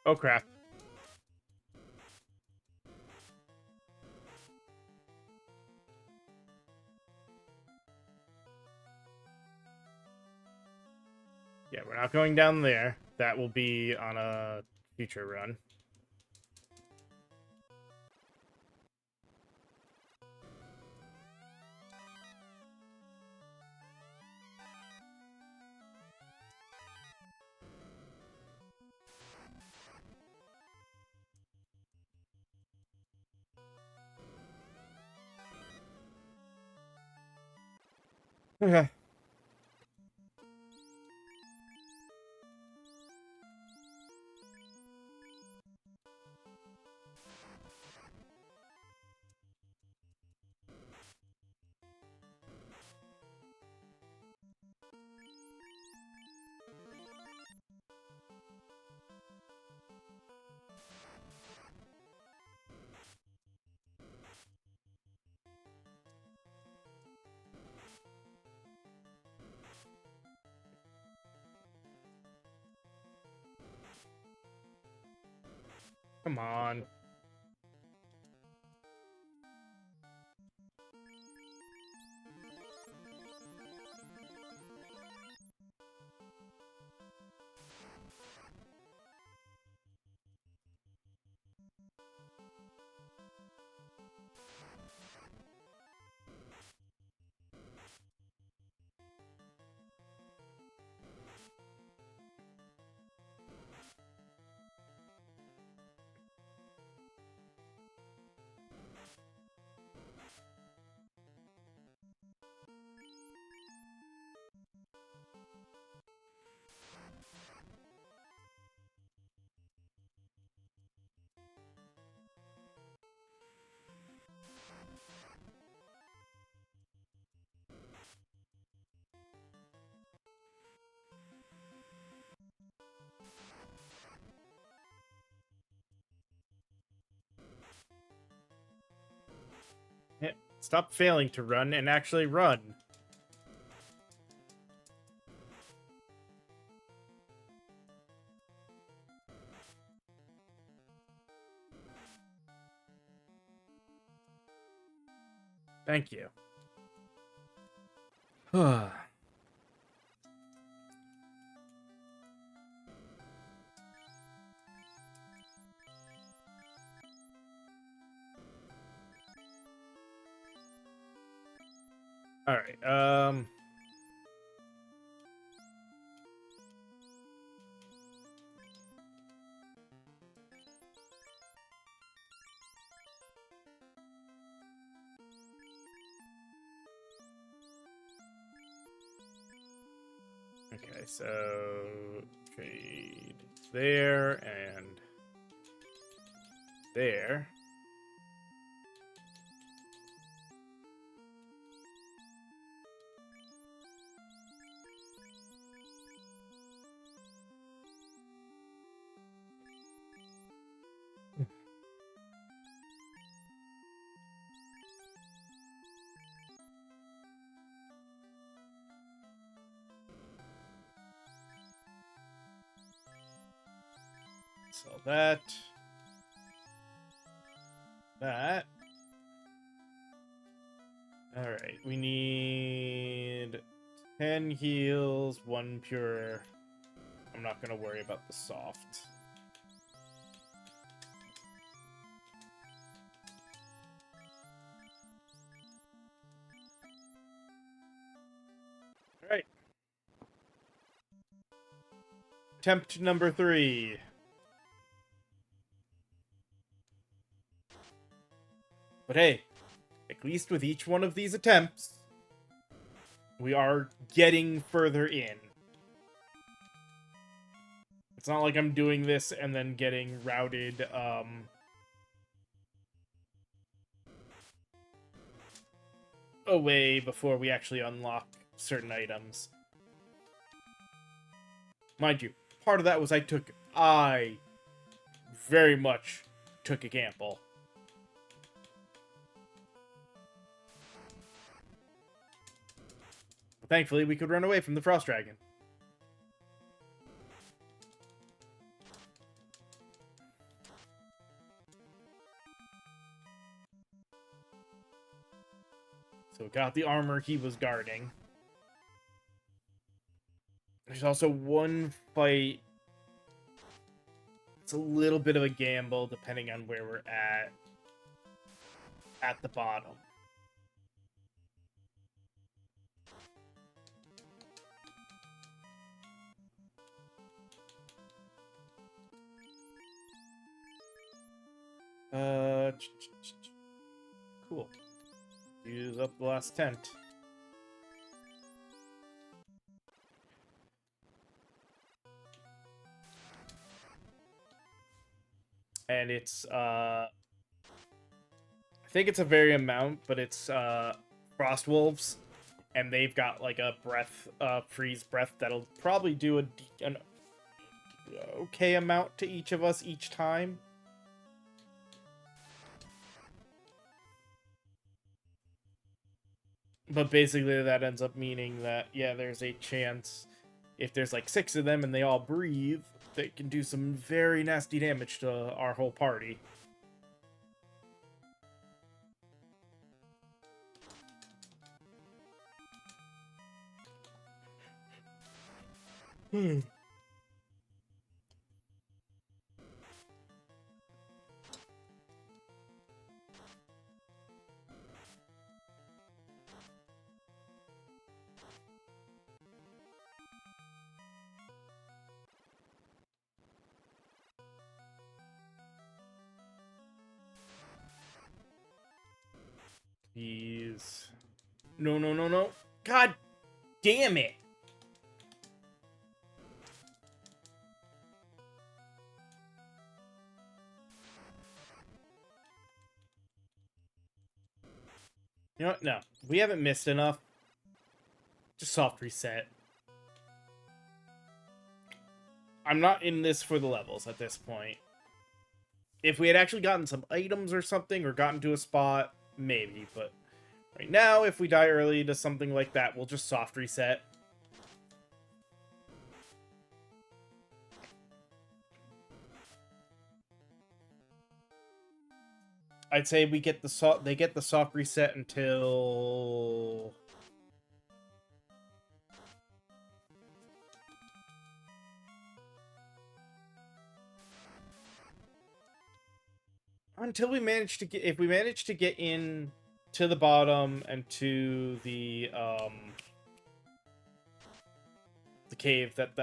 Oh, crap. Yeah, we're not going down there. That will be on a future run. Okay. Come on. Yeah, stop failing to run and actually run. Thank you. All right. Okay, so trade there and there. So that. All right, we need 10 heals, 1 pure. I'm not gonna worry about the soft. All right. Attempt number 3. But hey, at least with each one of these attempts, we are getting further in. It's not like I'm doing this and then getting routed, away before we actually unlock certain items. Mind you, part of that was I very much took a gamble. But thankfully, we could run away from the Frost Dragon. So got the armor he was guarding. There's also one fight. It's a little bit of a gamble depending on where we're at the bottom. Cool. Use up the last tent. And it's I think it's a very amount, but it's frost wolves, and they've got like a breath freeze breath that'll probably do an okay amount to each of us each time. But basically that ends up meaning that, yeah, there's a chance if there's like 6 of them and they all breathe, they can do some very nasty damage to our whole party. Please. No, no, no, no. God damn it. You know what? No. We haven't missed enough. Just soft reset. I'm not in this for the levels at this point. If we had actually gotten some items or something, or gotten to a spot, maybe. But right now, if we die early to something like that, we'll just soft reset. I'd say we get they get the soft reset until we manage to get, if we manage to get in to the bottom and to the cave that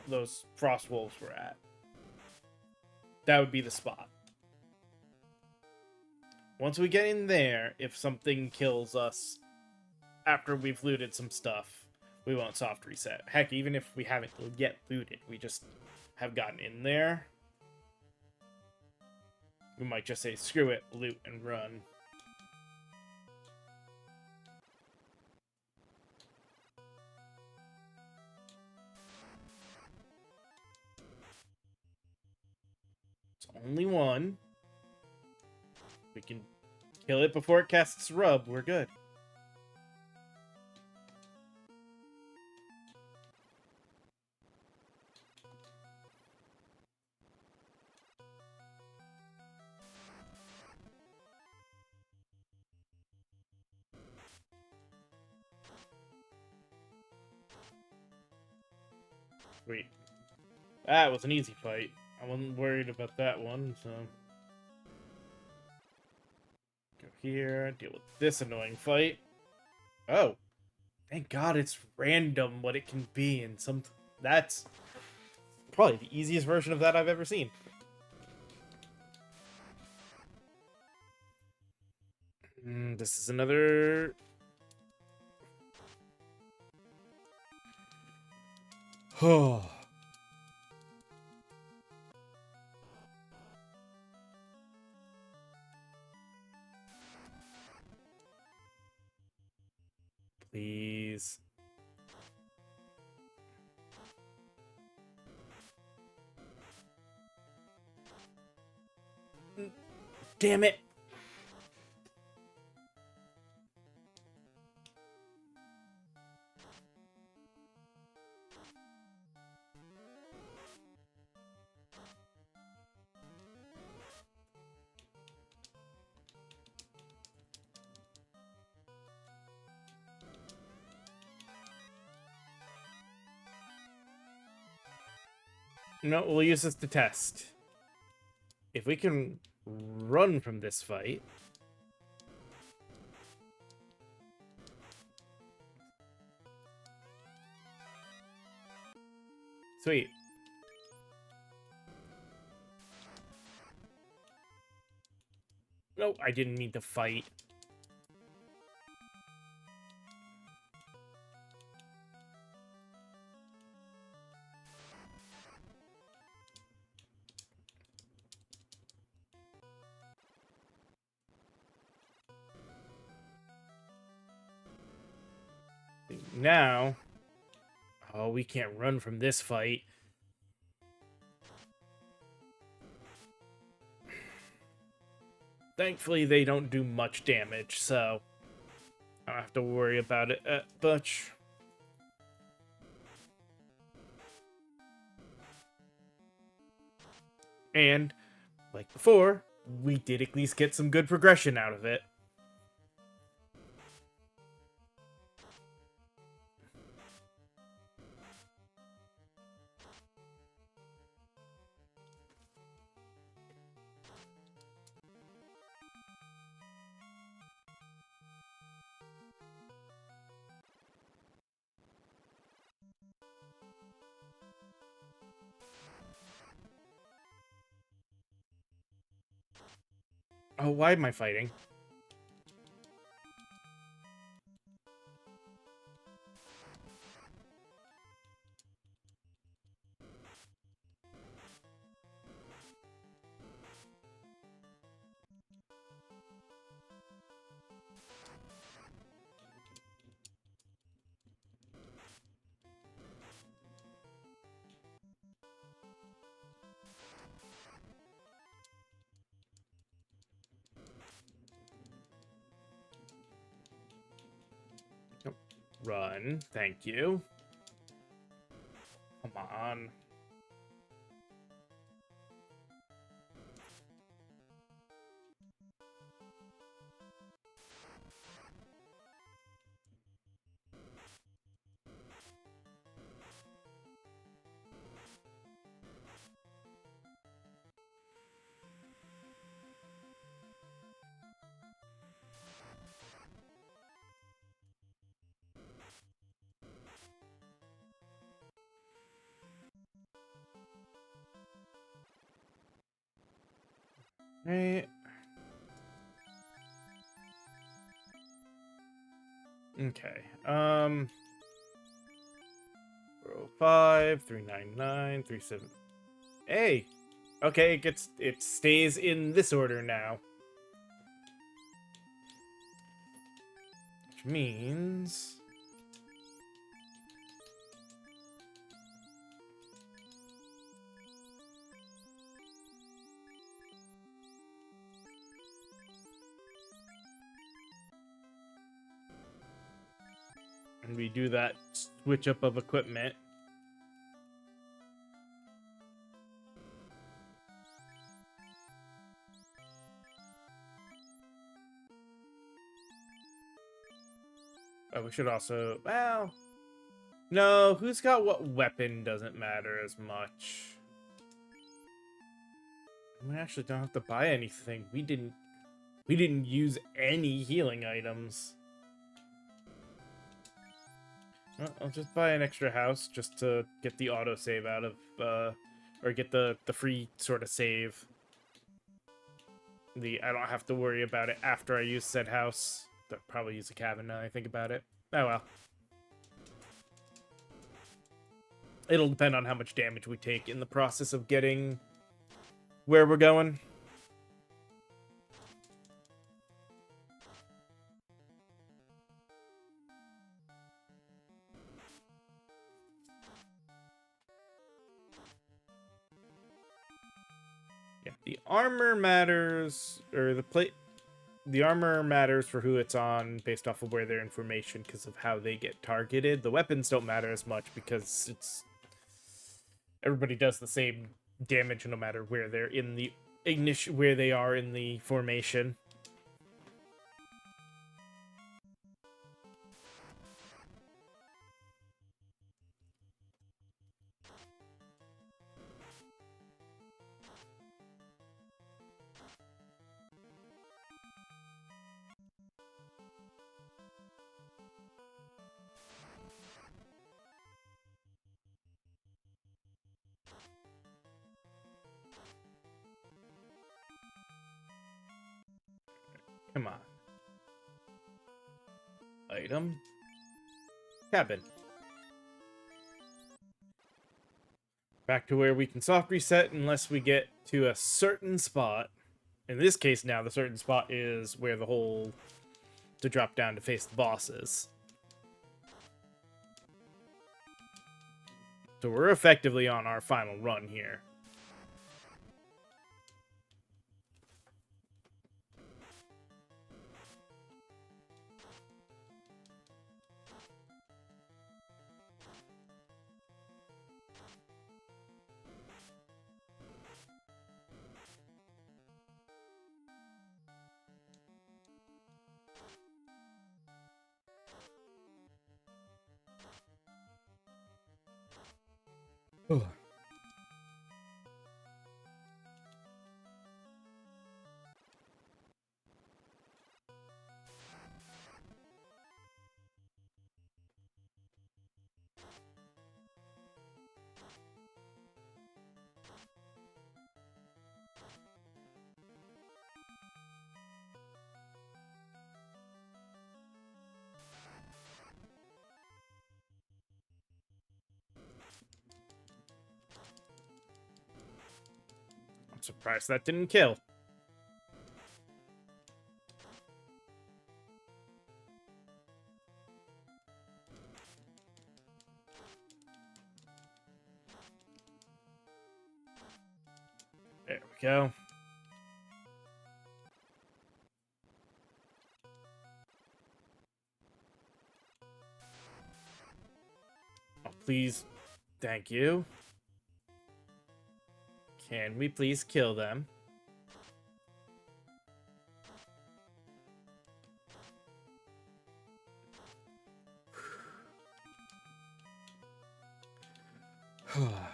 those frost wolves were at. That would be the spot. Once we get in there, if something kills us after we've looted some stuff, we won't soft reset. Heck, even if we haven't yet looted, we just have gotten in there, we might just say, screw it, loot and run. It's only one. We can kill it before it casts rub. We're good. Sweet. That was an easy fight. I wasn't worried about that one, so... Go here, deal with this annoying fight. Oh. Thank God it's random what it can be, and that's probably the easiest version of that I've ever seen. This is another... Oh. Please. Damn it. No, we'll use this to test. If we can run from this fight... Sweet. No, I didn't mean to fight. Now... Oh, we can't run from this fight. Thankfully, they don't do much damage, so I don't have to worry about it much. And, like before, we did at least get some good progression out of it. Oh, why am I fighting? Run. Thank you. Come on. Right. Okay. 405, 399, 37. Hey! Okay, it stays in this order now. Which means... and we do that switch up of equipment. Oh, we should also... well... no, who's got what weapon doesn't matter as much. We actually don't have to buy anything. We didn't use any healing items. Well, I'll just buy an extra house just to get the autosave out of, or get the free sort of save. I don't have to worry about it after I use said house. I'll probably use a cabin now that I think about it. Oh well. It'll depend on how much damage we take in the process of getting where we're going. Yeah, the armor matters, or the armor matters for who it's on based off of where their information because of how they get targeted. The weapons don't matter as much because everybody does the same damage no matter where they're in the where they are in the formation. Come on. Item. Cabin. Back to where we can soft reset unless we get to a certain spot. In this case now, the certain spot is where the hole to drop down to face the bosses. So we're effectively on our final run here. Ugh. I'm surprised that didn't kill. There we go. Oh, please. Thank you. Can we please kill them? Oh,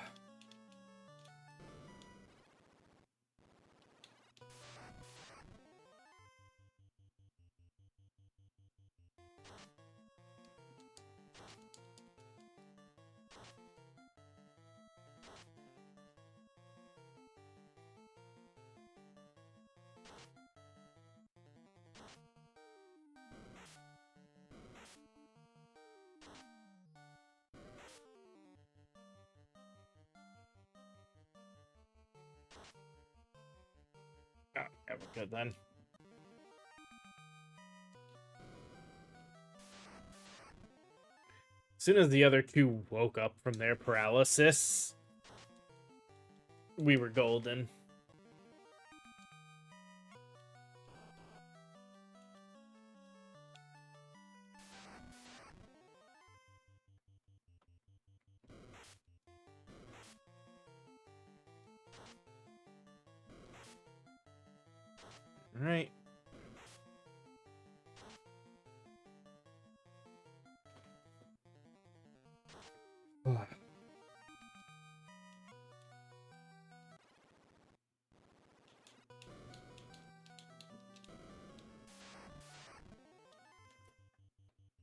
yeah, we're good then. As soon as the other two woke up from their paralysis, we were golden. All right.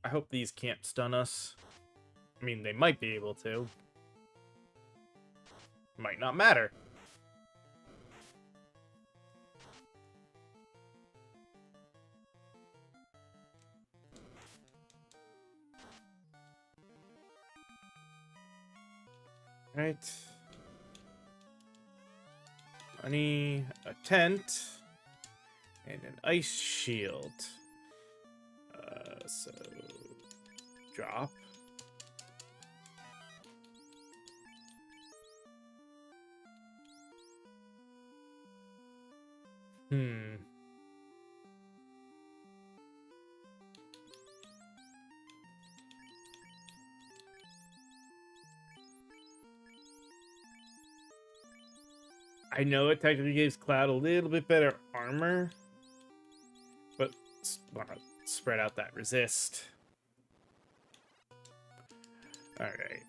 I hope these can't stun us. I mean, they might be able to. Might not matter. Right. Money, a tent, and an ice shield. So drop. I know it technically gives Cloud a little bit better armor, but want to spread out that resist. All right.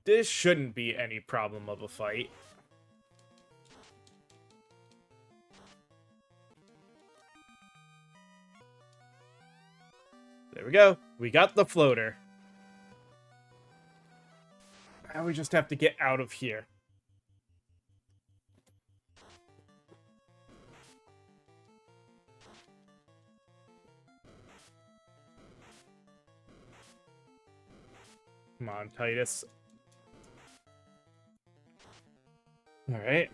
This shouldn't be any problem of a fight. There we go. We got the floater. Now we just have to get out of here. Come on, Titus. All right.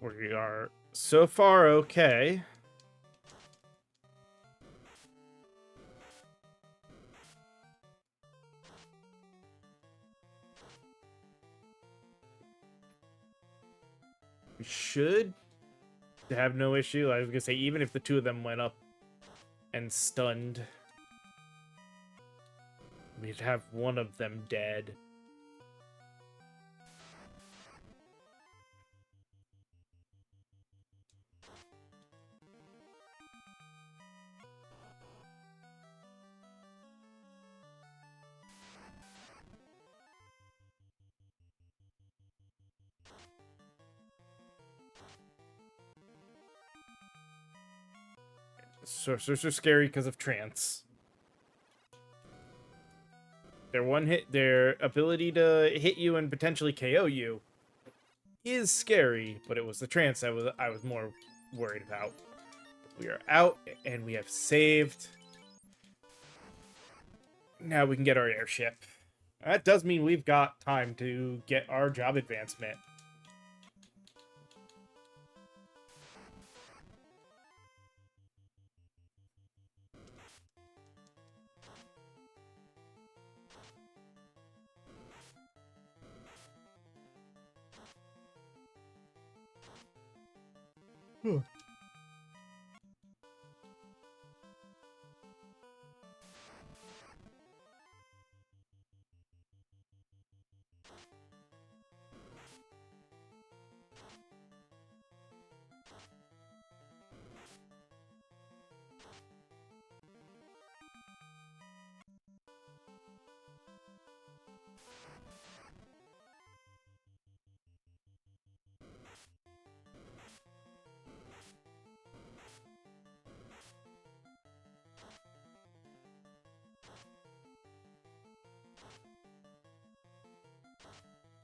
We are so far okay. We should have no issue. I was gonna say, even if the two of them went up and stunned, we'd have one of them dead. Sorcerers are scary because of trance. Their ability to hit you and potentially KO you is scary, but it was the trance I was more worried about. We are out and we have saved. Now we can get our airship. That does mean we've got time to get our job advancement.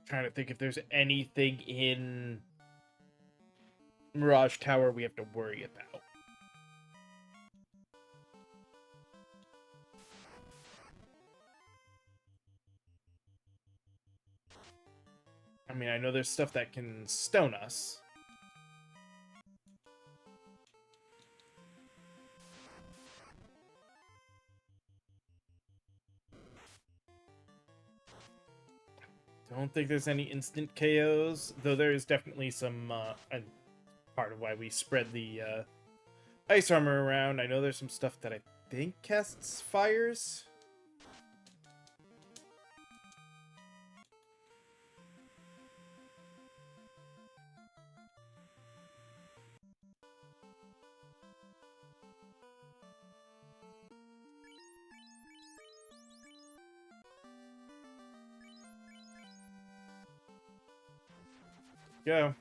Trying to think if there's anything in Mirage Tower we have to worry about. I mean, I know there's stuff that can stone us. Don't think there's any instant KOs, though there is definitely some, and part of why we spread the ice armor around. I know there's some stuff that I think casts fires. Go.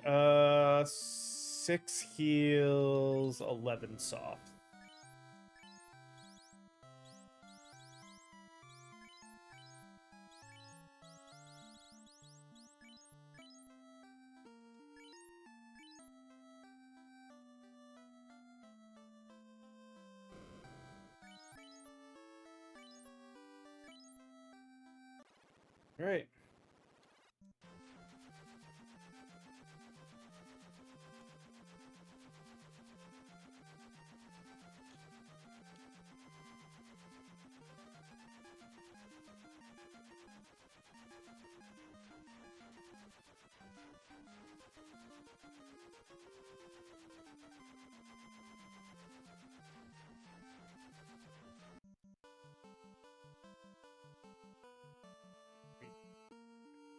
Alright, 6 heals, 11 soft. Right.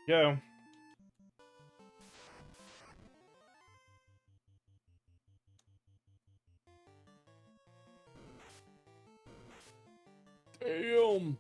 Go. Damn.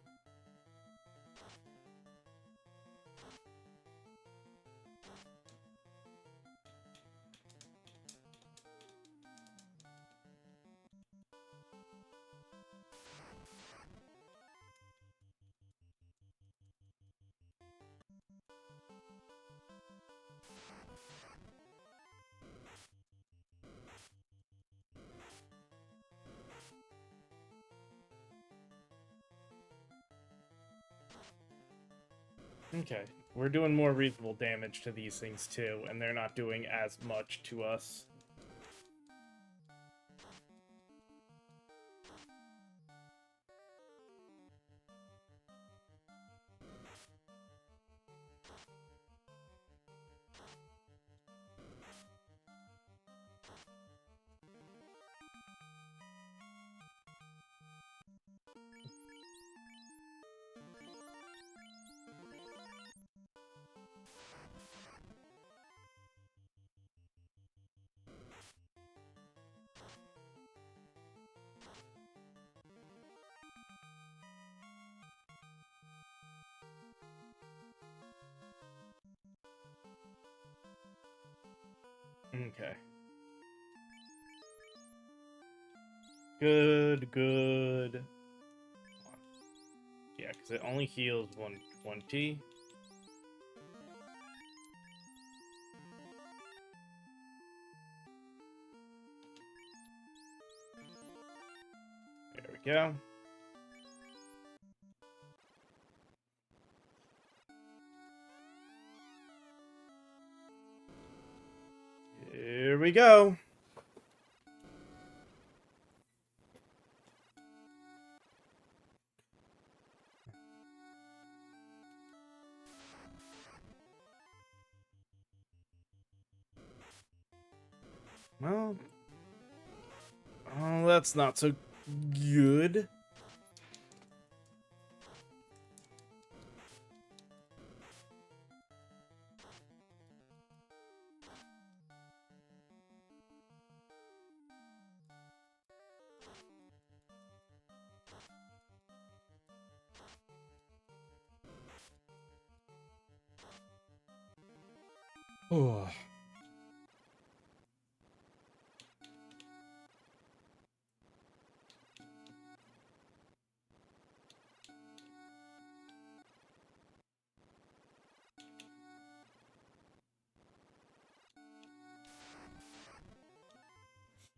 Okay. we're doing more reasonable damage to these things too, and they're not doing as much to us. Okay. Good. Yeah, because it only heals 120. There we go. Here we go. Well, oh, that's not so good. Oh.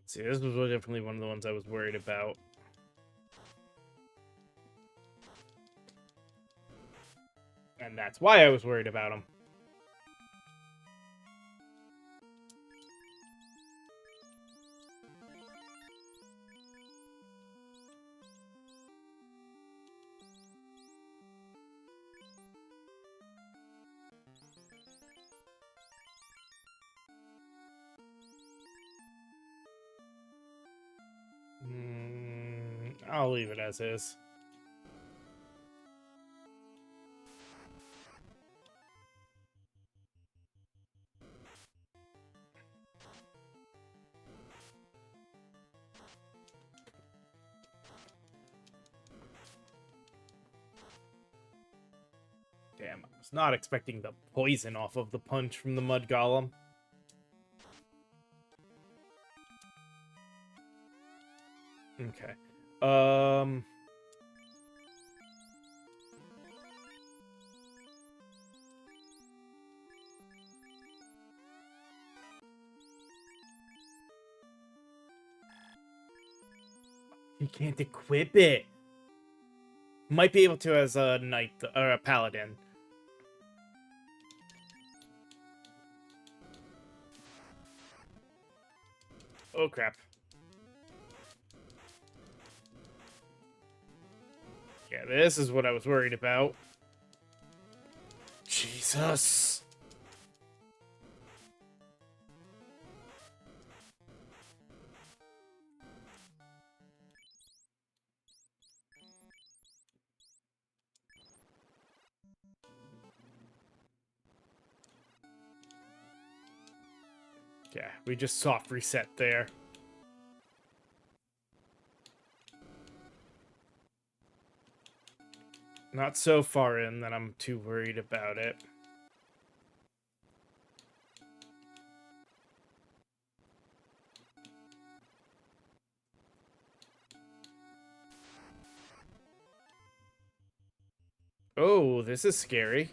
See, this was definitely one of the ones I was worried about. And that's why I was worried about him. I'll leave it as is. Damn, I was not expecting the poison off of the punch from the Mud Golem. Okay. You can't equip it. Might be able to as a knight or a paladin. Oh crap. Yeah, this is what I was worried about. Jesus. Yeah, we just soft reset there. Not so far in that I'm too worried about it. Oh, this is scary.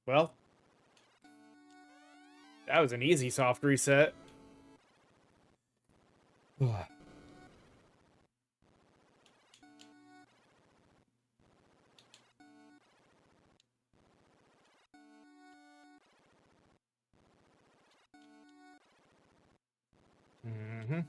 Well, that was an easy soft reset. Mm-hmm.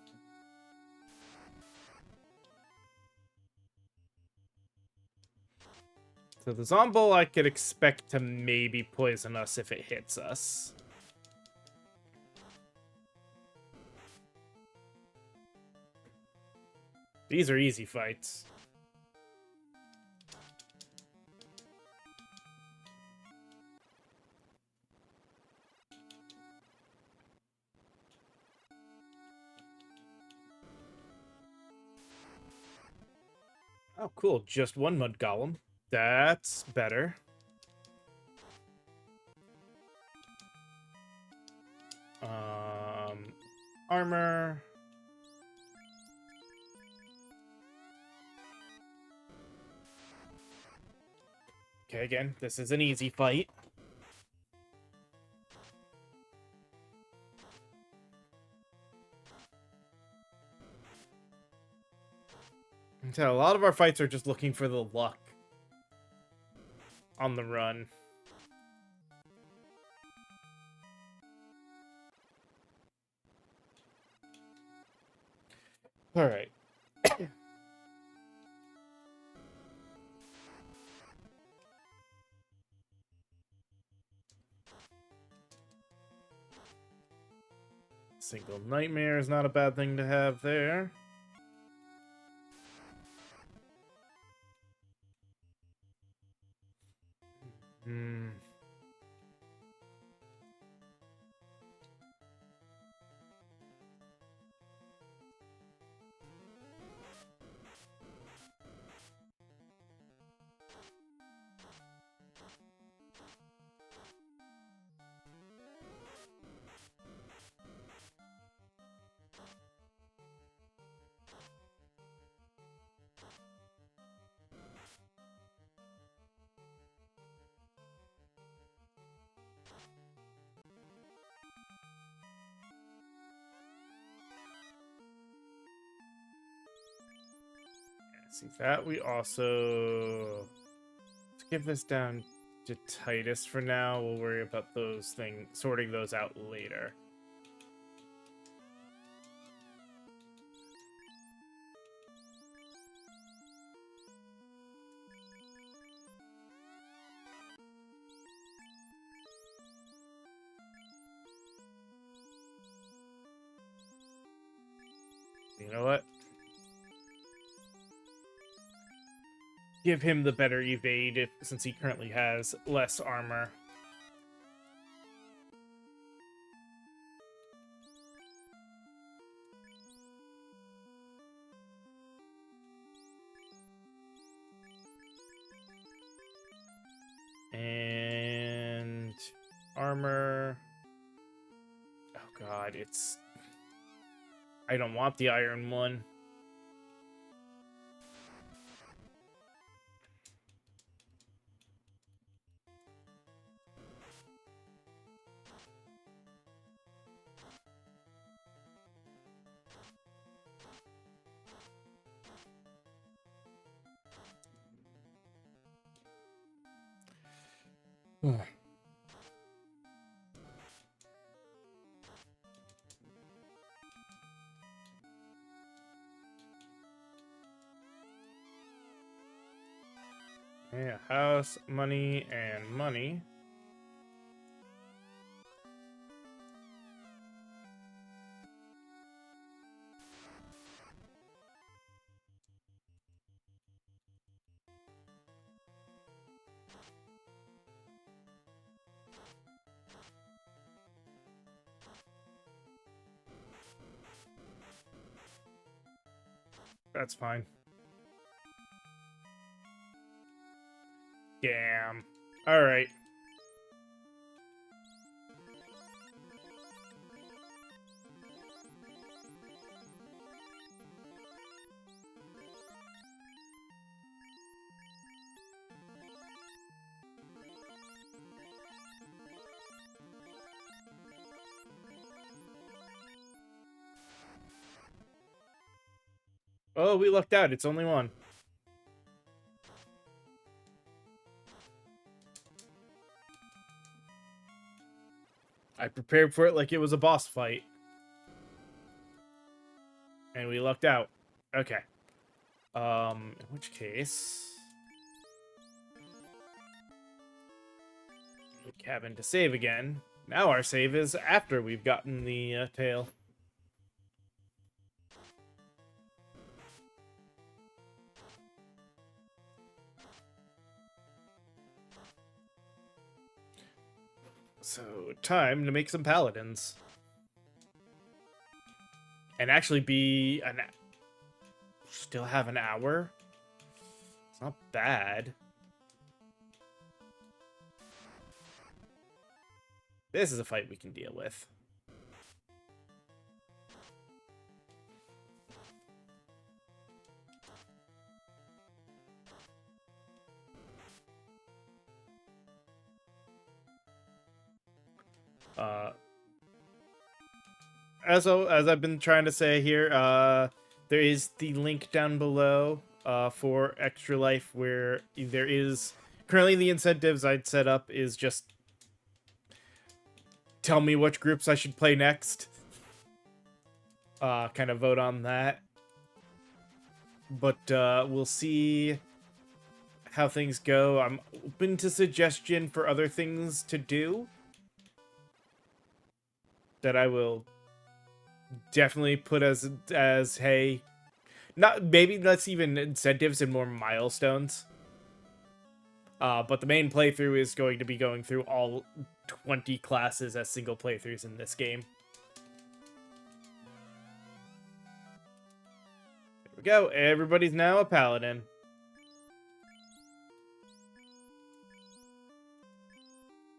So the Zombo I could expect to maybe poison us if it hits us. These are easy fights. Oh, cool. Just one mud golem. That's better. Armor. Okay, again, this is an easy fight. So a lot of our fights are just looking for the luck on the run. All right. Single nightmare is not a bad thing to have there. Hmm. See that we also let's give this down to Titus for now. We'll worry about those things, sorting those out later. You know what? Give him the better evade since he currently has less armor. And armor. Oh god, it's... I don't want the iron one. Yeah, house, money, and money. That's fine. Damn. Alright. Oh, we lucked out. It's only one. I prepared for it like it was a boss fight. And we lucked out. Okay. In which case... cabin to save again. Now our save is after we've gotten the tail. So, time to make some paladins. And actually be an... still have an hour? It's not bad. This is a fight we can deal with. As I've been trying to say here, there is the link down below for Extra Life, where there is currently the incentives I'd set up is just tell me which groups I should play next. Kind of vote on that. But we'll see how things go. I'm open to suggestion for other things to do that I will definitely put as hey, not maybe let's even incentives and more milestones. But the main playthrough is going to be going through all 20 classes as single playthroughs in this game. There we go. Everybody's now a paladin.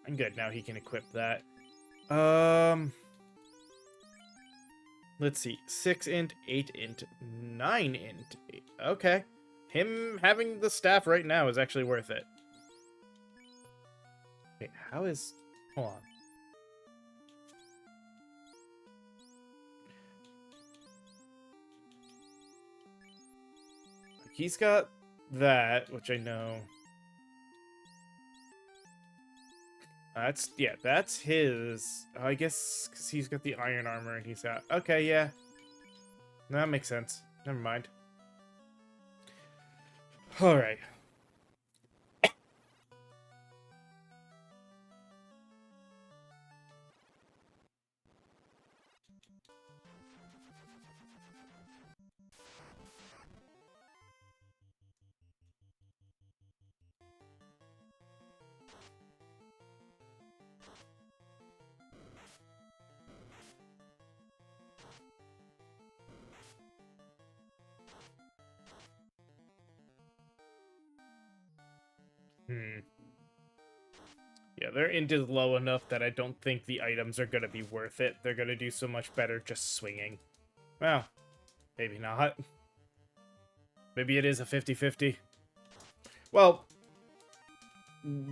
And good. Now he can equip that. Let's see. 6 int, 8 int, 9 int. Okay. Him having the staff right now is actually worth it. Wait, how is... hold on. He's got that, which I know. That's, yeah, that's his. I guess because he's got the iron armor and he's got... okay, yeah. That makes sense. Never mind. Alright. Yeah, their int is low enough that I don't think the items are going to be worth it. They're going to do so much better just swinging. Well, maybe not. Maybe it is a 50-50. Well,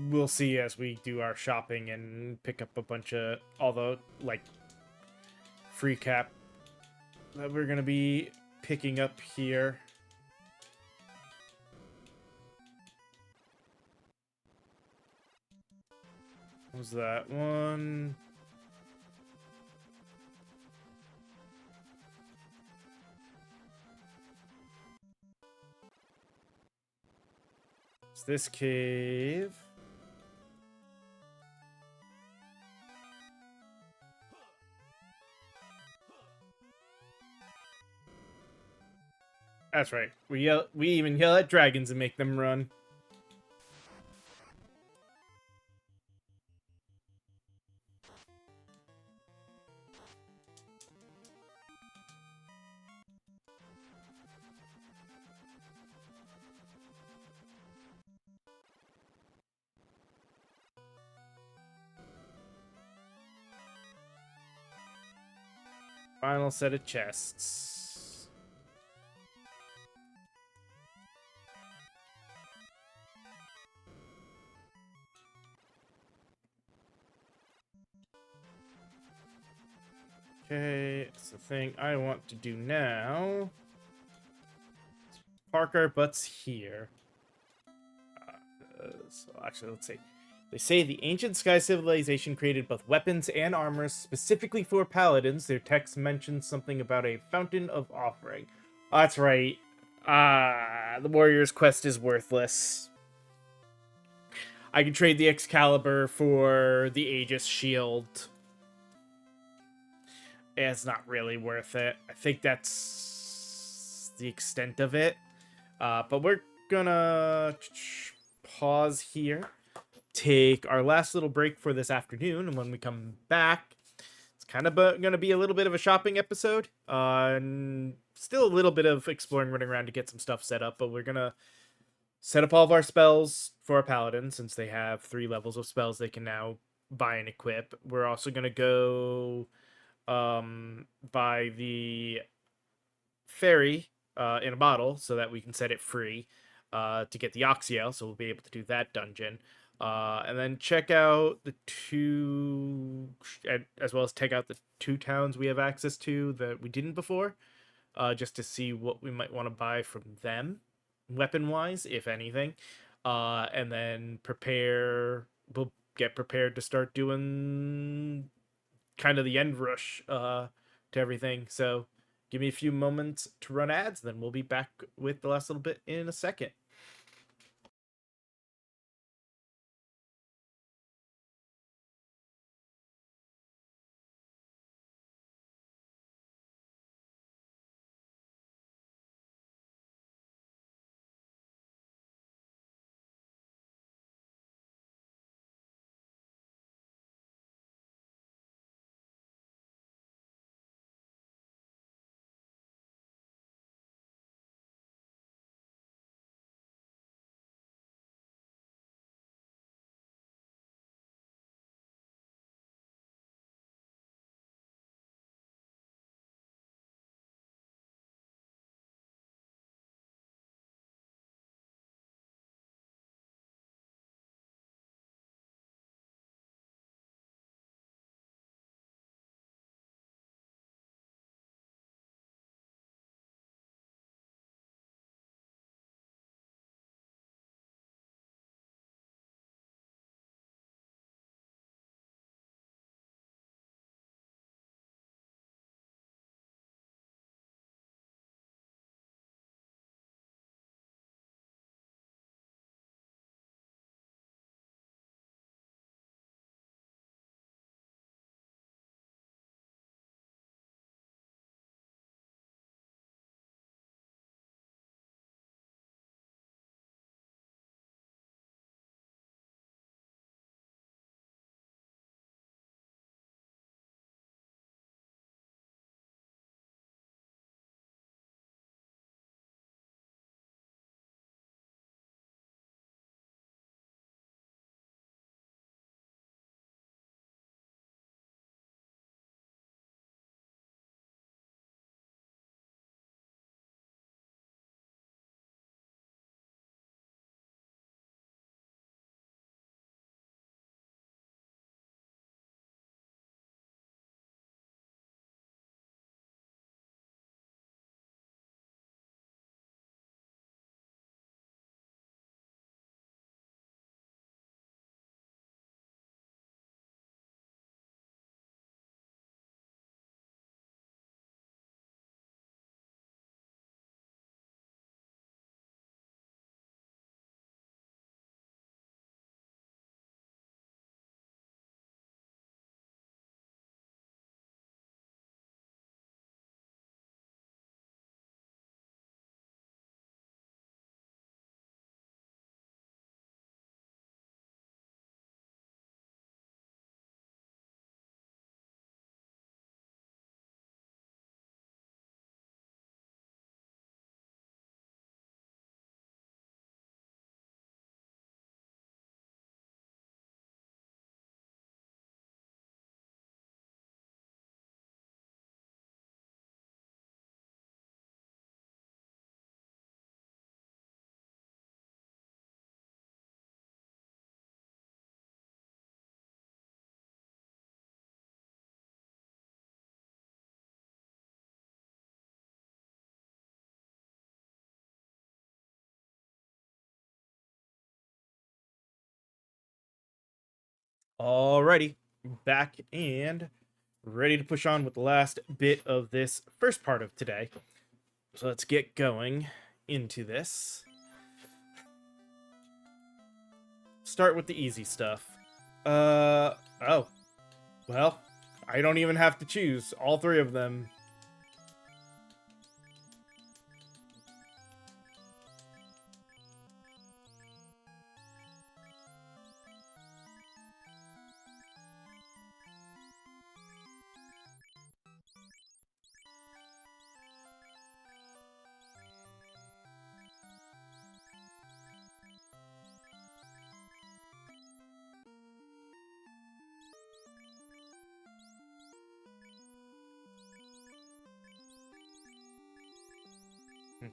we'll see as we do our shopping and pick up a bunch of all the, like, free cap that we're going to be picking up here. What was that one? It's this cave. That's right. We even yell at dragons and make them run. Final set of chests. Okay, it's the thing I want to do now. Park our butts here. So actually, let's see. They say the ancient sky civilization created both weapons and armor specifically for paladins. Their text mentions something about a fountain of offering. Oh, that's right. The warrior's quest is worthless. I can trade the Excalibur for the Aegis shield. It's not really worth it. I think that's the extent of it. But we're gonna pause here, take our last little break for this afternoon, and when we come back, it's kind of gonna be a little bit of a shopping episode. And still a little bit of exploring, running around to get some stuff set up, but we're gonna set up all of our spells for our paladin since they have 3 levels of spells they can now buy and equip. We're also gonna go buy the fairy in a bottle so that we can set it free to get the Oxiel, so we'll be able to do that dungeon. And then check out the 2, as well as take out the 2 towns we have access to that we didn't before, just to see what we might want to buy from them, weapon-wise, if anything. And then we'll get prepared to start doing kind of the end rush to everything. So give me a few moments to run ads, then we'll be back with the last little bit in a second. Alrighty, back and ready to push on with the last bit of this first part of today. So let's get going into this. Start with the easy stuff. Oh, well, I don't even have to choose all three of them.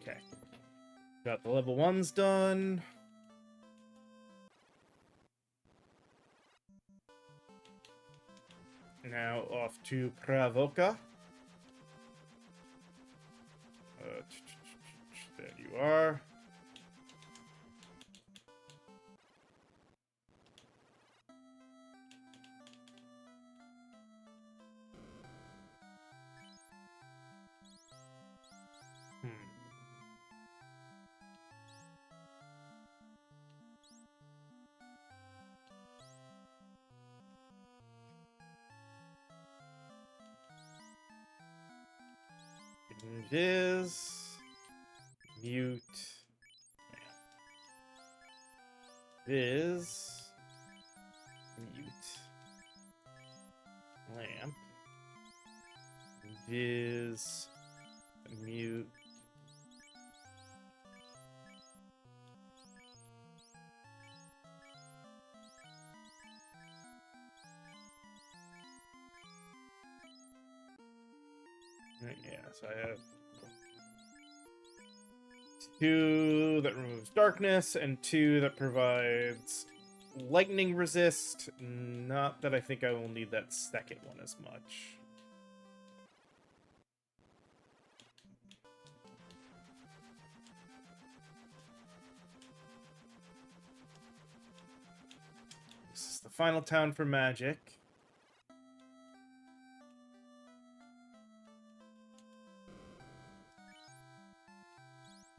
Okay. Got the level 1s done. Now off to Kravoka. There you are. Invis. Mute. Viz. Mute. Lamp. Viz. Mute. Yeah, so I have 2 that removes darkness and 2 that provides lightning resist. Not that I think I will need that second one as much. This is the final town for magic.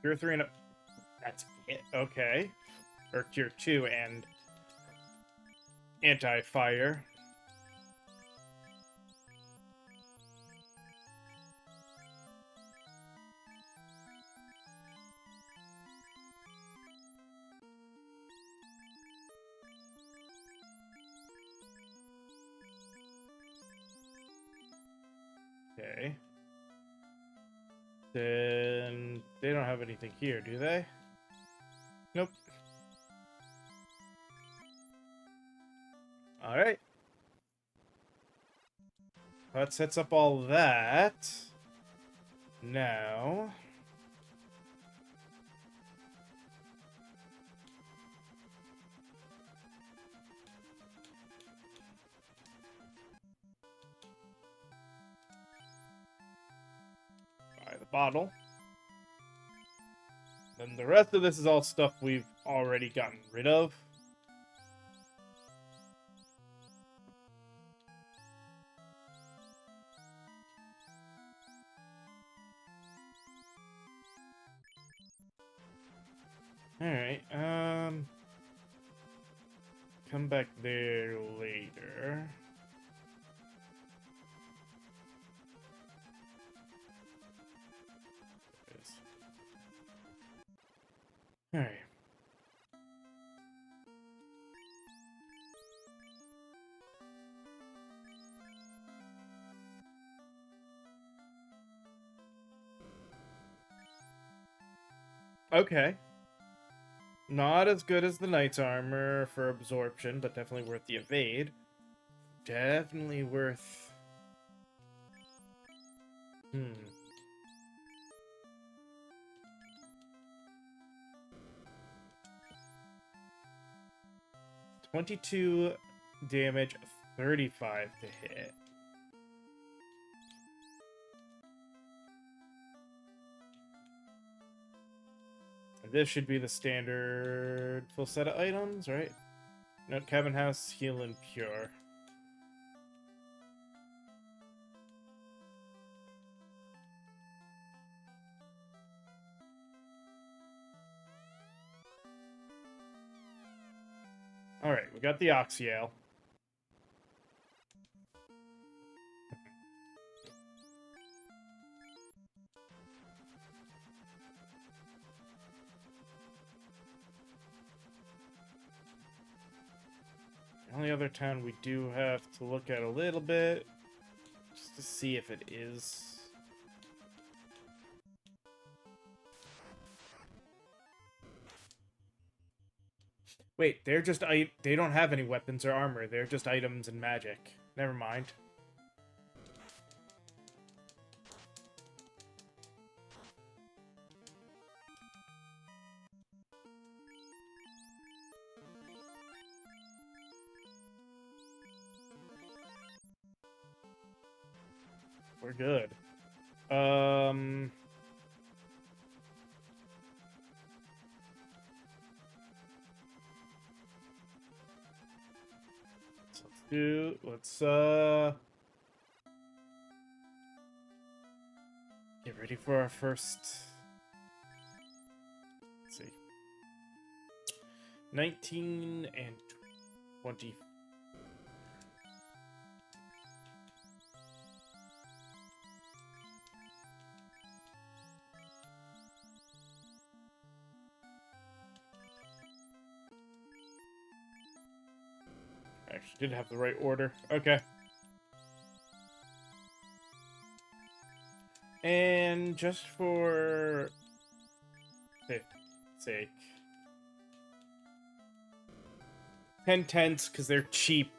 Tier 3 and that's it. Okay. Or tier 2 and anti-fire. Okay. Then they don't have anything here, do they? Nope. Alright. That sets up all that. Now... buy the bottle. Then the rest of this is all stuff we've already gotten rid of. Alright, come back there later. Alright. Okay. Not as good as the Knight's Armor for absorption, but definitely worth the evade. Definitely worth... Hmm. 22 damage, 35 to hit. This should be the standard full set of items, right? No, cabin house, heal and cure. Alright, we got the Oxyale. The only other town we do have to look at a little bit, just to see if it is. Wait, they're just they don't have any weapons or armor. They're just items and magic. Never mind. We're good. Let's get ready for our first. Let's see. 19 and 20. Actually, did have the right order. Okay. And just for sake, 10 tenths because they're cheap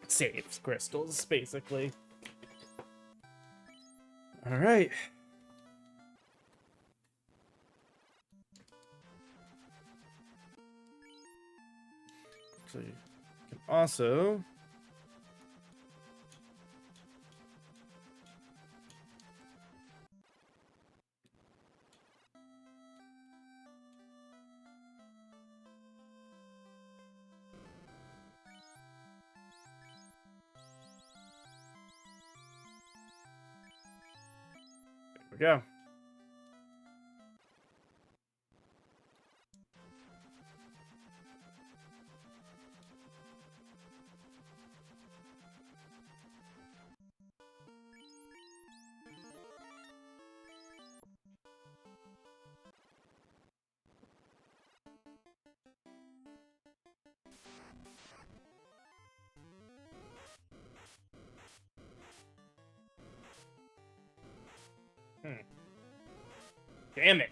saves crystals, basically. All right. So you can also there we go. Damn it.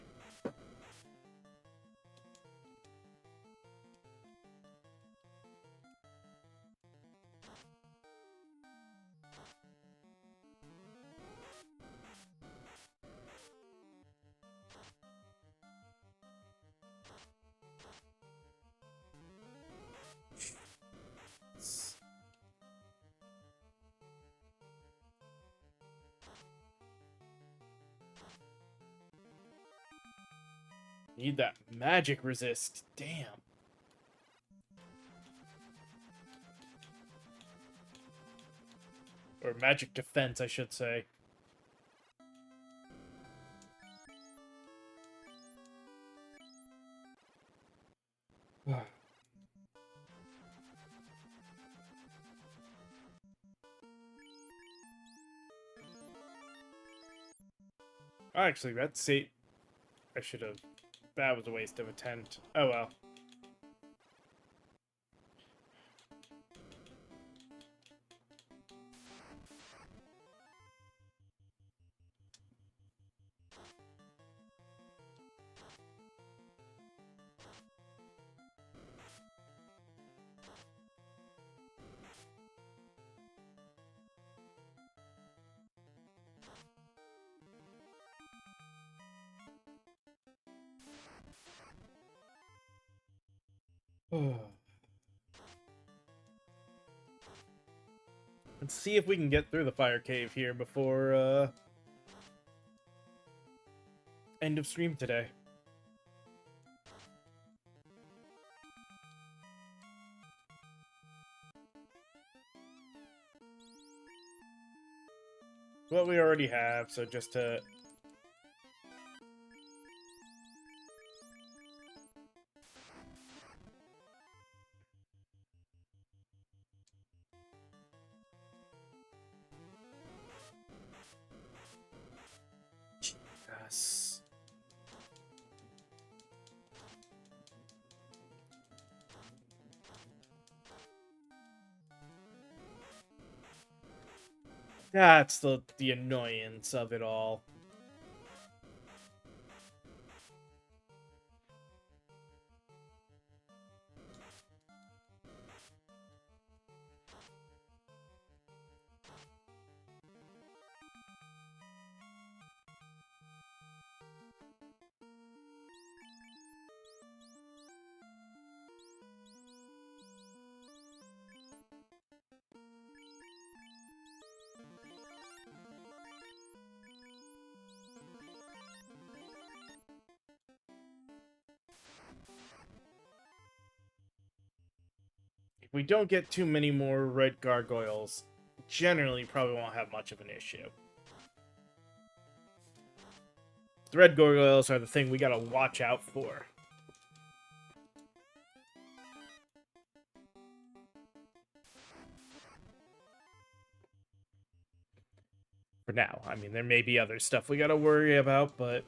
Need that magic resist. Damn. Or magic defense, I should say. Actually, that's it. I should have. That was a waste of a tent. Oh well. Let's see if we can get through the fire cave here before end of stream today. What we already have, so just to... Yes. That's the annoyance of it all. If we don't get too many more red gargoyles, generally probably won't have much of an issue. The red gargoyles are the thing we gotta watch out for. For now. I mean, there may be other stuff we gotta worry about, but...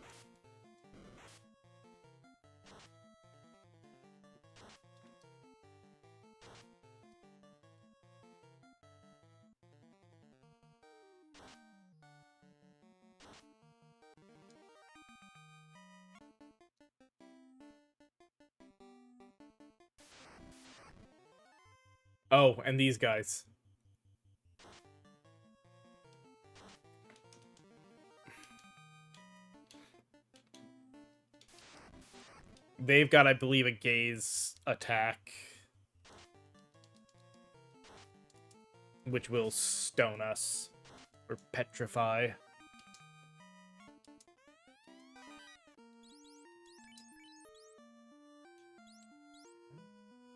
Oh, and these guys. They've got, I believe, a gaze attack, which will stone us. Or petrify.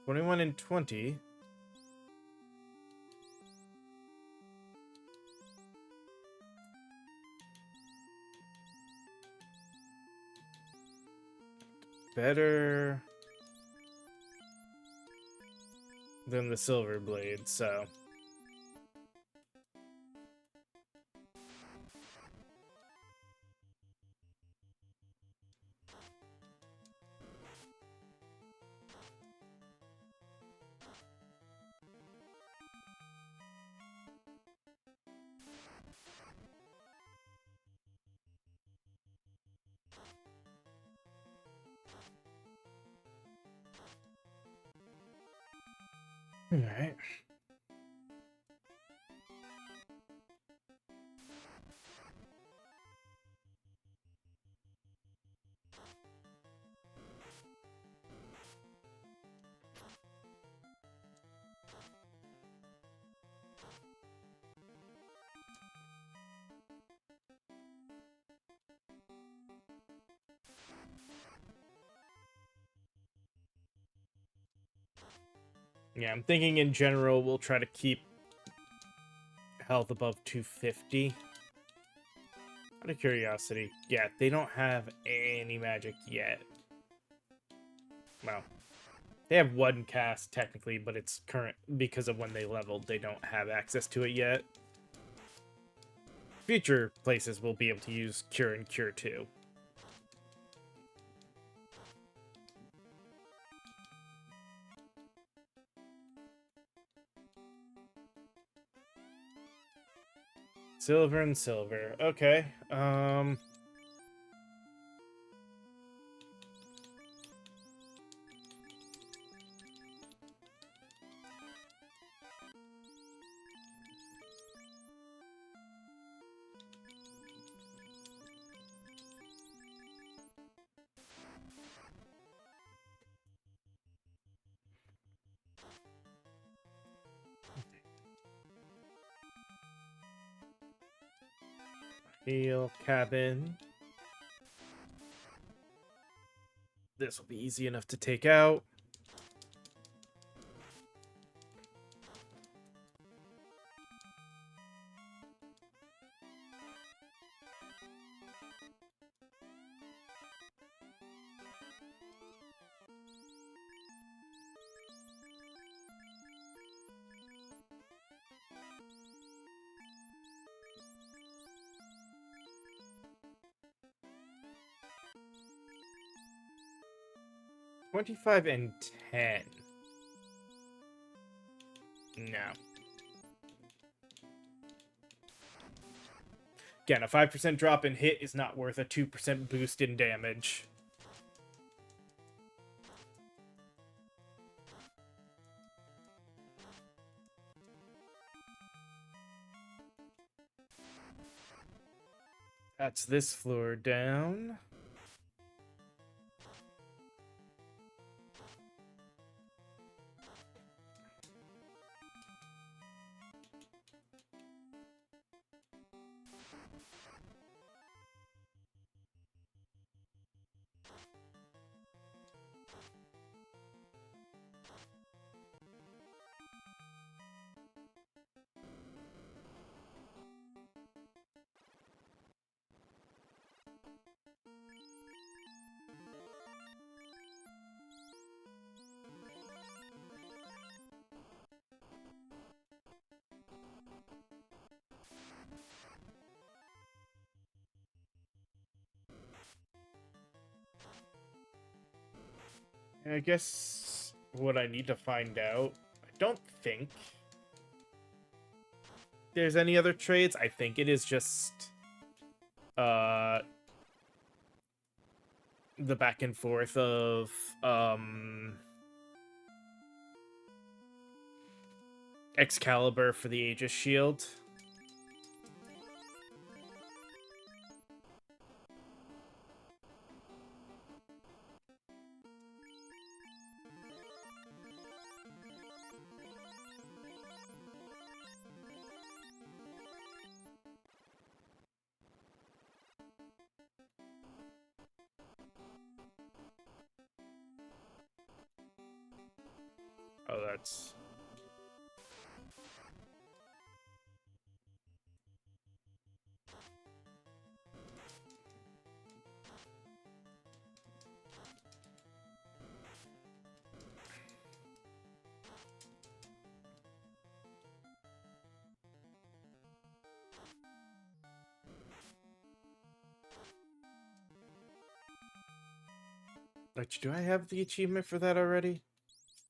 21 and 20. Better than the silver blade, so... Alright. Yeah, I'm thinking in general we'll try to keep health above 250. Out of curiosity, yeah, they don't have any magic yet. Well, they have one cast technically, but it's current because of when they leveled. They don't have access to it yet. Future places will be able to use Cure and Cure 2. Silver and silver. Okay. Heal cabin. This will be easy enough to take out. 25 and 10. No. Again, a 5% drop in hit is not worth a 2% boost in damage. That's this floor down. I guess what I need to find out, I don't think there's any other trades. I think it is just the back and forth of Excalibur for the Aegis Shield. Oh, that's... do I have the achievement for that already?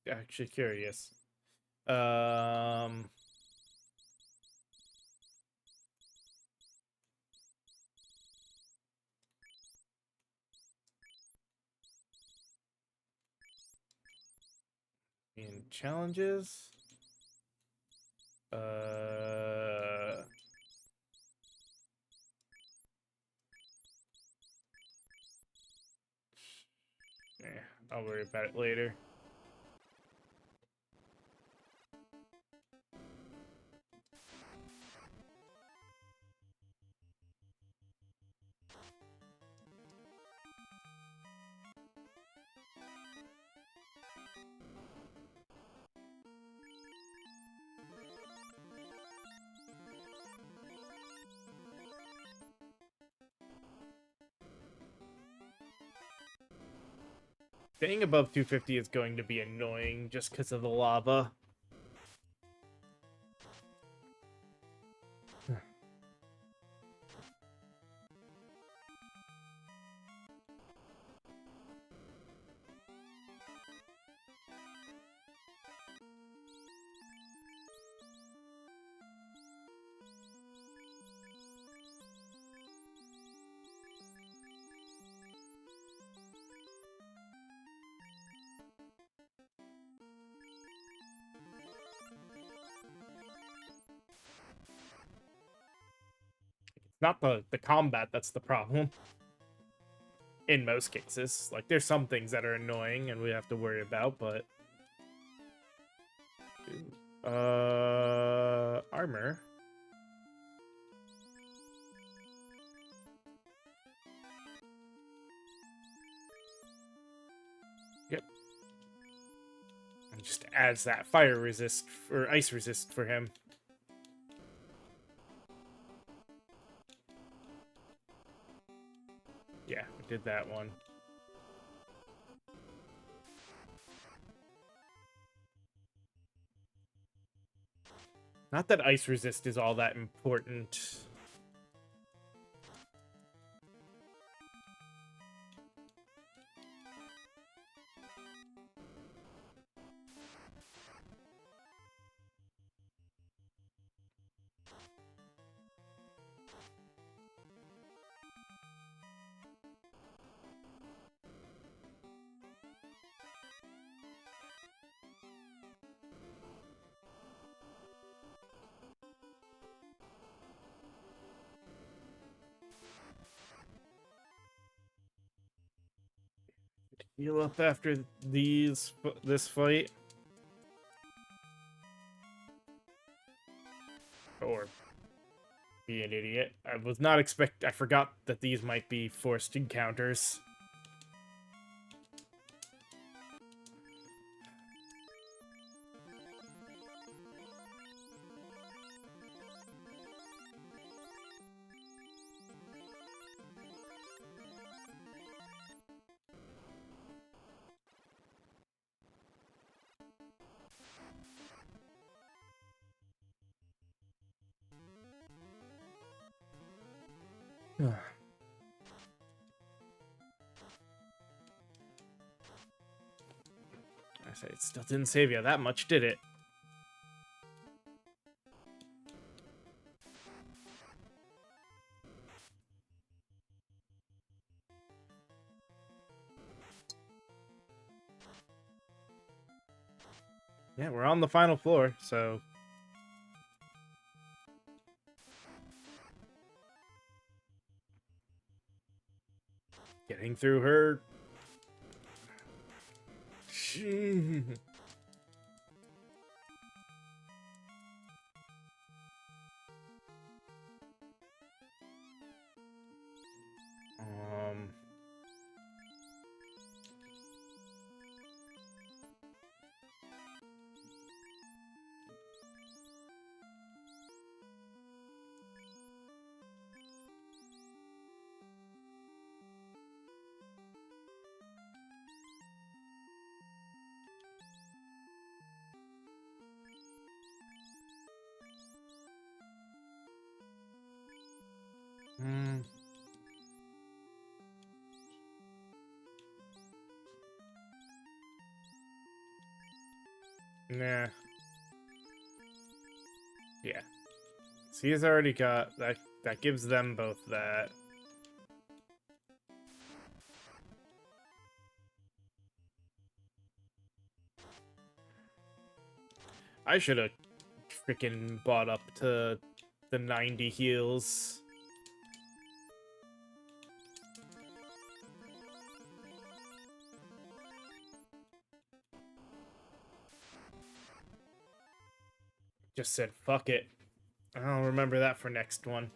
Actually curious. Yeah, in challenges. Yeah, I'll worry about it later. Staying above 250 is going to be annoying just because of the lava. Not the combat that's the problem. In most cases. Like, there's some things that are annoying and we have to worry about, but... Armor. Yep. And just adds that fire resist, or ice resist for him. Yeah, we did that one. Not that ice resist is all that important. Heal up after this fight. Or be an idiot. I was not I forgot that these might be forced encounters. I say it still didn't save you that much, did it? Yeah, we're on the final floor, so... Getting through her... um... Nah. Yeah. So he's already got... That gives them both that. I should have freaking bought up to the 90 heals. Just said, fuck it. I'll remember that for next one.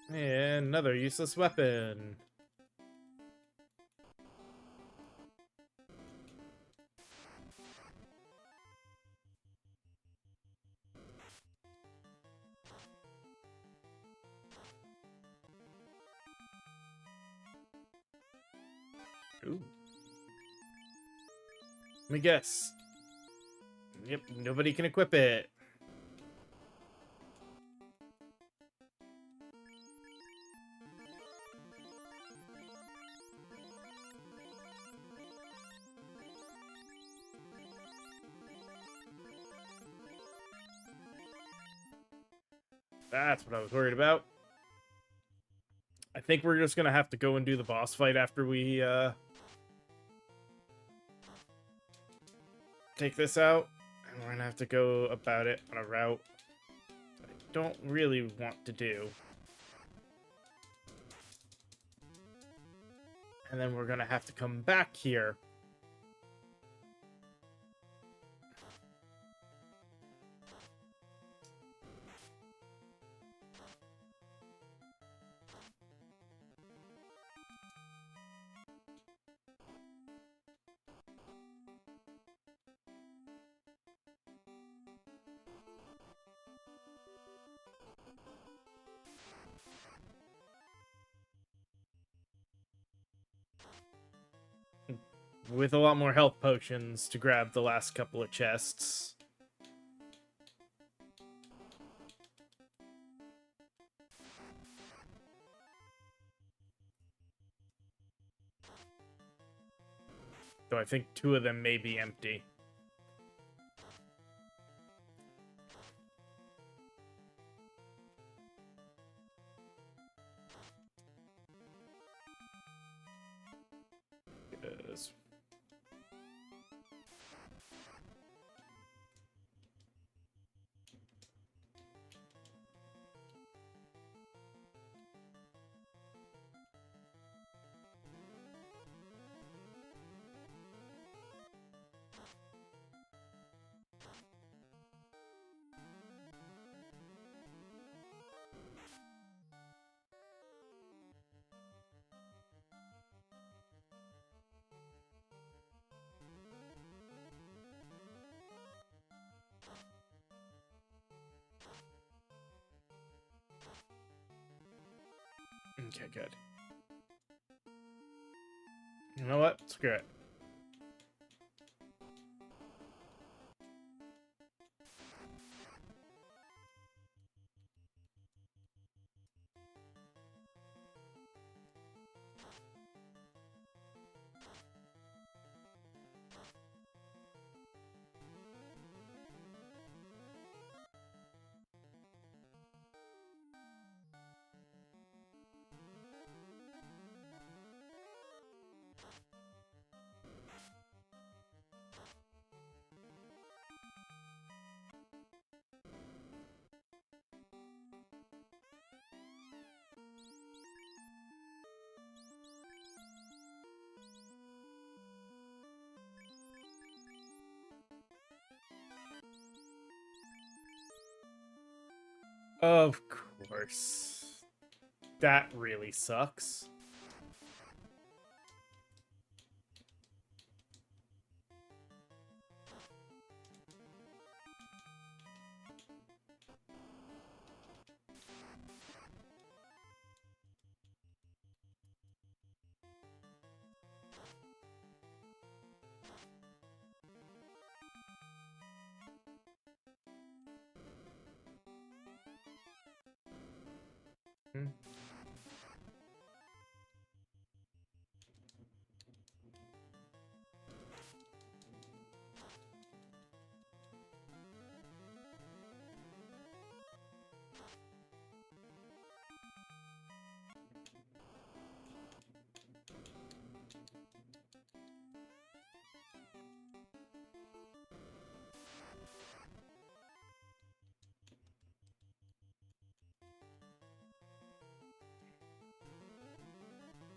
And another useless weapon. Ooh. Let me guess. Yep, nobody can equip it. That's what I was worried about. I think we're just gonna have to go and do the boss fight after we, take this out. And we're gonna have to go about it on a route I don't really want to do. And then we're gonna have to come back here. With a lot more health potions to grab the last couple of chests. Though I think 2 of them may be empty. it is. Okay, good. You know what? Screw it. Of course. That really sucks. Hmm.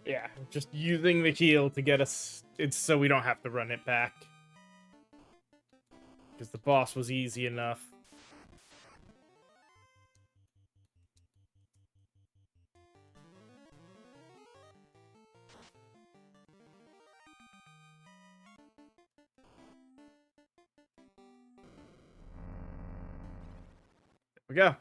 Yeah, just using the heal to get us. It's so we don't have to run it back. Because the boss was easy enough. There we go.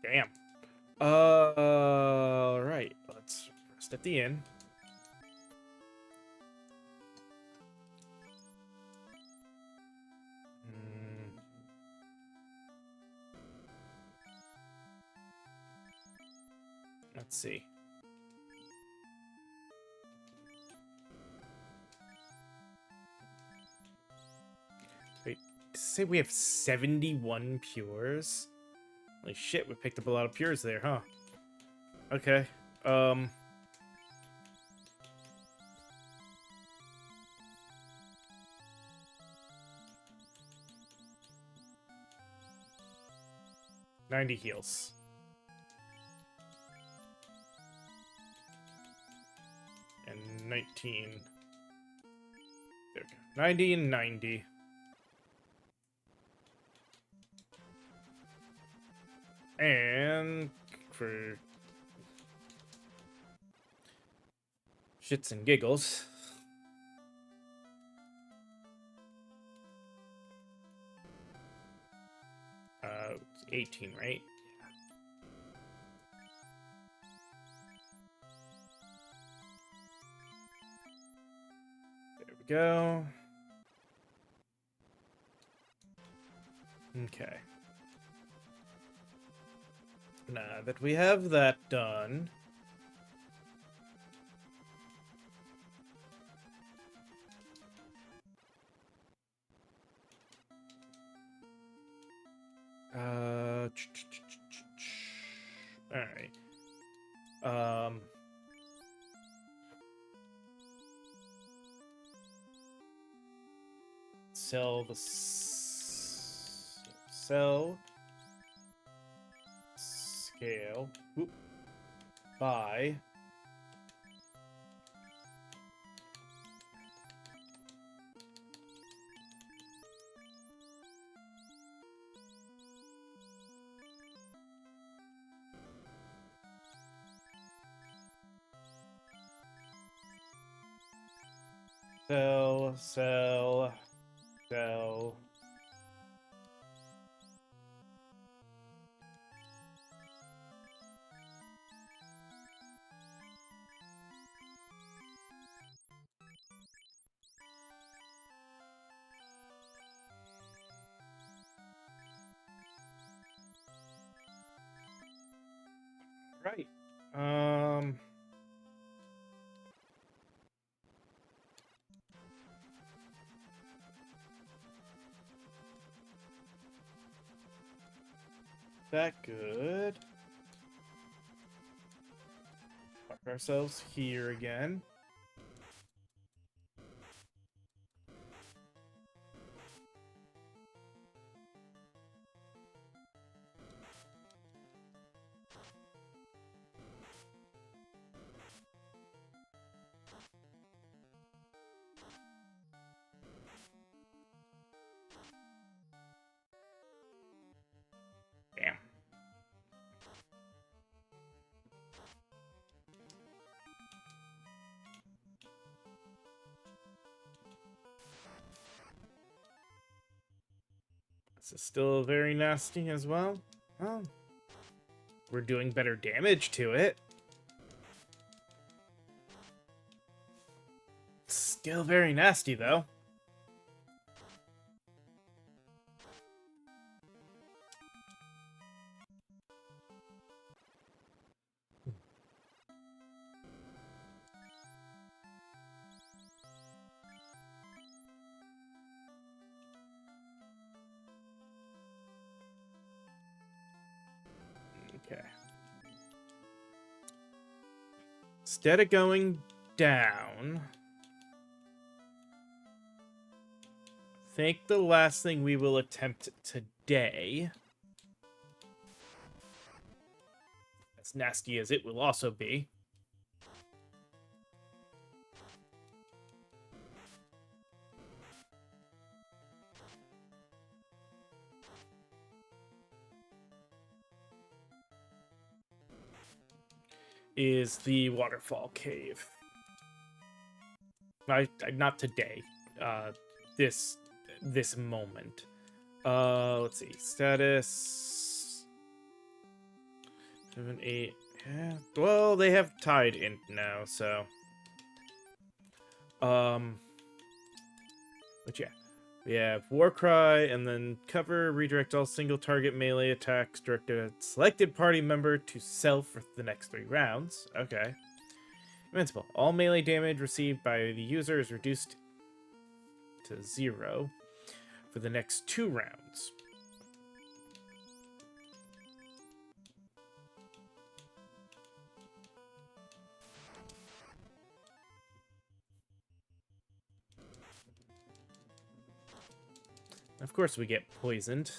Damn. Right. Let's rest at the inn. Let's see. Wait, say we have 71 pures? Holy shit, we picked up a lot of pures there, huh? Okay. 90 heals. And 19. There we go. 90 and 90. And for shits and giggles, 18, right? There we go. Okay. Now that we have that done, sell the sell scale buy sell. Right. That good. Park ourselves here again. Damn. This is still very nasty as well. Oh. We're doing better damage to it. Still very nasty, though. Okay. Instead of going down, I think the last thing we will attempt today, as nasty as it will also be, is the waterfall cave. Not today. This moment. Let's see. Status 7, 8. Yeah. Well, they have tied in now, so. But yeah. We have Warcry, and then cover, redirect all single target melee attacks directed at selected party member to self for the next 3 rounds. Okay. Invincible. All melee damage received by the user is reduced to 0 for the next 2 rounds. Of course we get poisoned.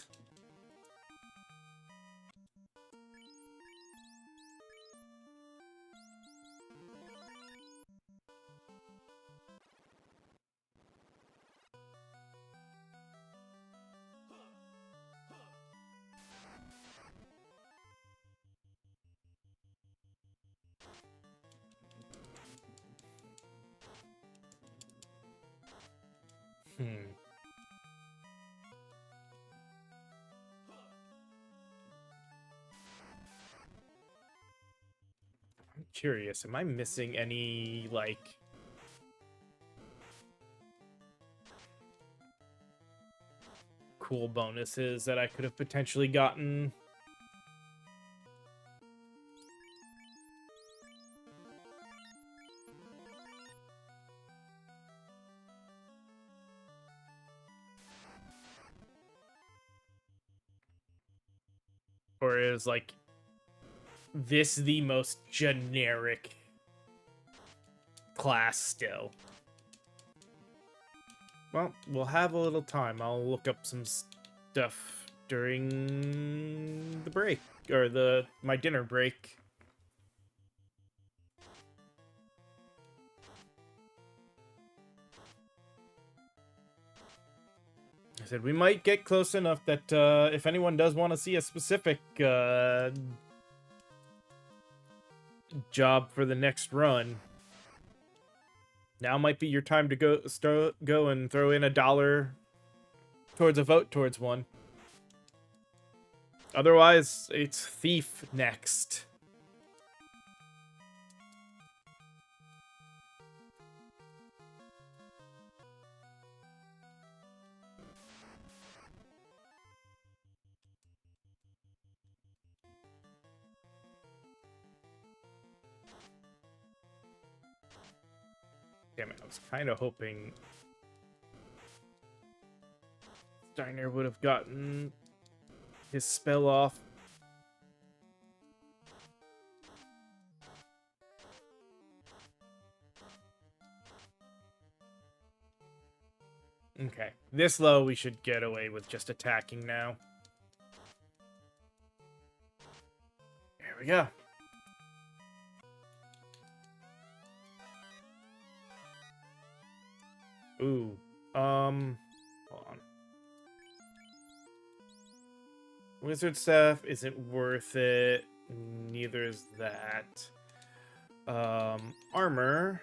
I'm curious, am I missing any, like, cool bonuses that I could have potentially gotten? Or is, like, this the most generic class still? Well, we'll have a little time. I'll look up some stuff during the break, or my dinner break. I said we might get close enough that if anyone does want to see a specific job for the next run, now might be your time to go and throw in $1 towards a vote towards one. Otherwise, it's Thief next. Damn it, I was kind of hoping Steiner would have gotten his spell off. Okay, this low we should get away with just attacking now. There we go. Ooh, hold on. Wizard staff isn't worth it. Neither is that. Armor.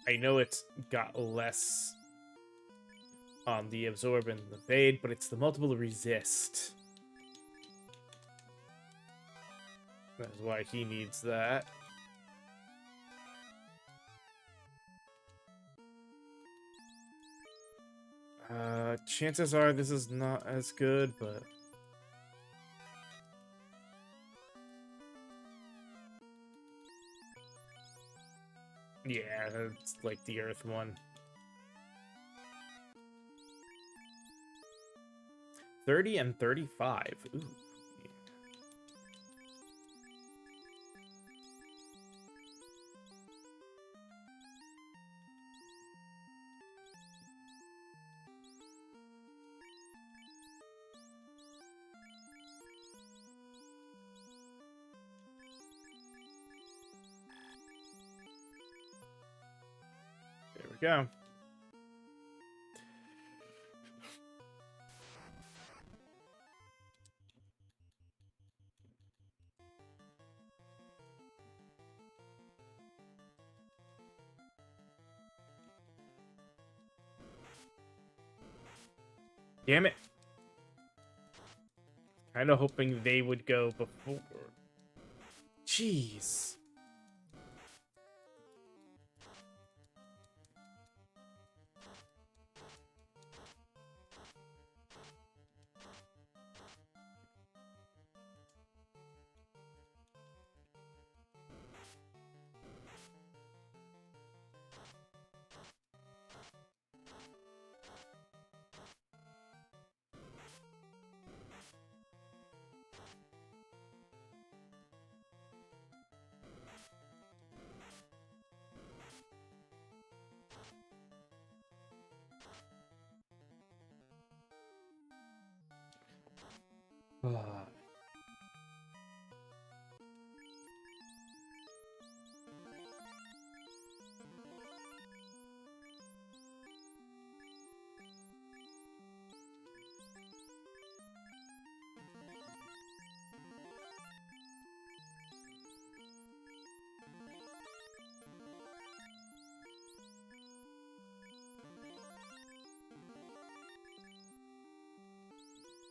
I know it's got less on the absorb and the evade, but it's the multiple resist. That's why he needs that. Chances are this is not as good, but yeah, it's like the Earth one. 30 and 35. Ooh. There we go. Damn it. Kind of hoping they would go before. Jeez.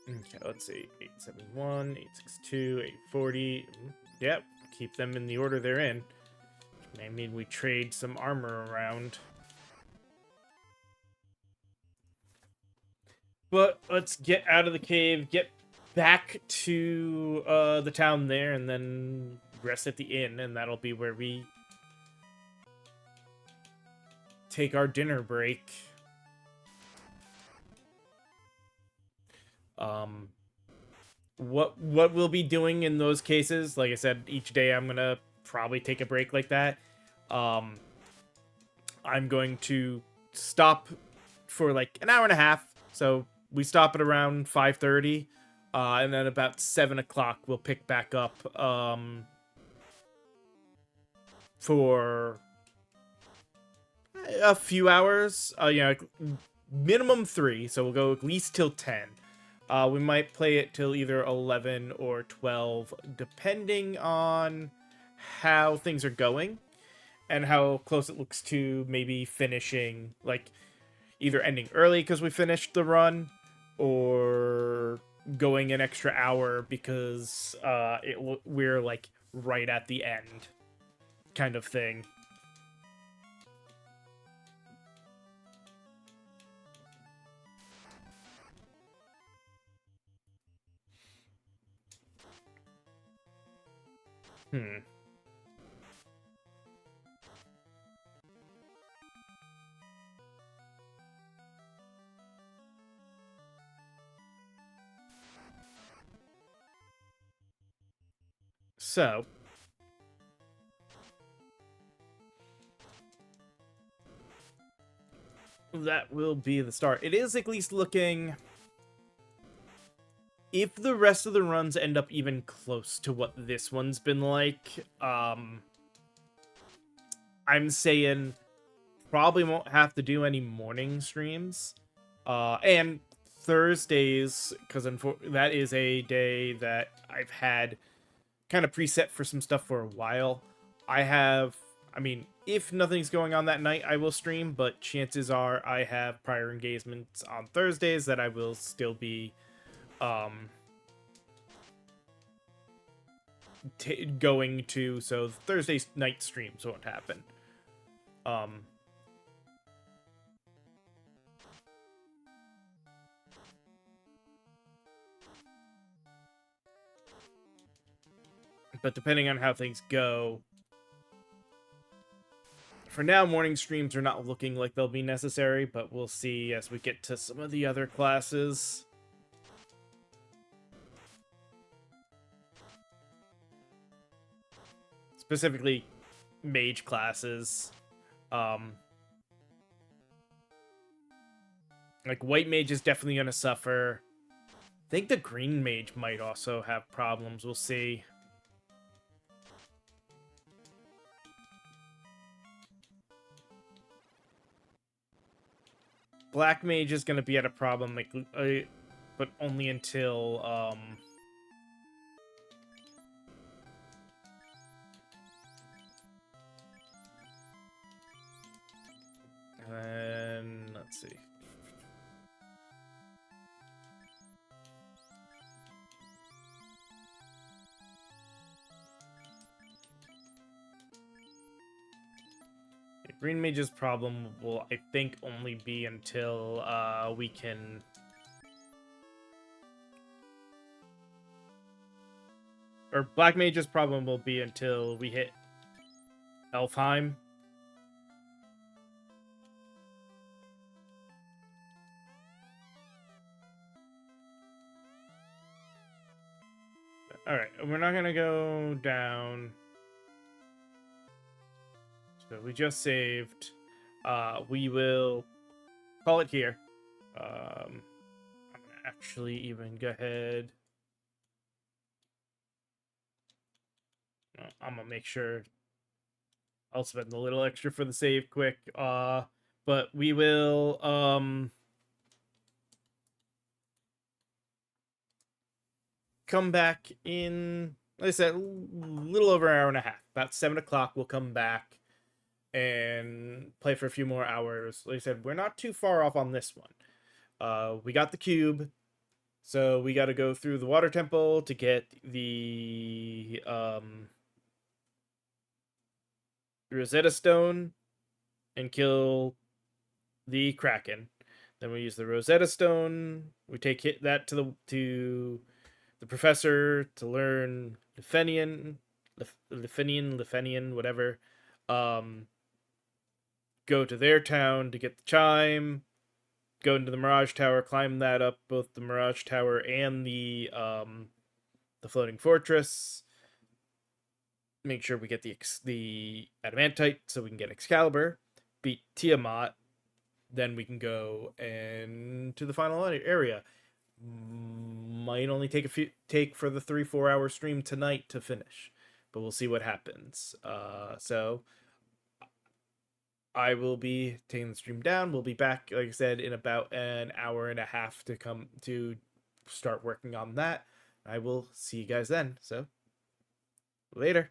Okay, let's see. 871, 862, 840. Yep, keep them in the order they're in. May mean we trade some armor around. But let's get out of the cave, get back to the town there, and then rest at the inn, and that'll be where we take our dinner break. What we'll be doing in those cases, like I said, each day I'm gonna probably take a break like that. Um, I'm going to stop for like an hour and a half. So we stop at around 5:30, and then about 7 o'clock we'll pick back up for a few hours. Minimum 3. So we'll go at least till 10. We might play it till either 11 or 12, depending on how things are going and how close it looks to maybe finishing, like either ending early because we finished the run, or going an extra hour because we're like right at the end, kind of thing. Hmm. So that will be the start. It is at least looking, if the rest of the runs end up even close to what this one's been like, I'm saying probably won't have to do any morning streams. And Thursdays, because that is a day that I've had kind of preset for some stuff for a while. I mean, if nothing's going on that night, I will stream, but chances are I have prior engagements on Thursdays that I will still be um, going to, so Thursday night streams won't happen. Um, but depending on how things go, for now, morning streams are not looking like they'll be necessary, but we'll see as we get to some of the other classes. Specifically, mage classes. Like, white mage is definitely going to suffer. I think the green mage might also have problems. We'll see. Black mage is going to be at a problem, like, but only until and let's see. Green mage's problem will, I think, only be until we can. Or Black mage's problem will be until we hit Elfheim. Alright, we're not gonna go down. So we just saved. We will call it here. I'm gonna actually even go ahead. I'm gonna make sure I'll spend a little extra for the save quick. But we will come back in, like I said, a little over an hour and a half. About 7 o'clock, we'll come back and play for a few more hours. Like I said, we're not too far off on this one. We got the cube, so we got to go through the water temple to get the Rosetta Stone and kill the Kraken. Then we use the Rosetta Stone. We take that to the professor to learn Lefenian, whatever. Go to their town to get the chime. Go into the Mirage Tower, climb that up, both the Mirage Tower and the floating fortress. make sure we get the Adamantite so we can get Excalibur, beat Tiamat, then we can go and to the final area. Might only take for the 3-4 hour stream tonight to finish, but we'll see what happens. So I will be taking the stream down. We'll be back, like I said, in about an hour and a half to come to start working on that. I will see you guys then. So later.